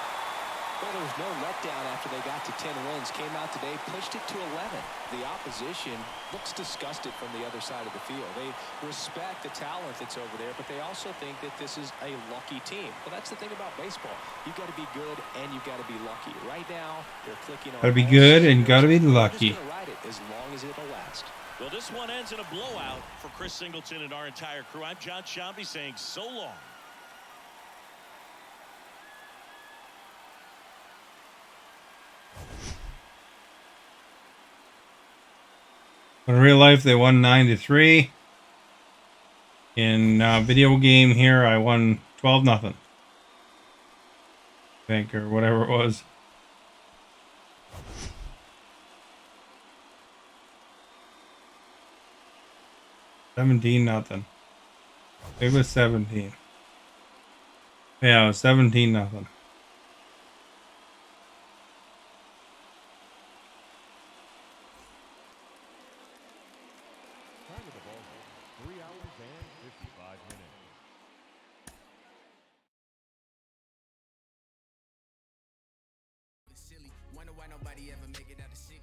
Well, there was no letdown after they got to 10 wins. Came out today, pushed it to 11. The opposition looks disgusted from the other side of the field. They respect the talent that's over there, but they also think that this is a lucky team. Well, that's the thing about baseball. You've got to be good and you've got to be lucky. Right now, they're clicking on. Gotta be good and gotta be lucky. Just gonna ride it as long as it'll last. Well, this one ends in a blowout for Chris Singleton and our entire crew. I'm John Shambi saying so long. In real life, they won 9-3. In video game here, I won 12-0. I think, or whatever it was. $17-0. It was 17. Yeah, it was 17-0. Time of the ball game, 3 hours and 55 minutes. Silly. Wonder why nobody ever make it out the city.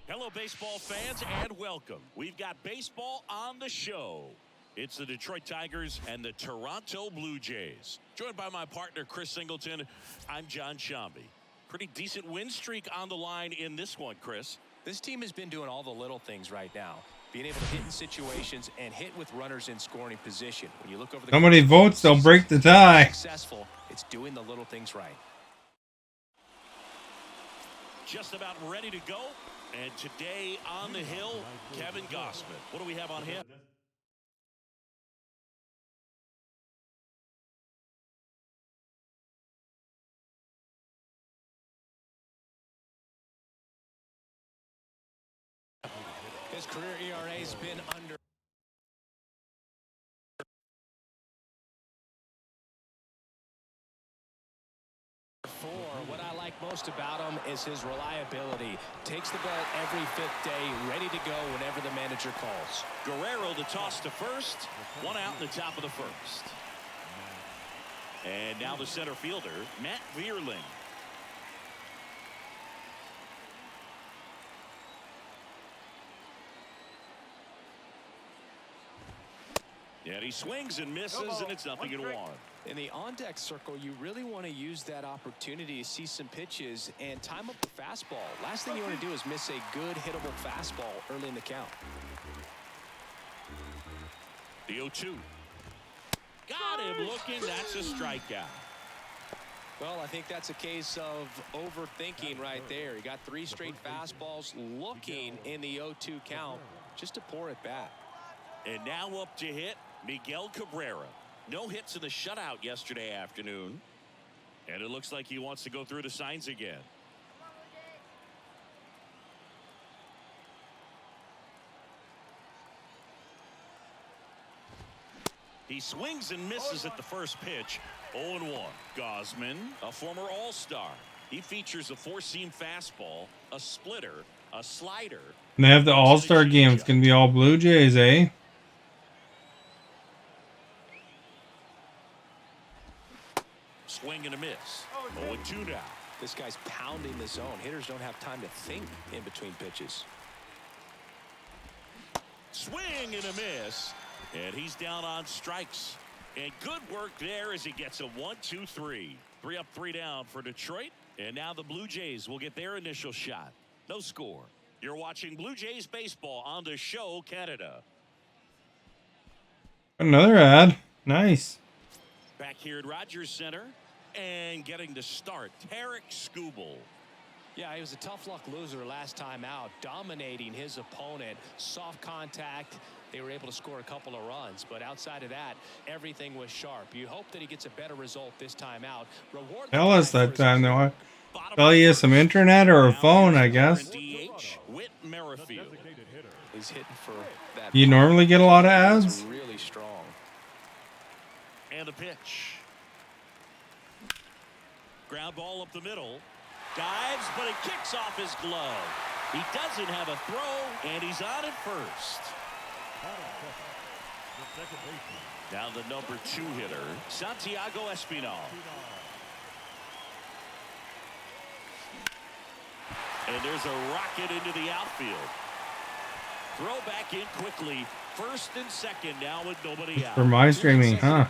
Hello, baseball fans, and welcome. We've got baseball on the show. It's the Detroit Tigers and the Toronto Blue Jays. Joined by my partner, Chris Singleton. I'm John Shambi. Pretty decent win streak on the line in this one, Chris. This team has been doing all the little things right now. Being able to hit in situations and hit with runners in scoring position. When you look over the Somebody votes, they'll break the tie. Successful. It's doing the little things right. Just about ready to go. And today on the hill, Kevin Gossman. What do we have on him? His career ERA has been under 4. What I like most about him is his reliability. Takes the ball every 5th day, ready to go whenever the manager calls. Guerrero the toss to first. 1 out in the top of the first. And now the center fielder, Matt Vierling. And he swings and misses, and it's 0-1. In the on-deck circle, you really want to use that opportunity to see some pitches and time up the fastball. Last thing you want to do is miss a good hittable fastball early in the count. The 0-2. Got him looking. That's a strikeout. Well, I think that's a case of overthinking right there. He got 3 straight fastballs looking in the 0-2 count just to pour it back. And now up to hit, Miguel Cabrera. No hits in the shutout yesterday afternoon. And it looks like he wants to go through the signs again. He swings and misses at the first pitch. 0-1. Gossman, a former All-Star. He features a 4-seam fastball, a splitter, a slider. And they have the All-Star game. It's going to be all Blue Jays, eh? Swing and a miss. 0-2 now. This guy's pounding the zone. Hitters don't have time to think in between pitches. Swing and a miss. And he's down on strikes. And good work there as he gets a 1-2-3. 3 up, 3 down for Detroit. And now the Blue Jays will get their initial shot. No score. You're watching Blue Jays baseball on the show, Canada. Another ad. Nice. Back here at Rogers Center. And getting to start, Tarek Skubal. Yeah, he was a tough luck loser last time out, dominating his opponent. Soft contact. They were able to score a couple of runs, but outside of that, everything was sharp. You hope that he gets a better result this time out. Reward Tell us that time, though. Tell you some internet or a phone, I guess. Whit Merrifield. He's hitting for that. You normally get a lot of ads? Really strong. And a pitch. Ground ball up the middle. Dives, but it kicks off his glove. He doesn't have a throw, and he's on at first. Now the number 2 hitter, Santiago Espinal. And there's a rocket into the outfield. Throw back in quickly. First and second now with nobody out. For my streaming, huh?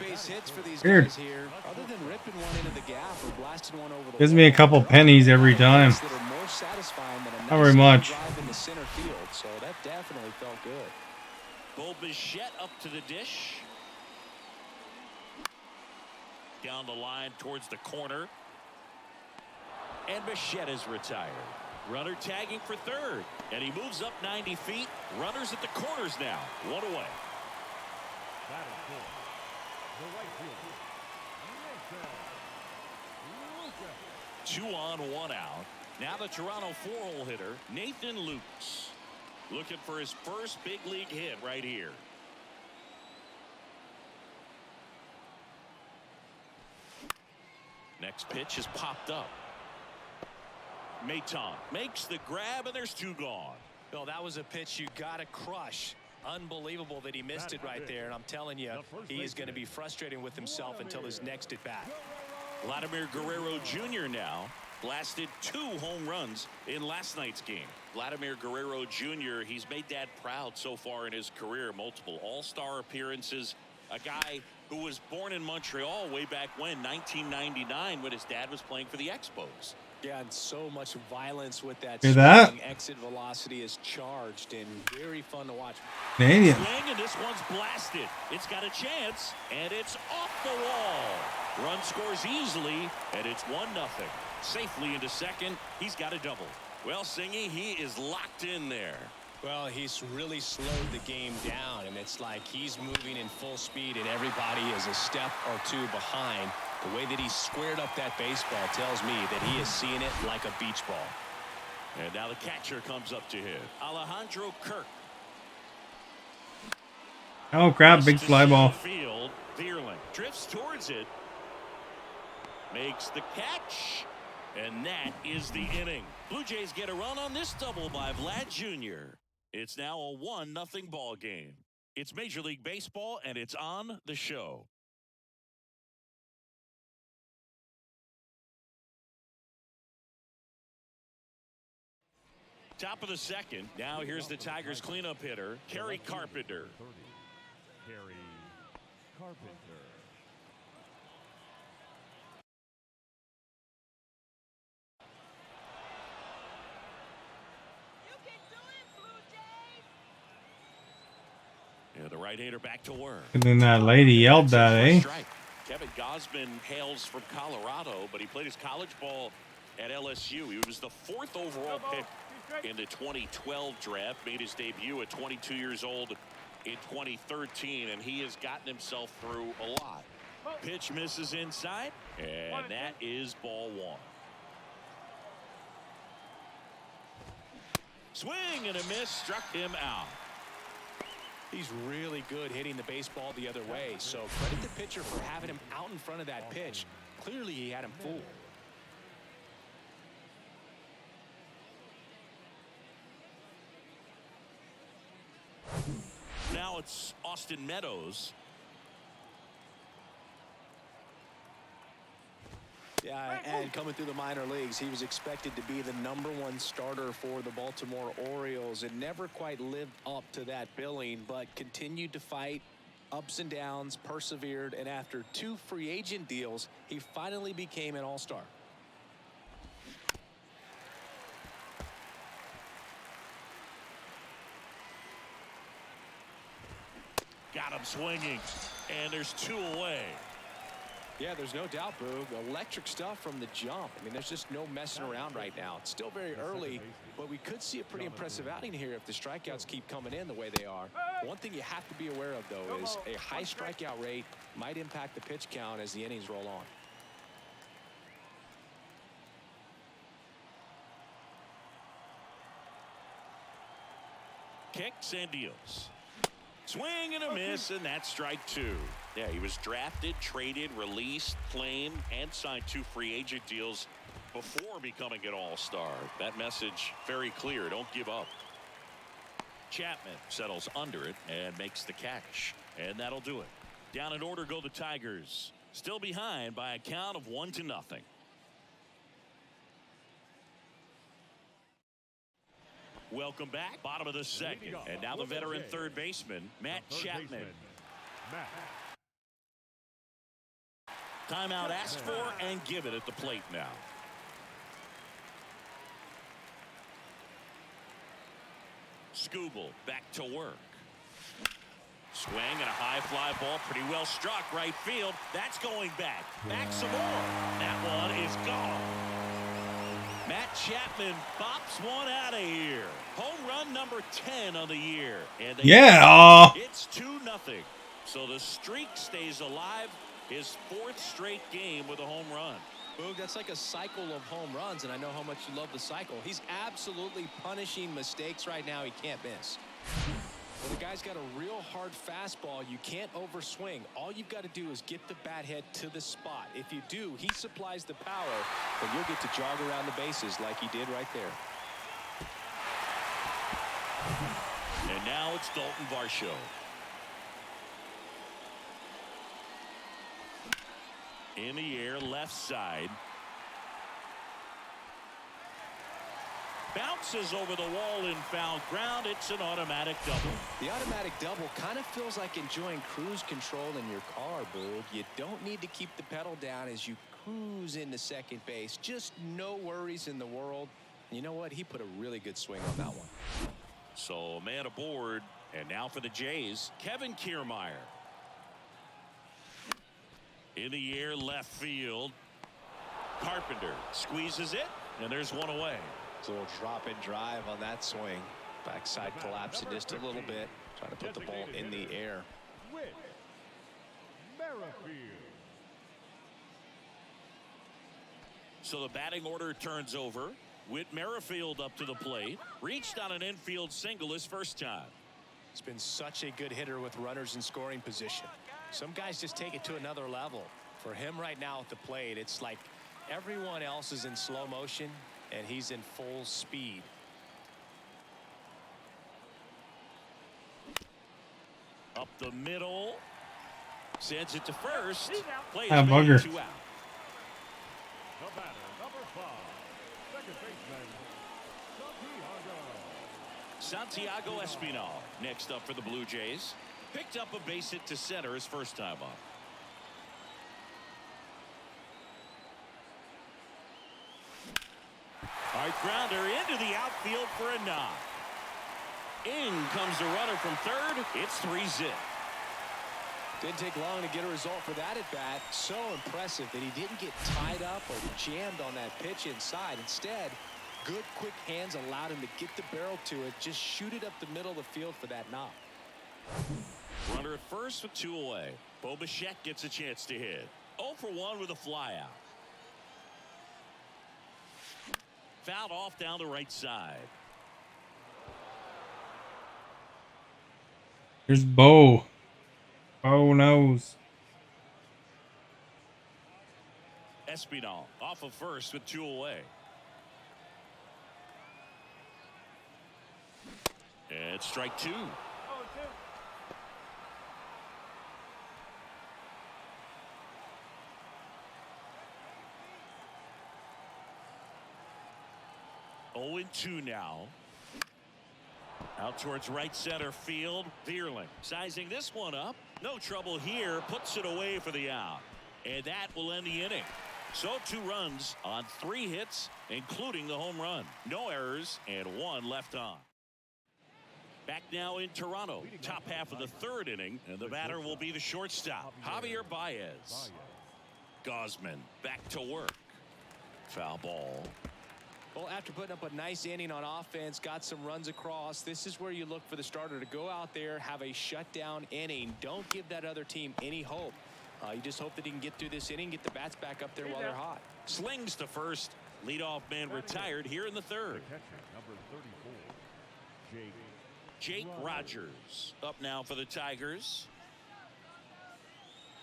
Weird. Other than ripping one into the gap or blasting one over the Gives me a couple pennies every time. that are more satisfying than a Not very much. drive in the center field, so that definitely felt good. Bo Bichette up to the dish. Down the line towards the corner. And Bichette is retired. Runner tagging for third. And he moves up 90 feet. Runners at the corners now. 1 away. 2 on, 1 out. Now the Toronto 4-hole hitter, Nathan Lukes. Looking for his first big league hit right here. Next pitch is popped up. Maton makes the grab, and there's 2 gone. Well, that was a pitch you got to crush. Unbelievable that he missed it right there. And I'm telling you, he is going to be frustrating with himself until his next at bat. Vladimir Guerrero Jr. now blasted 2 home runs in last night's game. Vladimir Guerrero Jr., he's made Dad proud so far in his career. Multiple all-star appearances. A guy who was born in Montreal way back when, 1999, when his dad was playing for the Expos. Yeah, and so much violence with that. Hear that? Exit velocity is charged and very fun to watch. Canadian. Swing, and this one's blasted. It's got a chance, and it's off the wall. Run scores easily, and it's 1-0. Safely into second. He's got a double. Well, Singy, he is locked in there. Well, he's really slowed the game down, and it's like he's moving in full speed, and everybody is a step or two behind. The way that he squared up that baseball tells me that he is seeing it like a beach ball. And now the catcher comes up to hit. Alejandro Kirk. Oh crap! Big fly ball. Field. Vierling drifts towards it. Makes the catch. And that is the inning. Blue Jays get a run on this double by Vlad Jr. It's now a 1-0 ball game. It's Major League Baseball, and it's on the show. Top of the second. Now here's the Tigers cleanup hitter, Kerry Carpenter. 30. Kerry Carpenter. Yeah, the right-hander back to work. And then that lady yelled that, eh? Strike. Kevin Gausman hails from Colorado, but he played his college ball at LSU. He was the 4th overall pick in the 2012 draft, made his debut at 22 years old in 2013, and he has gotten himself through a lot. Pitch misses inside, and that is ball 1. Swing and a miss, struck him out. He's really good hitting the baseball the other way, so credit the pitcher for having him out in front of that pitch. Clearly he had him fooled. Now it's Austin Meadows. Yeah, and coming through the minor leagues, he was expected to be the #1 starter for the Baltimore Orioles and never quite lived up to that billing, but continued to fight ups and downs, persevered, and after 2 free agent deals, he finally became an all-star. Got him swinging, and there's 2 away. Yeah, there's no doubt, Boog. Electric stuff from the jump. I mean, there's just no messing around right now. It's still very early, but we could see a pretty impressive outing here if the strikeouts keep coming in the way they are. One thing you have to be aware of, though, is a high strikeout rate might impact the pitch count as the innings roll on. Kicks and deals. Swing and a miss, and that's strike 2. Yeah, he was drafted, traded, released, claimed, and signed 2 free agent deals before becoming an all-star. That message very clear. Don't give up. Chapman settles under it and makes the catch, and that'll do it. Down in order go the Tigers. Still behind by a count of 1-0. Welcome back. Bottom of the second. And now the veteran third baseman, Matt Chapman. Timeout asked for and given at the plate now. Skubal back to work. Swing and a high fly ball, pretty well struck right field. That's going back. Back some more. That one is gone. Matt Chapman bops one out of here. Home run number 10 on the year. And it's 2-0. So the streak stays alive. His 4th straight game with a home run. Boog, that's like a cycle of home runs, and I know how much you love the cycle. He's absolutely punishing mistakes right now he can't miss. Well, the guy's got a real hard fastball. You can't overswing. All you've got to do is get the bat head to the spot. If you do, he supplies the power, and you'll get to jog around the bases like he did right there. And now it's Dalton Varsho. In the air, left side. Bounces over the wall in foul ground. It's an automatic double. The automatic double kind of feels like enjoying cruise control in your car, Boog. You don't need to keep the pedal down as you cruise into second base. Just no worries in the world. You know what? He put a really good swing on that one. So, man aboard. And now for the Jays, Kevin Kiermaier. In the air, left field. Carpenter squeezes it, and there's one away. It's a little drop and drive on that swing. Backside collapsing just a little bit. Trying to put the ball in the air. Whit Merrifield. So the batting order turns over. Whit Merrifield up to the plate. Reached on an infield single his first time. He's been such a good hitter with runners in scoring position. Some guys just take it to another level. For him right now at the plate, it's like everyone else is in slow motion and he's in full speed. Up the middle. Sends it to first. Plays Ah, bugger. 2 out. The batter, number 5, second baseman, Santiago Espinal next up for the Blue Jays. Picked up a base hit to center his first time up. Hard grounder into the outfield for a knock. In comes the runner from third. It's 3-zip. Didn't take long to get a result for that at bat. So impressive that he didn't get tied up or jammed on that pitch inside. Instead, good quick hands allowed him to get the barrel to it, just shoot it up the middle of the field for that knock. Runner at first with 2 away. Bo Bichette gets a chance to hit. 0 for 1 with a fly out. Fouled off down the right side. Here's Bo. Bo knows. Espinal off of first with 2 away. And strike 2. Oh, 2 now. Out towards right center field. Vierling sizing this one up. No trouble here. Puts it away for the out. And that will end the inning. So 2 runs on 3 hits, including the home run. No errors and 1 left on. Back now in Toronto. Top half of the 3rd inning. And the batter will be the shortstop, Javier Baez. Gosman back to work. Foul ball. Well, after putting up a nice inning on offense, got some runs across, this is where you look for the starter to go out there, have a shutdown inning. Don't give that other team any hope. You just hope that he can get through this inning, get the bats back up there while they're hot. Slings to first. Leadoff man retired here in the 3rd. catcher, number 34, Jake Rogers up now for the Tigers.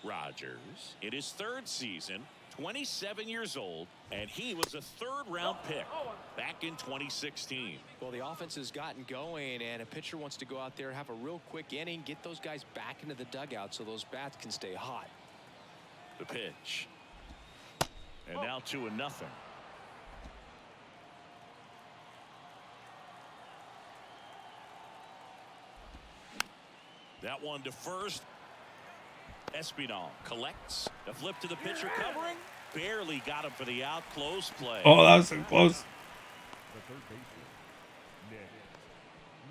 Rogers in his 3rd season, 27 years old, and he was a 3rd-round pick back in 2016. Well, the offense has gotten going, and a pitcher wants to go out there, have a real quick inning, get those guys back into the dugout so those bats can stay hot. The pitch. And now 2-0. That one to first. Espinal collects. The flip to the pitcher covering. Barely got him for the out. Close play. Oh, that was so close. the third baseman,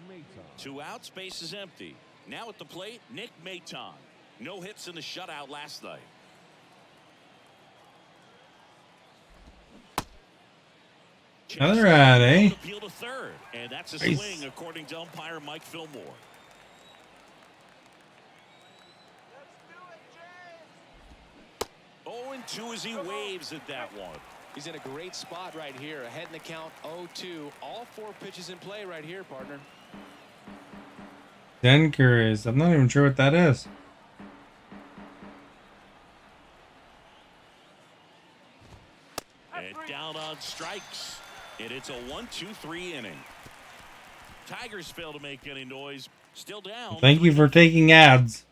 Nick Maton. 2 outs, base is empty. Now at the plate, Nick Maton. No hits in the shutout last night. Another ad, eh? Appeal to third, and that's a Nice. swing according to umpire Mike Fillmore. Oh, 0-2 as he waves at that one. He's in a great spot right here, ahead in the count 0-2. All 4 pitches in play right here, partner. Denker is. I'm not even sure what that is. And down on strikes. And it's a 1-2-3 inning. Tigers fail to make any noise. Still down. Thank you for taking ads.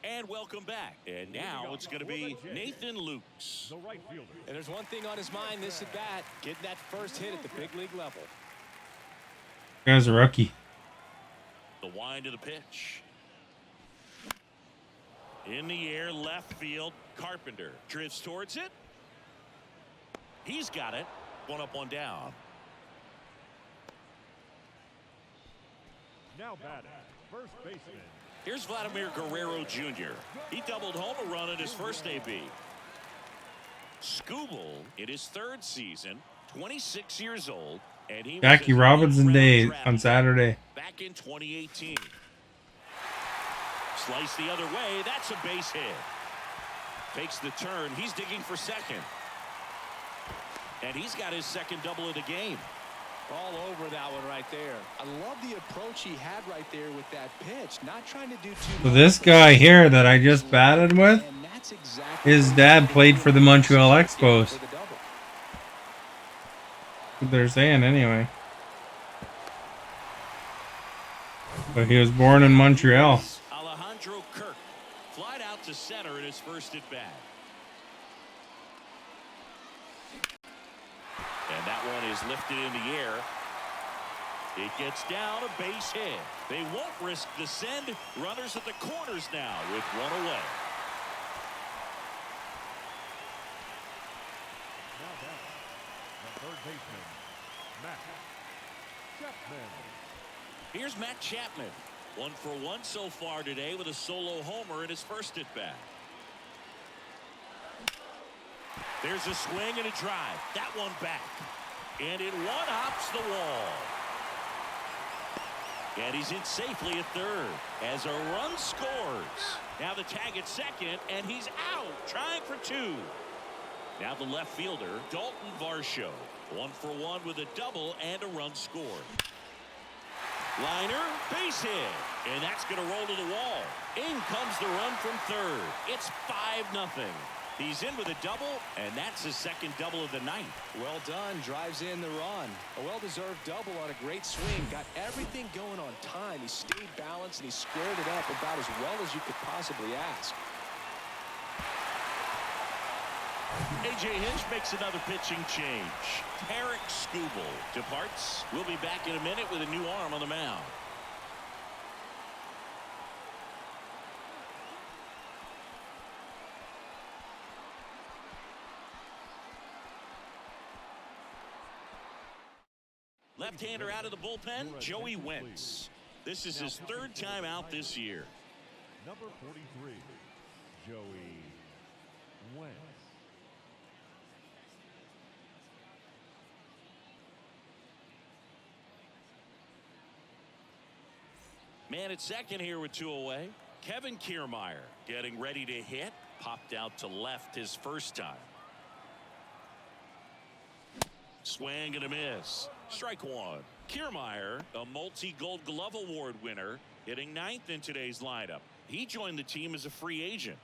And welcome back. And now it's going to be Nathan Lukes. The right fielder. And there's one thing on his mind this at bat, getting that first hit at the big league level. Guy's a rookie. The wind of the pitch. In the air, left field. Carpenter drifts towards it. He's got it. 1 up, 1 down. Now batting, first baseman. Here's Vladimir Guerrero Jr. He doubled home a run in his first AB. Skubal in his third season, 26 years old, and he Jackie was Robinson Day on Saturday. back in 2018. Slice the other way. That's a base hit. Takes the turn. He's digging for second. And he's got his second double of the game. All over that one right there. I love the approach he had right there with that pitch. Not trying to do too So much. this guy here that I just batted with, And that's exactly his what dad he played did for the Montreal for Expos. the double. What they're saying anyway. But he was born in Montreal. Alejandro Kirk flied out to center in his first at bat. And that one is lifted in the air. It gets down, a base hit. They won't risk the send. Runners at the corners now with one away. Now back, the third baseman, Matt Chapman. Here's Matt Chapman. 1 for 1 so far today with a solo homer in his first at bat. There's a swing and a drive. That one back. And it one-hops the wall. And he's in safely at third as a run scores. Now the tag at second, and he's out, trying for two. Now the left fielder, Dalton Varsho. 1 for 1 with a double and a run scored. Liner, base hit. And that's going to roll to the wall. In comes the run from third. It's 5-0. He's in with a double, and that's his second double of the night. Well done. Drives in the run. A well-deserved double on a great swing. Got everything going on time. He stayed balanced, and he squared it up about as well as you could possibly ask. A.J. Hinch makes another pitching change. Tarek Skubal departs. We'll be back in a minute with a new arm on the mound. Left-hander out of the bullpen, Joey Wentz. This is his third time out this year. Number 43, Joey Wentz. Man at second here with 2 away. Kevin Kiermaier getting ready to hit. Popped out to left his first time. Swing and a miss. Strike one. Kiermaier, a multi-Gold Glove Award winner, hitting 9th in today's lineup. He joined the team as a free agent.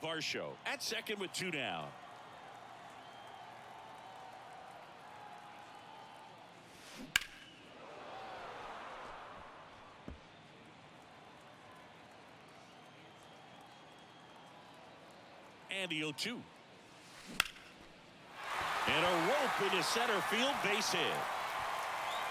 Varsho at second with 2 down. And the 0-2. And a rope into center field, base hit.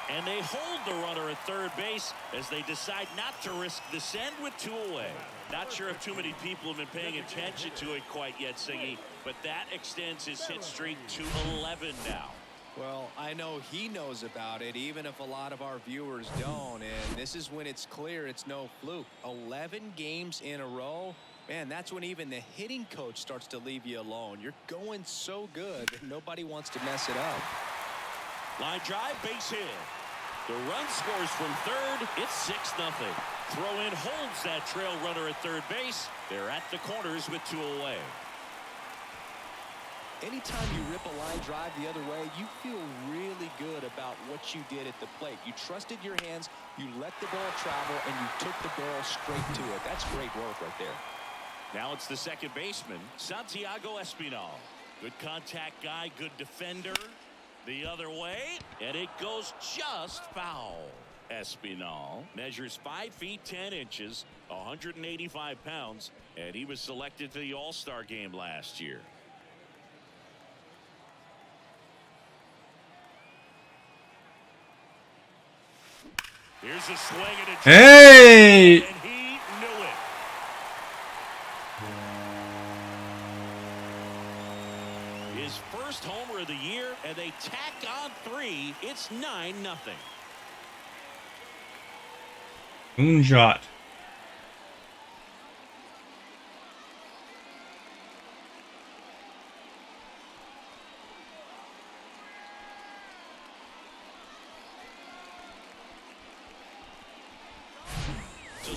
And they hold the runner at third base as they decide not to risk the send with 2 away. Not sure if too many people have been paying attention to it quite yet, Siggy, but that extends his hit streak to 11 now. Well, I know he knows about it, even if a lot of our viewers don't. And this is when it's clear it's no fluke. 11 games in a row. Man, that's when even the hitting coach starts to leave you alone. You're going so good that nobody wants to mess it up. Line drive, base hit. The run scores from third. It's 6-0. Throw in holds that trail runner at third base. They're at the corners with 2 away. Anytime you rip a line drive the other way, you feel really good about what you did at the plate. You trusted your hands, you let the ball travel, and you took the barrel straight to it. That's great work right there. Now it's the second baseman, Santiago Espinal. Good contact guy, good defender. The other way, and it goes just foul. Espinal measures 5 feet 10 inches, 185 pounds, and he was selected to the All-Star game last year. Here's a swing and a Hey! and he knew it. His first homer of the year, and they tack on 3. It's 9-0. Moonshot.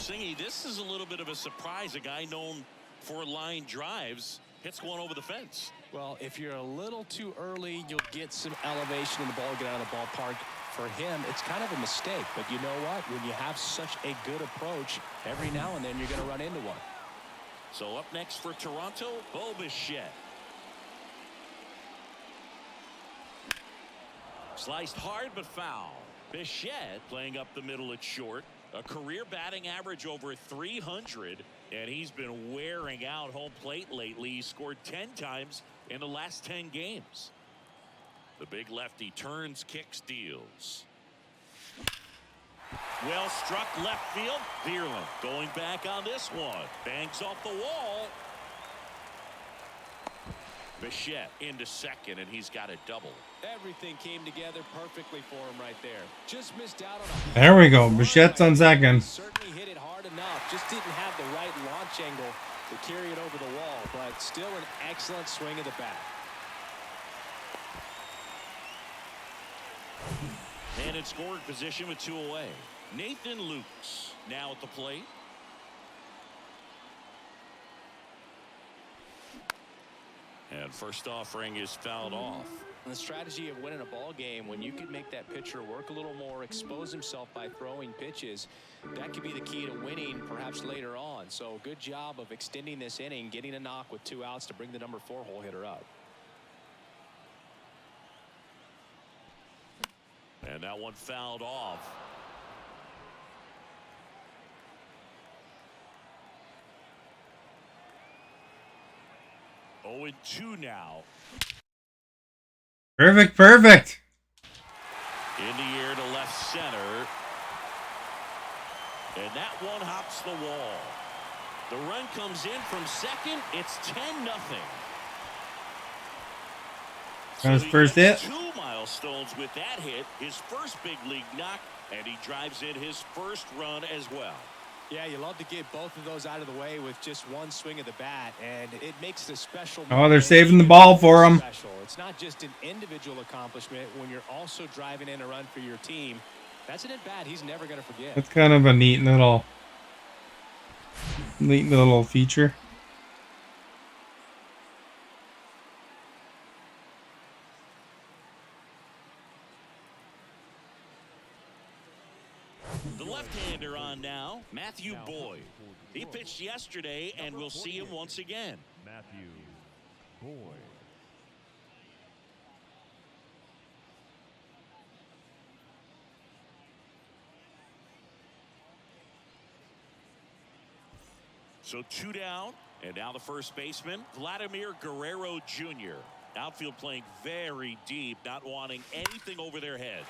Singy, this is a little bit of a surprise. A guy known for line drives hits one over the fence. Well, if you're a little too early, you'll get some elevation in the ball, get out of the ballpark. For him, it's kind of a mistake. But you know what? When you have such a good approach, every now and then you're going to run into one. So up next for Toronto, Bo Bichette. Sliced hard but foul. Bichette playing up the middle at short. A career batting average over 300, and he's been wearing out home plate lately. He scored 10 times in the last 10 games. The big lefty turns, kicks, deals. Well struck left field. Bierlin going back on this one. Bangs off the wall. Bichette into second, and he's got a double. Everything came together perfectly for him right there. Just missed out on a... There we go. Bichette's on second. Certainly hit it hard enough. Just didn't have the right launch angle to carry it over the wall, but still an excellent swing of the bat. And in scoring position with 2 away. Nathan Lukes now at the plate. And first offering is fouled off. And the strategy of winning a ball game, when you can make that pitcher work a little more, expose himself by throwing pitches, that could be the key to winning perhaps later on. So good job of extending this inning, getting a knock with 2 outs to bring the number 4 hole hitter up. And that one fouled off. Oh, and 2 now. Perfect, perfect. In the air to left center. And that one hops the wall. The run comes in from second. It's 10-0. Got his first hit. 2 milestones with that hit. His first big league knock. And he drives in his first run as well. Yeah, you love to get both of those out of the way with just one swing of the bat, and it makes the special. Oh, they're saving the ball for him. Special. It's not just an individual accomplishment when you're also driving in a run for your team. That's an at-bat he's never going to forget. That's kind of a neat little feature. The left-hander on now, Matthew Boyd. He pitched yesterday, and we'll see him once again. Matthew Boyd. So 2 down, and now the first baseman, Vladimir Guerrero Jr. Outfield playing very deep, not wanting anything over their heads.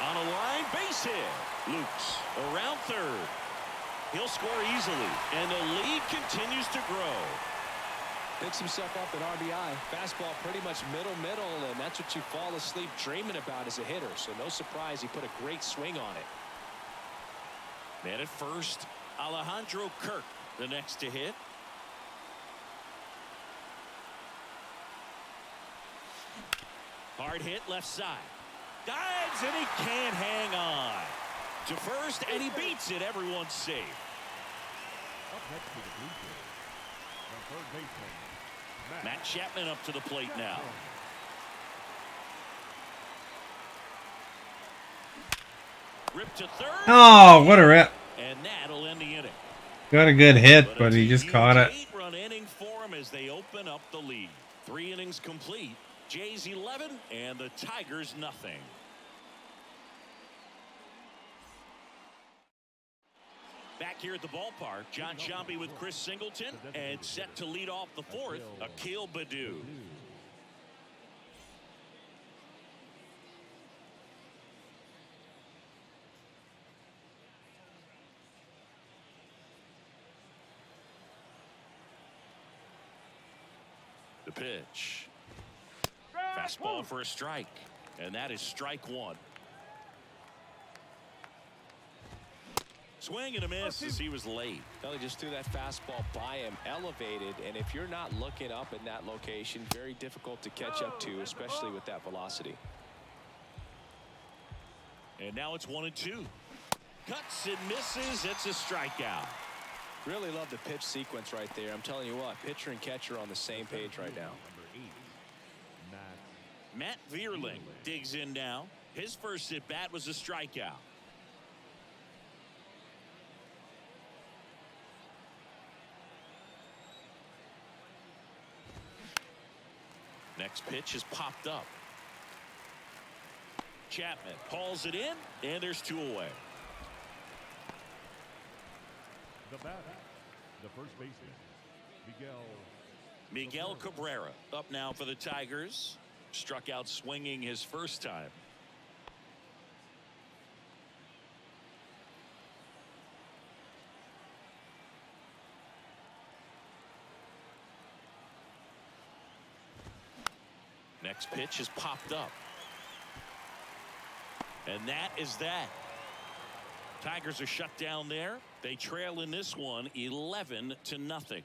On a line, base hit. Lukes around third. He'll score easily, and the lead continues to grow. Picks himself up an RBI. Fastball pretty much middle, and that's what you fall asleep dreaming about as a hitter. So no surprise he put a great swing on it. Man at first, Alejandro Kirk, the next to hit. Hard hit left side. Dives, and he can't hang on. To first, and he beats it. Everyone's safe. Up next to the blue field, the third baseman, Matt Chapman up to the plate now. Rip to third. Oh, what a rip. And that'll end the inning. Got a good hit, but he just caught it. 8-run inning for him as they open up the lead. 3 innings complete. Jays 11 and the Tigers nothing. Back here at the ballpark, John Sciambi with Chris Singleton, and set to lead off the 4th, Akil Baddoo. The pitch. Fastball for a strike, and that is strike 1. Swing and a miss as he was late. Well, he just threw that fastball by him, elevated, and if you're not looking up in that location, very difficult to catch up to, especially with that velocity. And now it's 1-2. Cuts and misses. It's a strikeout. Really love the pitch sequence right there. I'm telling you what, pitcher and catcher are on the same page right now. Number 8, Matt Vierling digs in now. His first at bat was a strikeout. Next pitch is popped up. Chapman hauls it in, and there's 2 away. the batter, the first baseman, Miguel Cabrera up now for the Tigers. Struck out swinging his first time. Next pitch is popped up. And that is that. Tigers are shut down there. They trail in this one 11-0.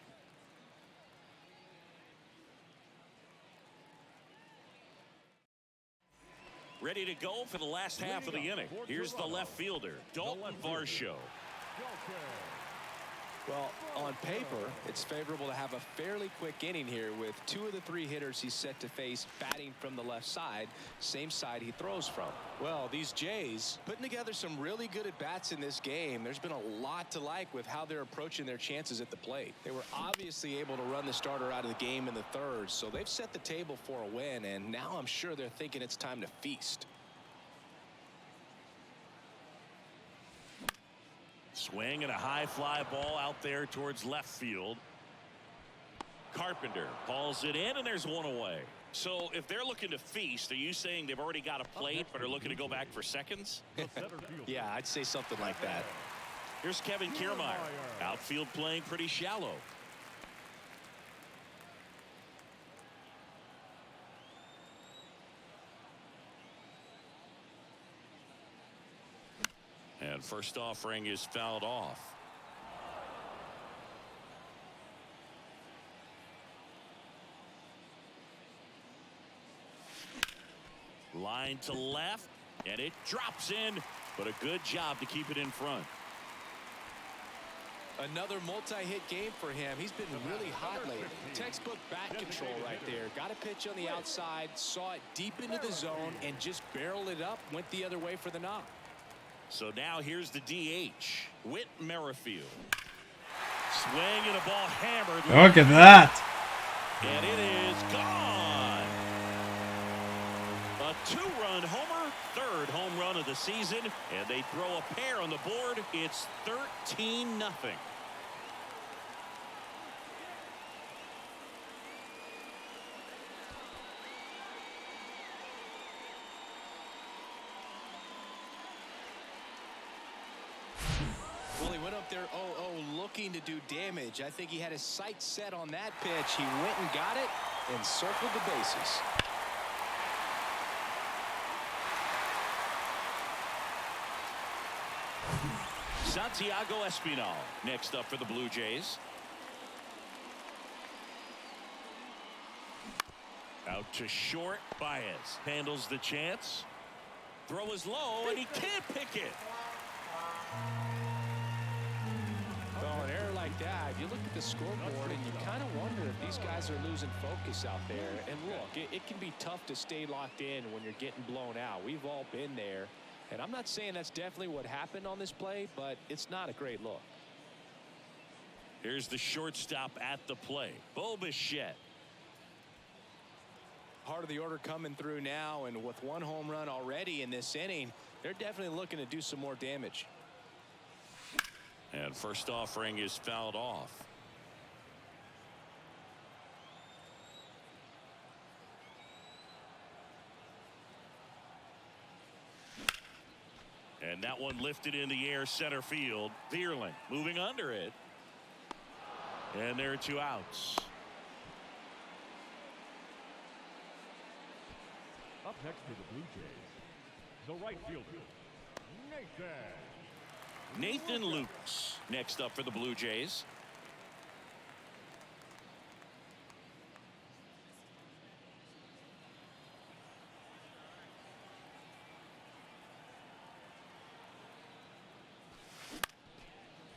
Ready to go for the last half of the inning. Here's the left fielder, Dalton Varsho. Well, on paper, it's favorable to have a fairly quick inning here with 2 of the 3 hitters he's set to face batting from the left side, same side he throws from. Well, these Jays putting together some really good at-bats in this game. There's been a lot to like with how they're approaching their chances at the plate. They were obviously able to run the starter out of the game in the 3rd, so they've set the table for a win, and now I'm sure they're thinking it's time to feast. Swing and a high fly ball out there towards left field. Carpenter hauls it in, and there's 1 away. So if they're looking to feast, are you saying they've already got a plate but are looking to go back for seconds? Yeah, I'd say something like that. Here's Kevin Kiermaier. Outfield playing pretty shallow. And first offering is fouled off. Line to left, and it drops in, but a good job to keep it in front. Another multi-hit game for him. He's been really hot lately. Textbook bat control right there. Got a pitch on the outside, saw it deep into the zone, and just barreled it up, went the other way for the knock. So now here's the DH, Whit Merrifield. Swing and a ball hammered. Look at that. And it is gone. A 2-run homer, 3rd home run of the season, and they throw a pair on the board. It's 13-0. Well, he went up there 0-0 looking to do damage. I think he had his sights set on that pitch. He went and got it and circled the bases. Santiago Espinal next up for the Blue Jays. Out to short. Baez handles the chance. Throw is low, and he can't pick it. Well, an error like that, you look at the scoreboard and you kind of wonder if these guys are losing focus out there. And look, it can be tough to stay locked in when you're getting blown out. We've all been there. And I'm not saying that's definitely what happened on this play, but it's not a great look. Here's the shortstop at the play, Bo Bichette. Part of the order coming through now, and with 1 home run already in this inning, they're definitely looking to do some more damage. And first offering is fouled off. And that one lifted in the air center field. Vierling moving under it. And there are 2 outs. Up next for the Blue Jays, the right fielder, Nathan Lukes next up for the Blue Jays.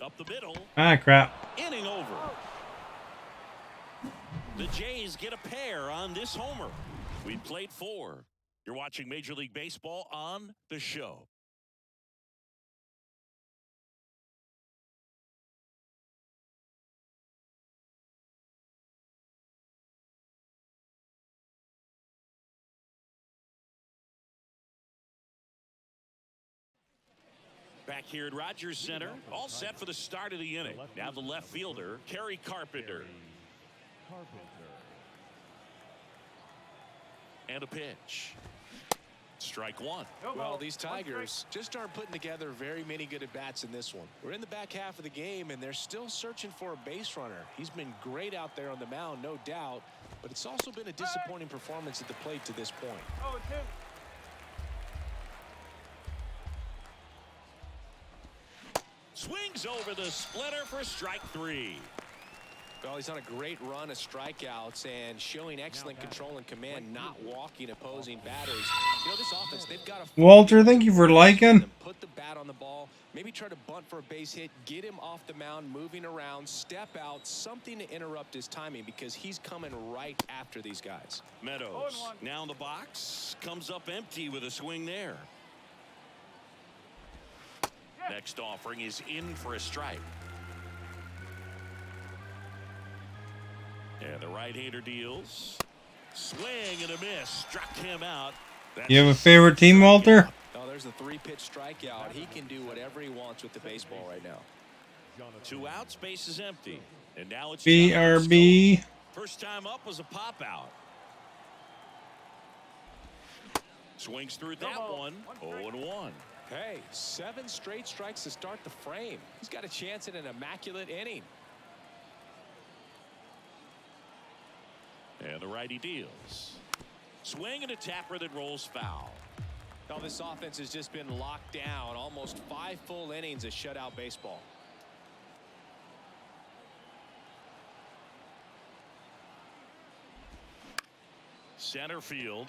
Up the middle. Ah, crap. Inning over. The Jays get a pair on this homer. We played 4. You're watching Major League Baseball on The Show. Back here at Rogers Center, all set for the start of the inning. Now the left fielder, Kerry Carpenter. And a pitch. Strike one. Well, these Tigers just aren't putting together very many good at-bats in this one. We're in the back half of the game, and they're still searching for a base runner. He's been great out there on the mound, no doubt, but it's also been a disappointing performance at the plate to this point. Oh, it's him. Swings over the splitter for strike 3. Well, he's on a great run of strikeouts and showing excellent control and command, not walking opposing batters. You know, this offense, they've got to... Walter, thank you for liking. Put the bat on the ball, maybe try to bunt for a base hit, get him off the mound, moving around, step out, something to interrupt his timing because he's coming right after these guys. Meadows now in the box, comes up empty with a swing there. Next offering is in for a strike. And the right-hander deals. Swing and a miss. Struck him out. You have a favorite team, Walter? Oh, there's the 3-pitch strikeout. He can do whatever he wants with the baseball right now. 2 outs, base is empty. And now it's BRB. First time up was a pop out. Swings through that one. 0-1. Hey, 7 straight strikes to start the frame. He's got a chance at an immaculate inning. And the righty deals. Swing and a tapper that rolls foul. Now this offense has just been locked down. Almost 5 full innings of shutout baseball. Center field.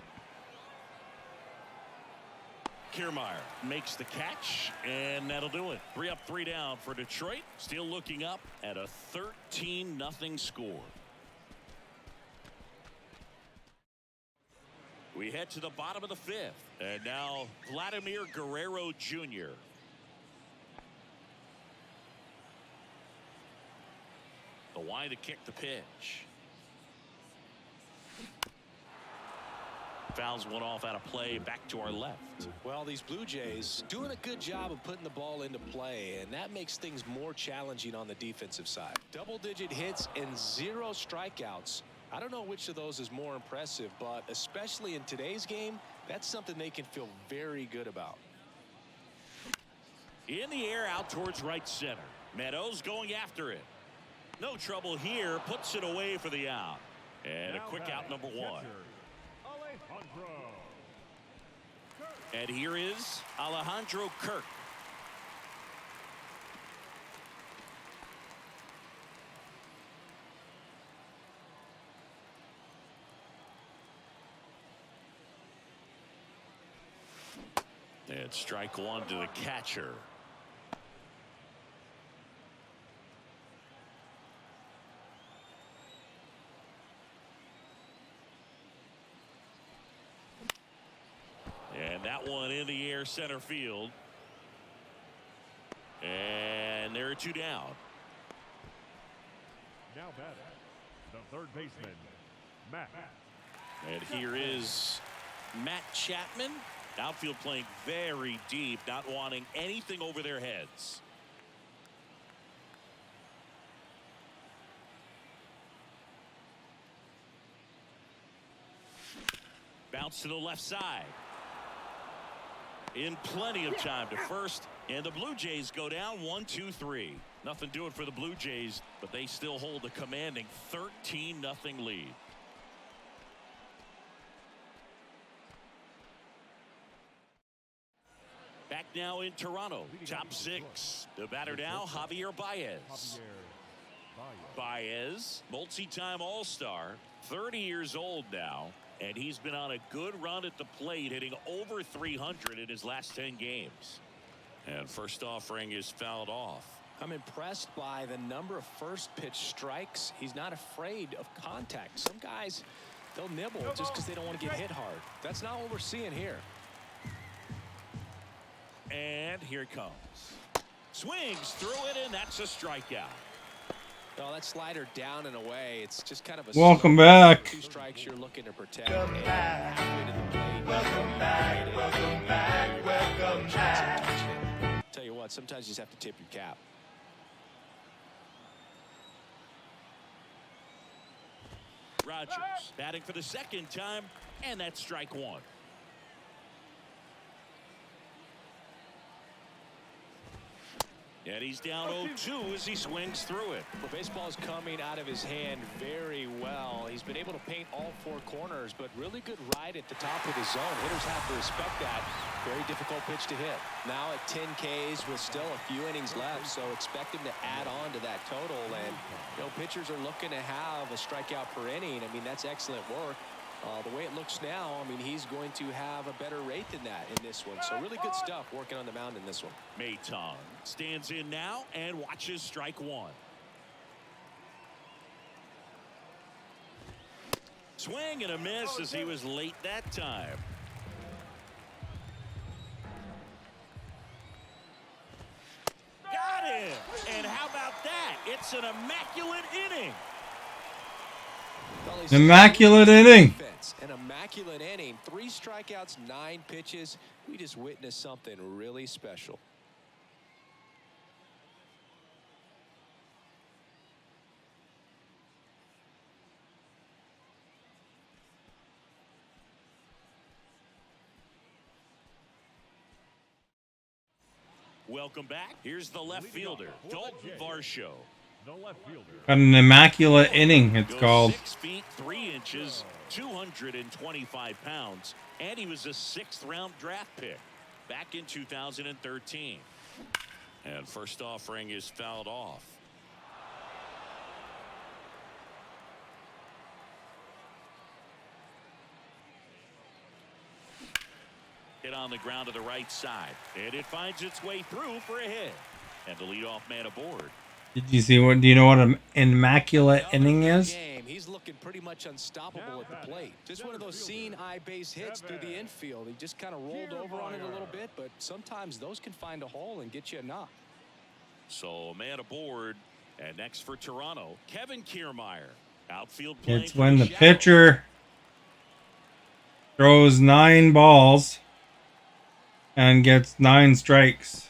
Kiermaier makes the catch, and that'll do it. 3 up, 3 down for Detroit. Still looking up at a 13-0 score. We head to the bottom of the 5th. And now Vladimir Guerrero Jr. The wind to kick the pitch. Fouls one off out of play, back to our left. Well, these Blue Jays doing a good job of putting the ball into play, and that makes things more challenging on the defensive side. Double-digit hits and 0 strikeouts. I don't know which of those is more impressive, but especially in today's game, that's something they can feel very good about. In the air out towards right center. Meadows going after it. No trouble here. Puts it away for the out. And a quick out number 1. And here is Alejandro Kirk. And strike 1 to the catcher. And that one in the air center field. And there are 2 down. Now batting, the third baseman, Matt. And here is Matt Chapman. Outfield playing very deep, not wanting anything over their heads. Bounce to the left side. In plenty of time to first, and the Blue Jays go down 1-2-3. Nothing doing for the Blue Jays, but they still hold a commanding 13-0 lead. Back now in Toronto, top 6. The batter now, Javier Baez. Baez, multi-time All-Star, 30 years old now, and he's been on a good run at the plate, hitting over 300 in his last 10 games. And first offering is fouled off. I'm impressed by the number of first pitch strikes. He's not afraid of contact. Some guys, they'll nibble just because they don't want to get hit hard. That's not what we're seeing here. And here it comes. Swings through it, and that's a strikeout. No, that slider down and away. It's just kind of a Welcome back. 2 strikes you're looking to protect. Welcome back. Welcome back. Welcome back. Welcome back. Tell you what, sometimes you just have to tip your cap. Rogers batting for the second time, and that's strike 1. And he's down 0-2 as he swings through it. The baseball is coming out of his hand very well. He's been able to paint all 4 corners, but really good ride at the top of his zone. Hitters have to respect that. Very difficult pitch to hit. Now at 10 Ks with still a few innings left, so expect him to add on to that total. And pitchers are looking to have a strikeout per inning. I mean, that's excellent work. The way it looks now, I mean, he's going to have a better rate than that in this one. So really good stuff working on the mound in this one. Maton stands in now and watches strike 1. Swing and a miss as he was late that time. Got him! And how about that? It's an immaculate inning. Immaculate inning. An immaculate inning. 3 strikeouts, 9 pitches. We just witnessed something really special. Welcome back. Here's the left fielder, Dalton Varsho. The left fielder. Got an immaculate inning, it's Goes called. 6 feet 3 inches, 225 pounds, and he was a 6th round draft pick back in 2013. And first offering is fouled off. Hit on the ground to the right side, and it finds its way through for a hit. And the leadoff man aboard. Did you see what? Do you know what an immaculate inning is? He's looking pretty much unstoppable at the plate. Just one of those seeing eye base hits through the infield. He just kind of rolled over on it a little bit, but sometimes those can find a hole and get you a knock. So man aboard, and next for Toronto, Kevin Kiermaier. Outfield playing. It's when the pitcher throws 9 balls and gets 9 strikes.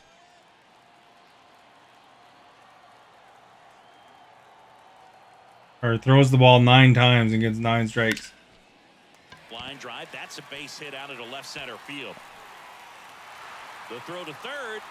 Or throws the ball 9 times and gets 9 strikes. Line drive, that's a base hit out into left center field. The throw to third.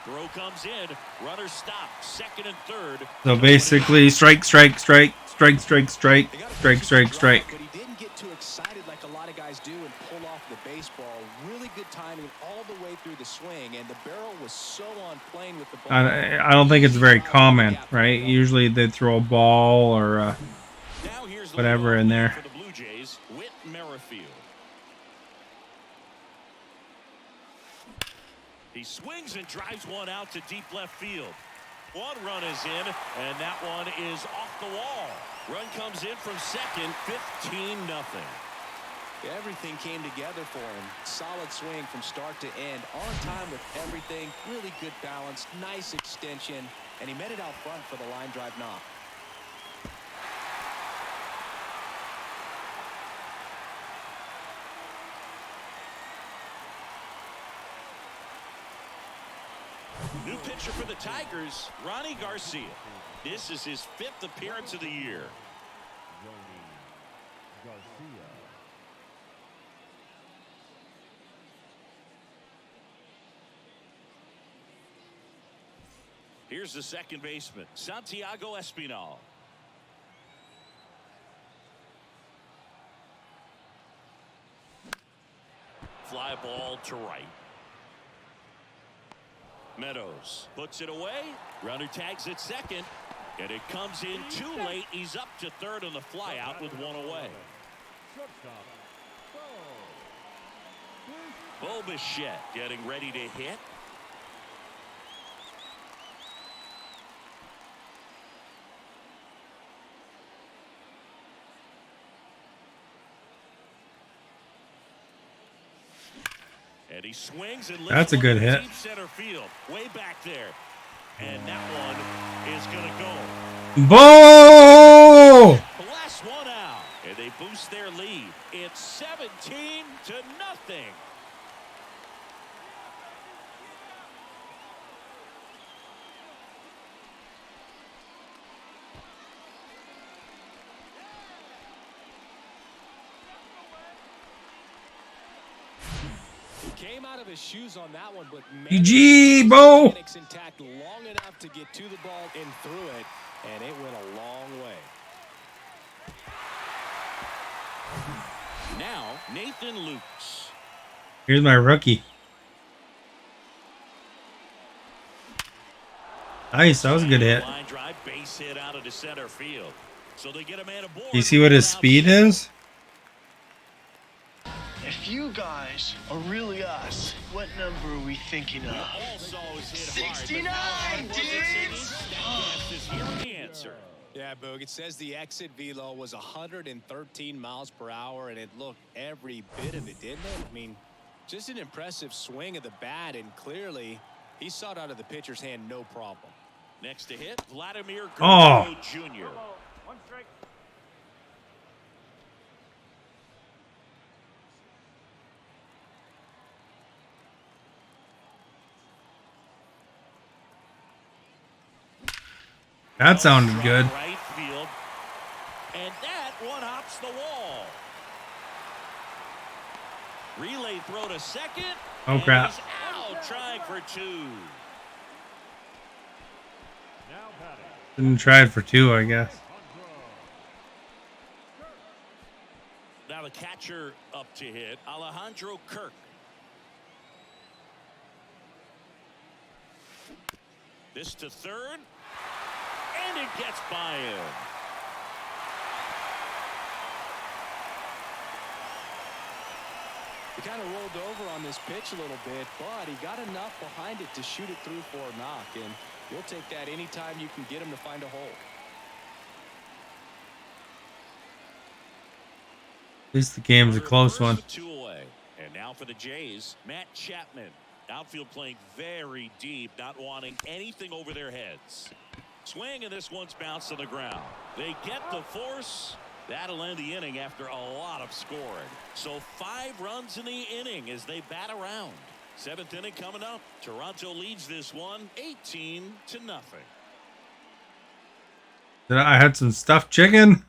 Throw comes in. Runner stopped. Second and third. So basically, strike, strike, strike, strike, strike, strike, strike, strike, strike. But he didn't get too excited like a lot of guys do and pull off the baseball. Really good timing all the way through the swing, and the barrel was so on plane with the ball. I don't think it's very common, right? Usually they throw a ball or whatever in there. For the Blue Jays, Whit Merrifield. He swings and drives one out to deep left field. One run is in, and that one is off the wall. Run comes in from second, 15-0. Everything came together for him. Solid swing from start to end. On time with everything. Really good balance. Nice extension. And he met it out front for the line drive knock. New pitcher for the Tigers, Ronnie Garcia. This is his 5th appearance of the year. Garcia. Here's the second baseman, Santiago Espinal. Fly ball to right. Meadows puts it away. Runner tags at second, and it comes in too late. He's up to third on the fly out with one away. Bo Bichette getting ready to hit. And he swings and That's a good hit. deep center field, way back there. And that one is going to go. Bo! Blast one out. And they boost their lead. It's 17-0. Came out of his shoes on that one, but GG, Bo! intact long enough to get to the ball and through it, and it went a long way. Now, Nathan Lukes. Here's my rookie. Nice, that was a good hit. Line drive, base hit out of the center field. So they get a man aboard. Do you see what his speed is? If you guys are really us, what number are we thinking of? Also is hit hard, 69, but dudes! here's the answer. Yeah, Boog, it says the exit velo was 113 miles per hour, and it looked every bit of it, didn't it? I mean, just an impressive swing of the bat, and clearly he saw it out of the pitcher's hand no problem. Next to hit, Vladimir Oh. Guerrero Jr. One strike. That sounded good. Right field. And that one hops the wall. Relay throw to second. Oh, and crap. He's out trying for two. Now batting. Didn't try it for two, I guess. Now the catcher up to hit, Alejandro Kirk. This to third. And it gets by him. He kind of rolled over on this pitch a little bit, but he got enough behind it to shoot it through for a knock, and you'll take that anytime you can get him to find a hole. At least the game's a close one. Two away. And now for the Jays, Matt Chapman. Outfield playing very deep, not wanting anything over their heads. Swing, and this one's bounced to the ground. They get the force. That'll end the inning after a lot of scoring. So 5 runs in the inning as they bat around. 7th inning coming up. Toronto leads this one 18-0. I had some stuffed chicken.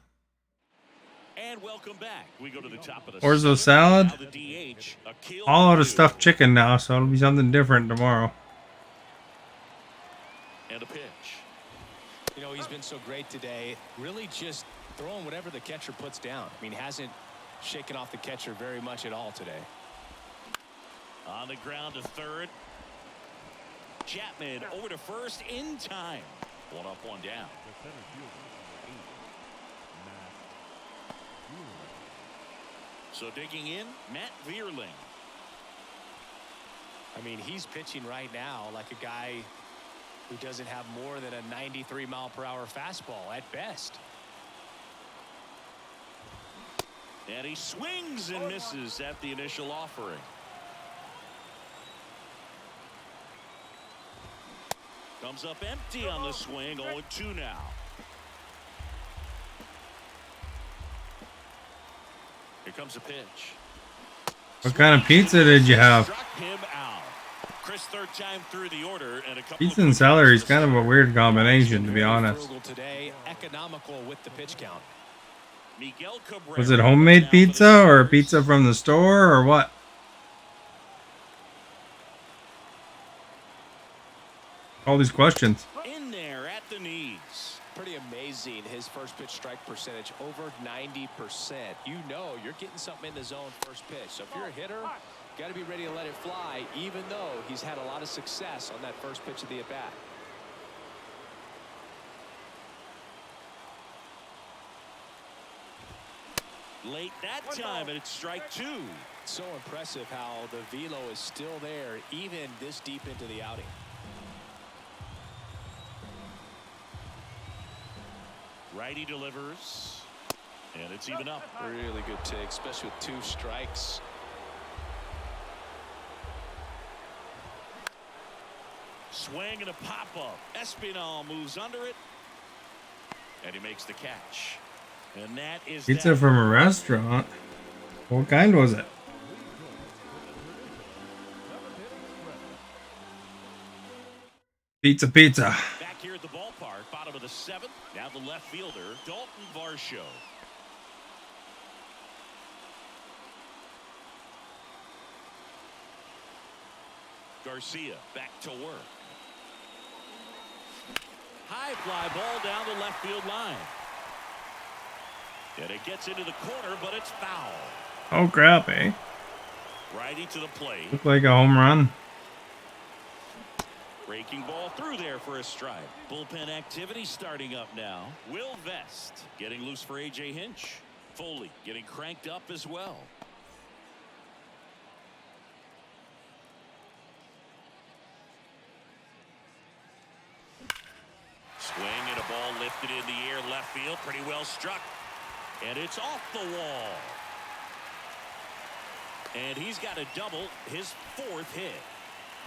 And welcome back. We go to the top of the Orzo 7th. salad. Now the DH, Akil All out of Baddoo. stuffed chicken now, so it'll be something different tomorrow. And a pitch. You know, he's been so great today, really just throwing whatever the catcher puts down. I mean, hasn't shaken off the catcher very much at all today. On the ground to third. Chapman over to first in time. 1 up, 1 down. The center fielder, number 8, Matt Buehler. So digging in, Matt Vierling. I mean, he's pitching right now like a guy who doesn't have more than a 93-mile-per-hour fastball at best. And he swings and misses at the initial offering. Comes up empty on the swing. 0-2 now. Here comes a pitch. What kind of pizza did you have? Struck him out. Chris, third time through the order, and a couple Pizza of and celery is kind of a weird combination, to be Very honest. frugal today, economical with the pitch count. Miguel Cabrera. Was it homemade pizza or pizza from the store or what? All these questions. In there at the knees. Pretty amazing, his first pitch strike percentage, over 90%. You know you're getting something in the zone first pitch. So if you're a hitter, got to be ready to let it fly, even though he's had a lot of success on that first pitch of the at-bat. Late that time, and it's strike 2. So impressive how the velo is still there, even this deep into the outing. Righty delivers, and it's even up. Really good take, especially with 2 strikes. swing and a pop-up. Espinal moves under it. And he makes the catch. And that is Pizza from a restaurant. What kind was it? Pizza. Back here at the ballpark, bottom of the seventh. Now the left fielder, Dalton Varsho. Garcia back to work. High fly ball down the left field line. And it gets into the corner, but it's foul. Oh crap, eh? Righty to the plate. Looked like a home run. Breaking ball through there for a strike. Bullpen activity starting up now. Will Vest getting loose for A.J. Hinch. Foley getting cranked up as well. Swing and a ball lifted in the air left field. Pretty well struck. And it's off the wall. And he's got a double, his fourth hit.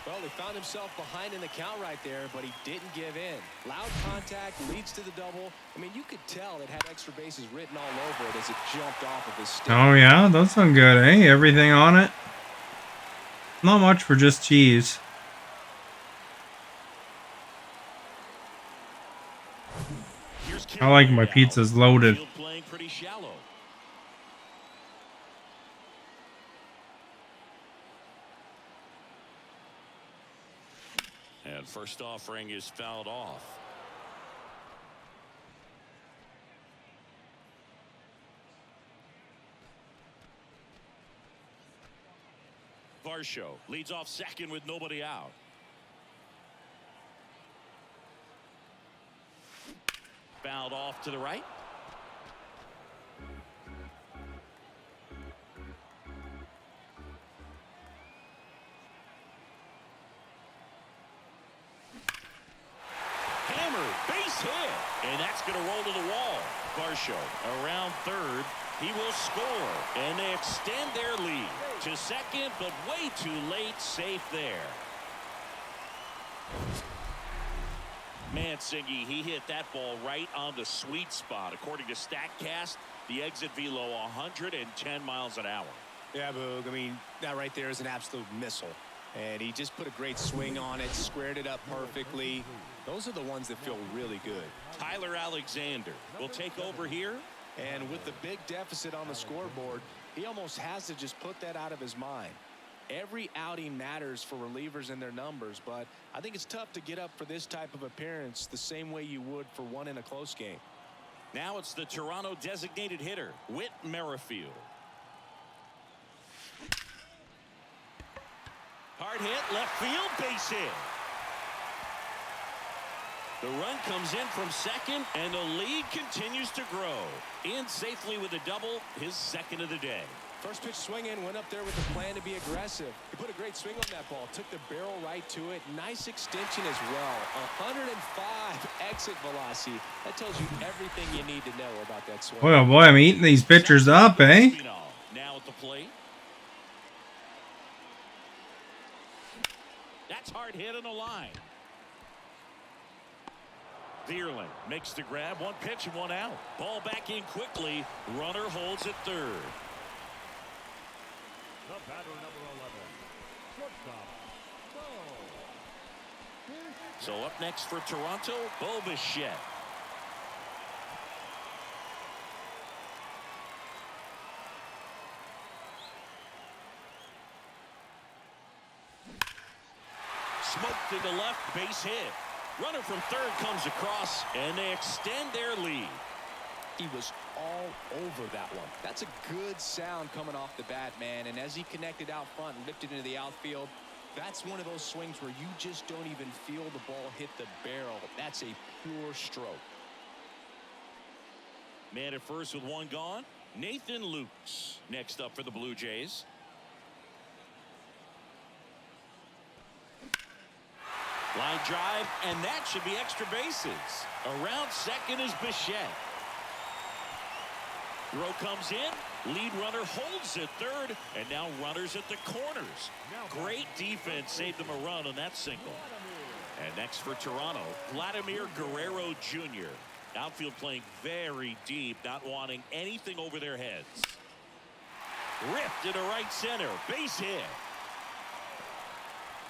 Well, he found himself behind in the count right there, but he didn't give in. Loud contact leads to the double. I mean, you could tell it had extra bases written all over it as it jumped off of his stick. Oh yeah, those sound good, eh? Everything on it. Not much for just cheese. I like my pizzas loaded. Field playing pretty shallow. And first offering is fouled off. Varsho leads off second with nobody out. Fouled off to the right. Hammer, base hit. And that's going to roll to the wall. Varsho around third. He will score. And they extend their lead to second, but way too late. Safe there. Mansingy, he hit that ball right on the sweet spot. According to StatCast, the exit velo 110 miles an hour. Yeah, Boog. I mean, that right there is an absolute missile. And he just put a great swing on it, squared it up perfectly. Those are the ones that feel really good. Tyler Alexander will take over here. And with the big deficit on the scoreboard, he almost has to just put that out of his mind. Every outing matters for relievers and their numbers, but I think it's tough to get up for this type of appearance the same way you would for one in a close game. Now it's the Toronto designated hitter, Whit Merrifield. Hard hit, left field, base hit. The run comes in from second, and the lead continues to grow. In safely with a double, his second of the day. First pitch swing in, went up there with a plan to be aggressive. He put a great swing on that ball, took the barrel right to it. Nice extension as well. 105 exit velocity. That tells you everything you need to know about that swing. Boy, oh boy, I'm eating these pitchers up, eh? Now at the plate. That's hard hit on the line. Vierling makes the grab. One pitch and one out. Ball back in quickly. Runner holds at third. The batter, number 11, shortstop, Bo. So up next for Toronto, Bo Bichette. Smoked to the left, base hit. Runner from third comes across, and they extend their lead. He was all over that one. That's a good sound coming off the bat, man. And as he connected out front and lifted into the outfield, that's one of those swings where you just don't even feel the ball hit the barrel. That's a pure stroke. Man at first with one gone. Nathan Lukes next up for the Blue Jays. Line drive, and that should be extra bases. Around second is Bichette. Throw comes in. Lead runner holds at third, and now runners at the corners. Great defense saved them a run on that single. And next for Toronto, Vladimir Guerrero Jr. Outfield playing very deep, not wanting anything over their heads. Ripped into right center. Base hit.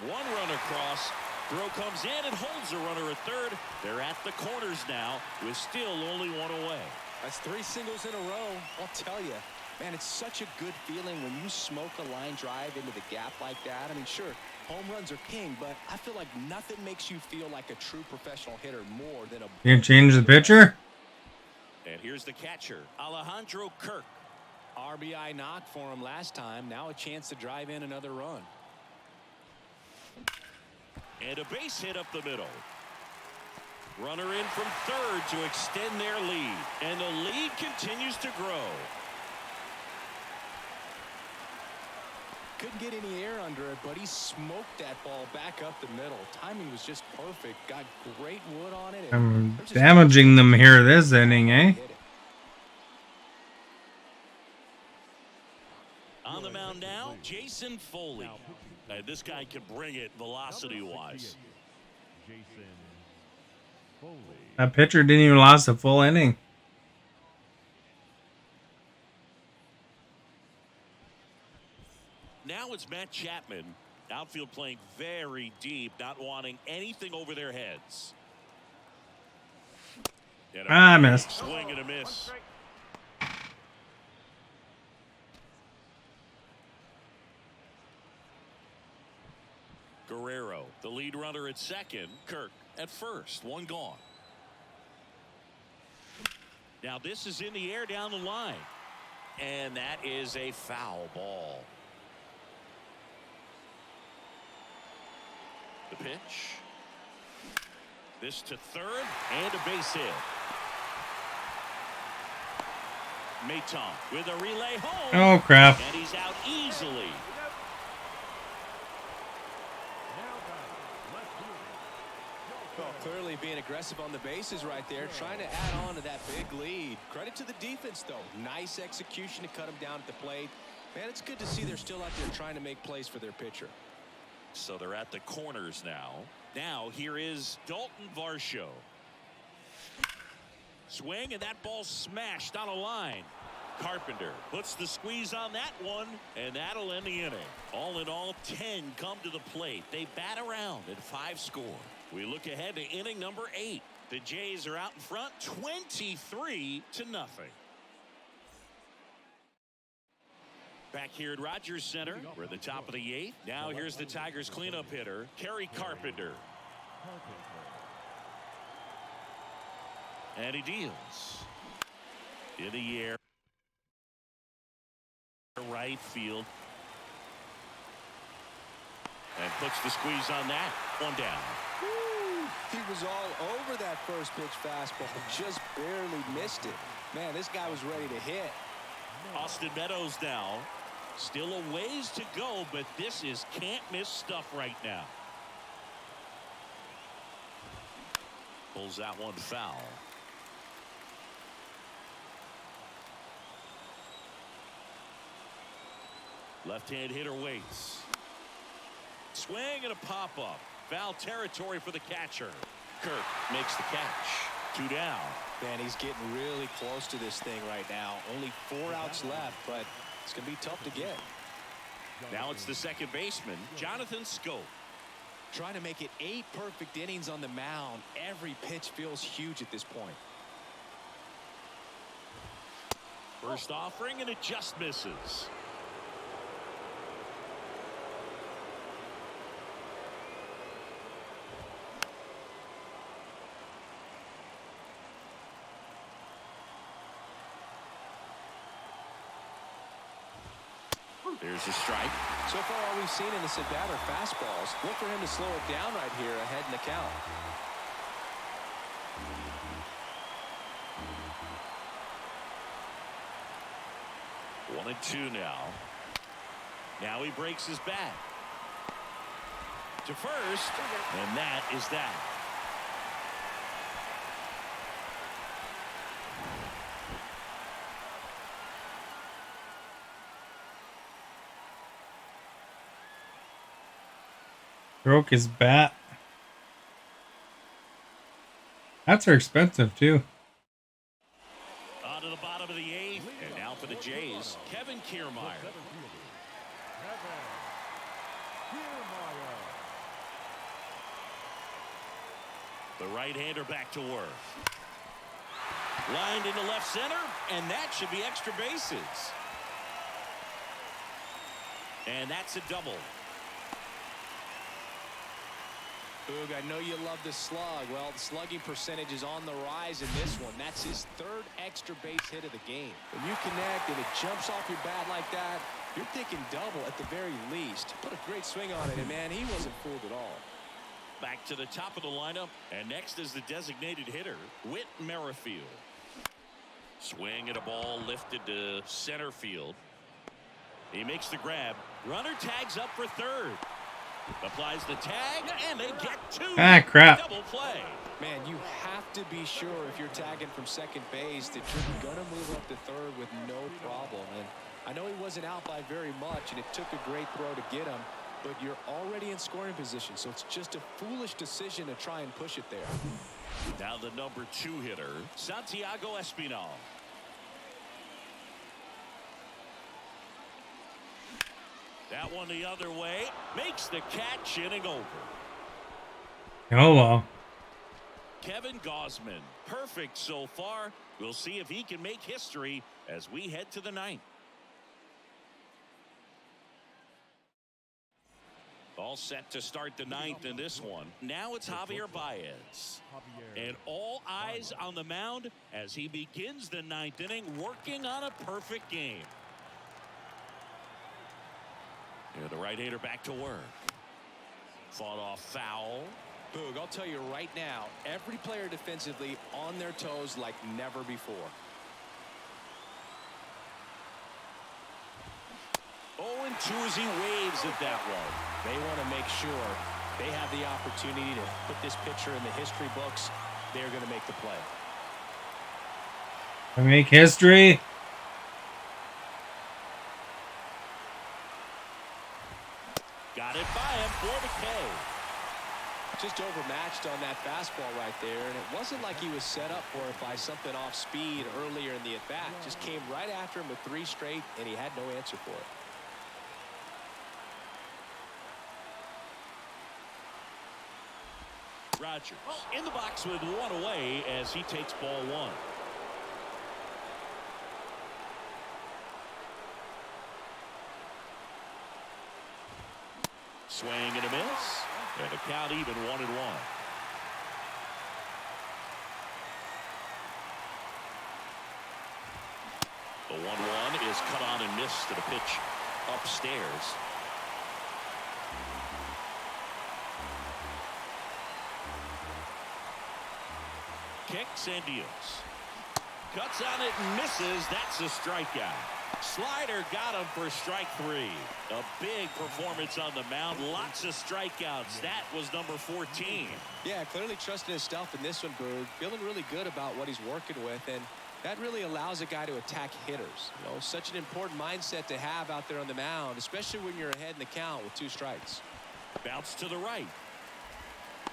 One run across. Throw comes in and holds the runner at third. They're at the corners now with still only one away. That's 3 singles in a row. I'll tell you, man, it's such a good feeling when you smoke a line drive into the gap like that. I mean, sure, home runs are king, but I feel like nothing makes you feel like a true professional hitter more than a... You can change the pitcher? And here's the catcher, Alejandro Kirk. RBI knock for him last time. Now a chance to drive in another run. And a base hit up the middle. Runner in from third to extend their lead. And the lead continues to grow. Couldn't get any air under it, but he smoked that ball back up the middle. Timing was just perfect. Got great wood on it. I'm damaging them here this inning, eh? On the mound now, Jason Foley. This guy can bring it velocity-wise. Jason Foley. That pitcher didn't even last a full inning. Now it's Matt Chapman. Outfield playing very deep, not wanting anything over their heads. I missed. Swing and a miss. Guerrero, the lead runner at second. Kirk at first. One gone. Now this is in the air down the line. And that is a foul ball. The pitch. This to third and a base hit. Maton with a relay home. Oh, crap. And he's out easily. Well, clearly being aggressive on the bases right there, trying to add on to that big lead. Credit to the defense, though. Nice execution to cut him down at the plate. Man, it's good to see they're still out there trying to make plays for their pitcher. So they're at the corners now. Now here is Dalton Varsho. Swing, and that ball smashed on a line. Carpenter puts the squeeze on that one, and that'll end the inning. All in all, 10 come to the plate. They bat around at 5 score. We look ahead to inning number 8. The Jays are out in front 23-0. Back here at Rogers Center, we're at the top of the 8th. Now here's the Tigers cleanup hitter, Kerry Carpenter. And he deals. In the air. Right field. And puts the squeeze on that. One down. Woo! He was all over that first pitch fastball. Just barely missed it. Man, this guy was ready to hit. Austin Meadows now. Still a ways to go, but this is can't miss stuff right now. Pulls that one foul. Left-hand hitter waits. Swing and a pop-up. Foul territory for the catcher. Kirk makes the catch. 2 down. Man, he's getting really close to this thing right now. Only 4 outs left, but it's going to be tough to get. Now it's the second baseman, Jonathan Scope. Trying to make it 8 perfect innings on the mound. Every pitch feels huge at this point. First offering, and it just misses. There's a strike. So far, all we've seen in this at-bat are fastballs. Look for him to slow it down right here ahead in the count. One and two now. Now he breaks his bat. To first, and that is that. Broke his bat. Hats are expensive too. On to the bottom of the eighth. And now for the Jays, Kevin Kiermaier. The right-hander back to work. Lined into left center, and that should be extra bases. And that's a double. Boog, I know you love the slug. Well, the slugging percentage is on the rise in this one. That's his third extra base hit of the game. When you connect and it jumps off your bat like that, you're thinking double at the very least. Put a great swing on it, and man, he wasn't fooled at all. Back to the top of the lineup, and next is the designated hitter, Whit Merrifield. Swing at a ball lifted to center field. He makes the grab. Runner tags up for third. Applies the tag, and they get two. Ah, crap. Double play. Man, you have to be sure if you're tagging from second base that you're going to move up to third with no problem. And I know he wasn't out by very much, and it took a great throw to get him, but you're already in scoring position, so it's just a foolish decision to try and push it there. Now the number 2 hitter, Santiago Espinal. That one the other way. Makes the catch, inning over. Oh well. Kevin Gausman, perfect so far. We'll see if he can make history as we head to the 9th. All set to start the 9th in this one. Now it's Javier Baez. And all eyes on the mound as he begins the 9th inning, working on a perfect game. And the right-hander back to work. Fought off foul. Boog, I'll tell you right now, every player defensively on their toes like never before. 0-2 as he waves at that one. They want to make sure they have the opportunity to put this pitcher in the history books. They're going to make the play. I make history. Got it by him for the K. Just overmatched on that fastball right there, and it wasn't like he was set up for it by something off speed earlier in the at-bat. Just came right after him with 3 straight, and he had no answer for it. Rogers in the box with 1 away as he takes ball 1. Swing and a miss. And the count even 1-1. The 1-1 is cut on and missed to the pitch upstairs. Kicks and deals. Cuts on it and misses. That's a strikeout. Slider got him for strike 3. A big performance on the mound. Lots of strikeouts. That was number 14. Yeah, clearly trusting his stuff in this one, Boog. Feeling really good about what he's working with, and that really allows a guy to attack hitters. You know, such an important mindset to have out there on the mound, especially when you're ahead in the count with 2 strikes. Bounce to the right.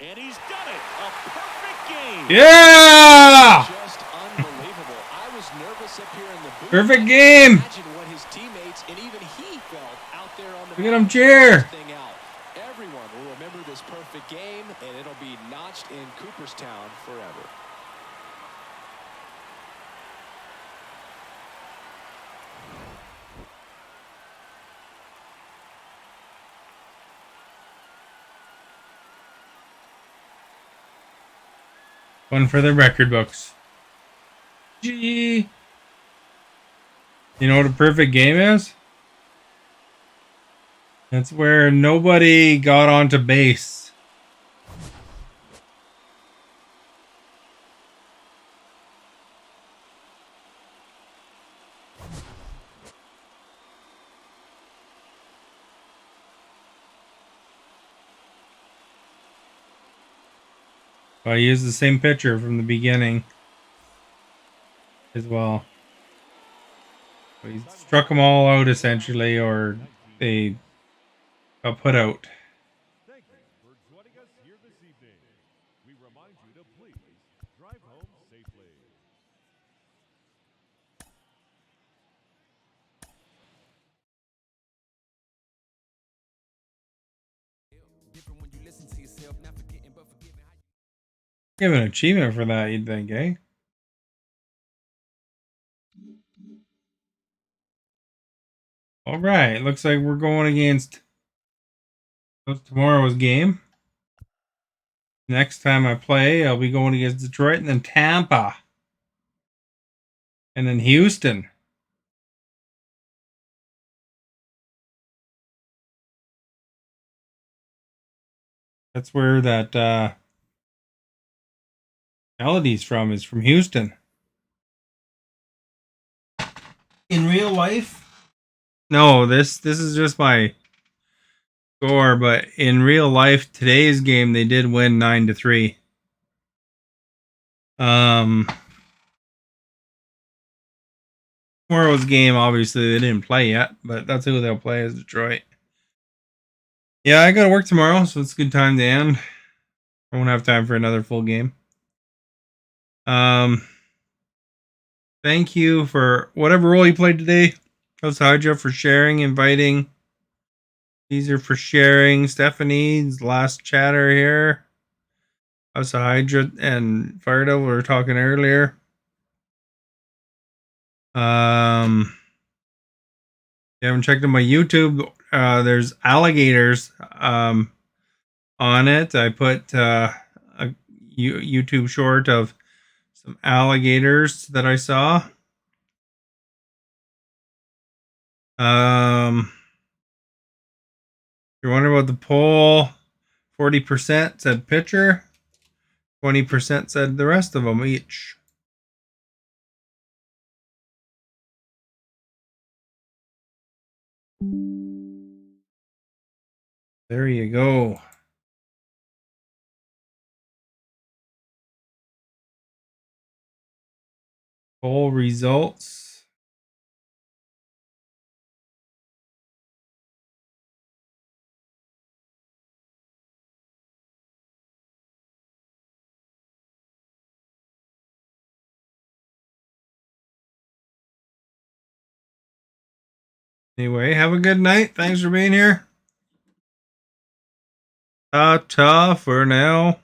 And he's done it. A perfect game. Yeah! Just unbelievable. I was nervous up here in the booth. Perfect game. Imagine what his teammates and even he felt out there on the Look at him mound. cheer. Thing out. Everyone will remember this perfect game, and it'll be notched in Cooperstown forever. One for the record books. Gee. You know what a perfect game is? That's where nobody got onto base. I used the same pitcher from the beginning as well. So he struck them all out essentially, or they got put out. Thank you for joining us here this evening. We remind you to please drive Give an achievement for that, you'd think, eh? All right, looks like we're going against tomorrow's game. Next time I play, I'll be going against Detroit and then Tampa. And then Houston. That's where that melody's from, is from Houston. In real life? No, this is just my score, but in real life, today's game they did win 9-3. Tomorrow's game, obviously they didn't play yet, but that's who they'll play, is Detroit. Yeah, I gotta work tomorrow, so it's a good time to end. I won't have time for another full game. Thank you for whatever role you played today. How's Hydra for sharing, inviting. Caesar for sharing. Stephanie's last chatter here. How's Hydra and Firedevil were talking earlier. You haven't checked out my YouTube. There's alligators on it. I put a YouTube short of some alligators that I saw. You're wondering about the poll. 40% said pitcher. 20% said the rest of them each. There you go. Poll results. Anyway, have a good night. Thanks for being here. Ta-ta for now.